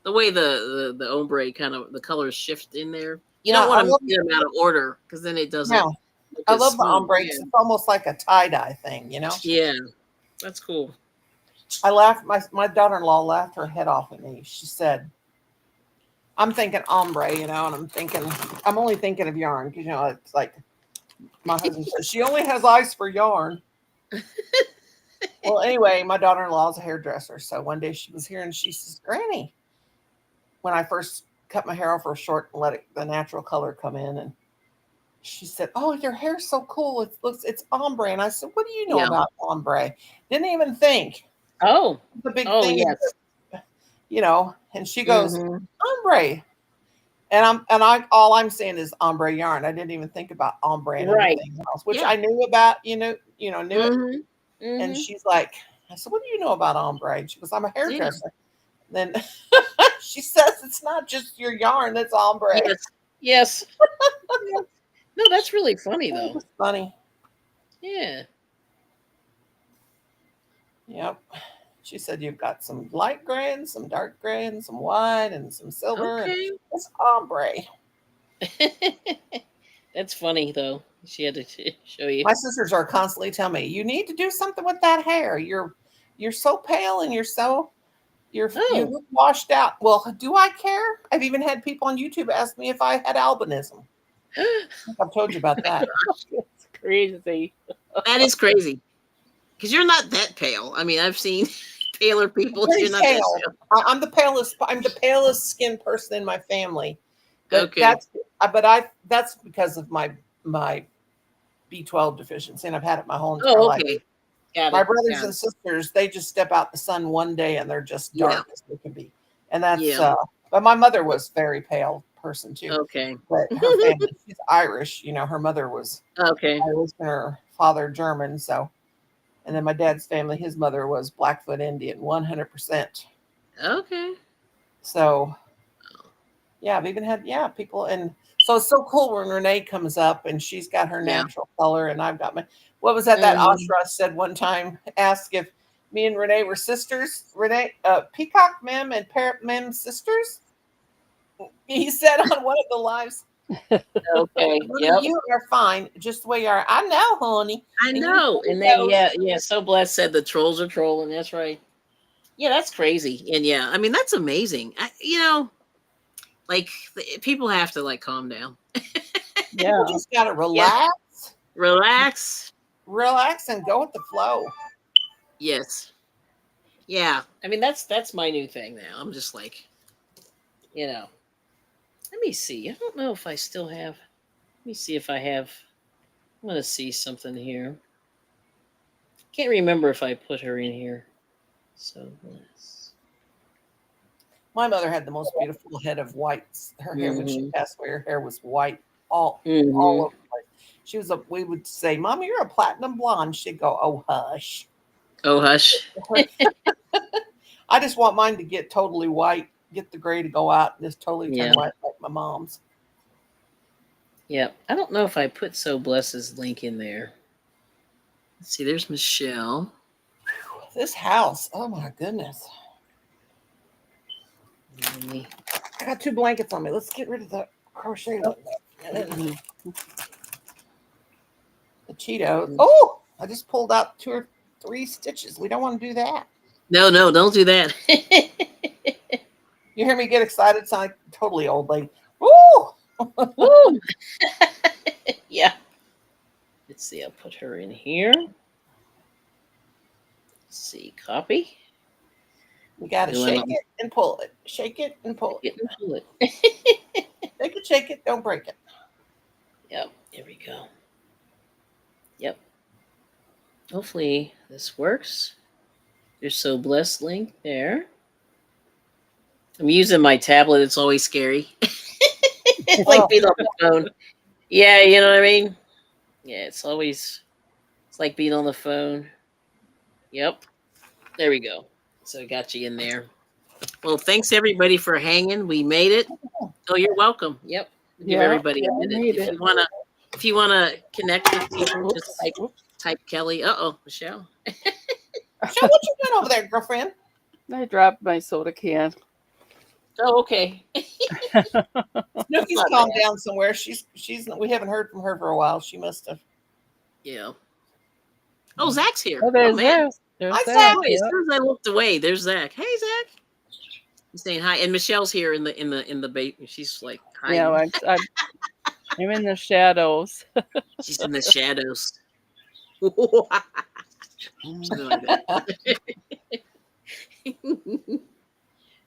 way the ombre kind of the colors shift in there. You yeah, don't want to get them out of order because then it doesn't yeah, look I as love the smooth. ombre. Yeah. It's almost like a tie-dye thing. Yeah. That's cool. I laughed, my daughter-in-law laughed her head off at me. She said, I'm thinking ombre, and I'm only thinking of yarn, because it's like my husband says, she only has eyes for yarn. Well, anyway, my daughter-in-law is a hairdresser. So one day she was here and she says, Granny, when I first cut my hair off real short and let the natural color come in, and she said, oh, your hair's so cool. It's ombre. And I said, what do you know Yeah. about ombre? Didn't even think. Oh. The big Oh thing yes. is, and she goes, Mm-hmm. ombre. And all I'm saying is ombre yarn. I didn't even think about ombre and Right. anything else, which Yeah. I knew about, knew it. Mm-hmm. And she's like, I said, what do you know about ombre? And she goes, I'm a Yeah. hairdresser. Then she says it's not just your yarn, it's ombre. Yes. Yes. No, that's really funny That though. was funny. Yeah. Yep. She said you've got some light gray and some dark gray and some white and some silver. And Okay. it's ombre. That's funny though. She had to show you. My sisters are constantly telling me, you need to do something with that hair. You're so pale and you Oh. look washed out. Well, do I care? I've even had people on YouTube ask me if I had albinism. I think I've told you about that. It's crazy. That is crazy. Because you're not that pale. I mean, I've seen paler people. Pretty You're not pale. that pale. I'm the palest. I'm the palest skinned person in my family. But Okay. that's because of my B12 deficiency, and I've had it my whole entire Oh, life. okay. Got My it. brothers and sisters, they just step out the sun one day and they're just dark as they can be. And that's but my mother was very pale person too. Okay. But her family, she's Irish, her mother was Okay. Irish and her father German, so. And then my dad's family, his mother was Blackfoot Indian, 100%. Okay. So yeah, I've even had people, and so it's so cool when Renee comes up and she's got her natural color and I've got my. What was that? That Ashra said one time, asked if me and Renee were sisters. Renee, Peacock Mem and Parrot Mem sisters. He said on one of the lives. Okay. Yep. You are fine, just the way you are. I know, honey. I know. And then So Blessed said the trolls are trolling. That's right. Yeah, that's crazy. And yeah, I mean that's amazing. Like people have to like calm down. Yeah. You just gotta relax. Relax. Relax and go with the flow. Yes. Yeah. I mean that's my new thing now. I'm just like, let me see. I don't know if I still have. Let me see if I have. I'm gonna see something here. Can't remember if I put her in here. So let's. My mother had the most beautiful head of whites. Her hair, when she passed away, her hair was white all over the place. We would say, Mama, you're a platinum blonde. She'd go, oh, hush. Oh, hush. I just want mine to get totally white, get the gray to go out, and just totally turn white like my mom's. Yeah. I don't know if I put So Bless's link in there. Let's see, there's Michelle. This house, oh my goodness. I got 2 blankets on me. Let's get rid of the crochet. The Cheetos. Oh, I just pulled out 2 or 3 stitches. We don't want to do that. No, don't do that. You hear me get excited? It's like totally old lady. Woo! Woo! Yeah. Let's see, I'll put her in here. Let's see, copy. You got to shake it and pull it. Shake it and pull it. Shake it, don't break it. Yep, here we go. Yep. Hopefully this works. There's So Blessed link there. I'm using my tablet. It's always scary. It's like being on the phone. Yeah, you know what I mean? Yeah, it's like being on the phone. Yep. There we go. So I got you in there. Well, thanks everybody for hanging. We made it. Oh, you're welcome. Yep. Give everybody a minute. If you wanna connect with people, just type Kelly. Michelle. Michelle, what you doing over there, girlfriend? I dropped my soda can. Oh, okay. Snooki's calmed down somewhere. We haven't heard from her for a while. She must have. Yeah. Oh, Zach's here. Oh, there's man. Hi, Zach. Zach. As soon as I looked away, there's Zach. Hey, Zach. He's saying hi, and Michelle's here in the bait. She's like hi. Yeah, I'm in the shadows. She's in the shadows.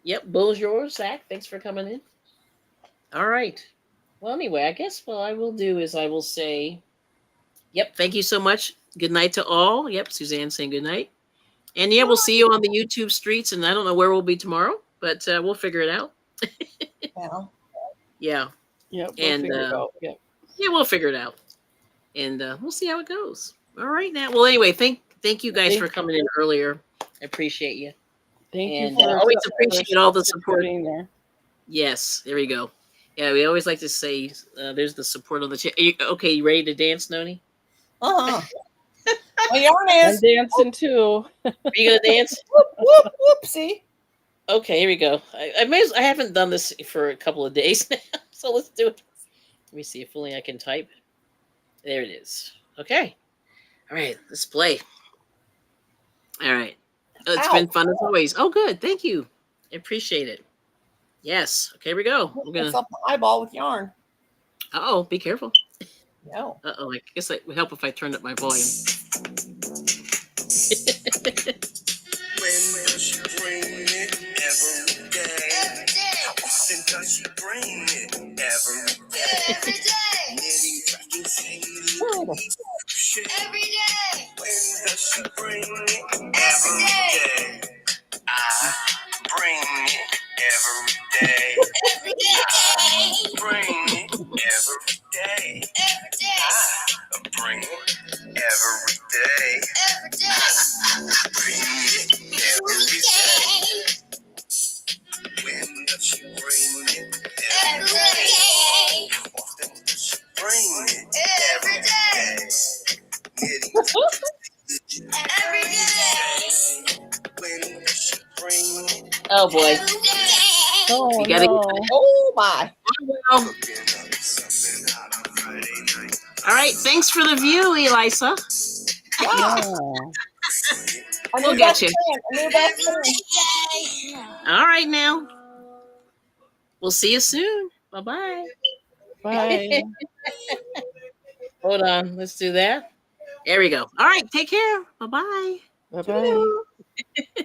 Yep, bonjour, Zach. Thanks for coming in. All right. Well, anyway, I guess what I will do is I will say, yep, thank you so much. Good night to all. Yep, Suzanne saying good night. And yeah, we'll see you on the YouTube streets, and I don't know where we'll be tomorrow, but we'll figure it out. Yeah. Yeah. Yep, we'll And figure it out. Yep. yeah, we'll figure it out. And we'll see how it goes. All right now. Well, anyway, thank you guys for coming in earlier. I appreciate you. Thank And you for always appreciate all the support. being there. Yes, there we go. Yeah, we always like to say there's the support on the chat. Okay, you ready to dance, Noni? Uh-huh. My yarn I'm is. dancing too. Are you gonna dance? Whoop, whoopsie. Okay, here we go. I haven't done this for a couple of days now, so let's do it. Let me see if only I can type. There it is. Okay. All right, let's play. All right. It's been fun as always. Oh, good. Thank you. I appreciate it. Yes. Okay, here we go. We're gonna. Up my eyeball with yarn. Oh, be careful. No. Oh, I guess it would help if I turned up my volume. When does she bring it? Every day. Every day. How often does she bring it? Every day. Every day. Knitting, crafting, sailing, crochet. Every day. When does she bring it? Every day. I bring it every day. Every day. I bring it every day. Every day. I bring it every day. Every day. I bring it every day. When does she bring it? Every day. How often does she bring it? Every day. Knitting every day. When does she bring it? Oh boy. Oh, You gotta no. Oh my. All right. Thanks for the view, Elisa. Yeah. We'll get you. All right now. We'll see you soon. Bye-bye. Bye. Hold on. Let's do that. There we go. All right. Take care. Bye-bye. Bye-bye.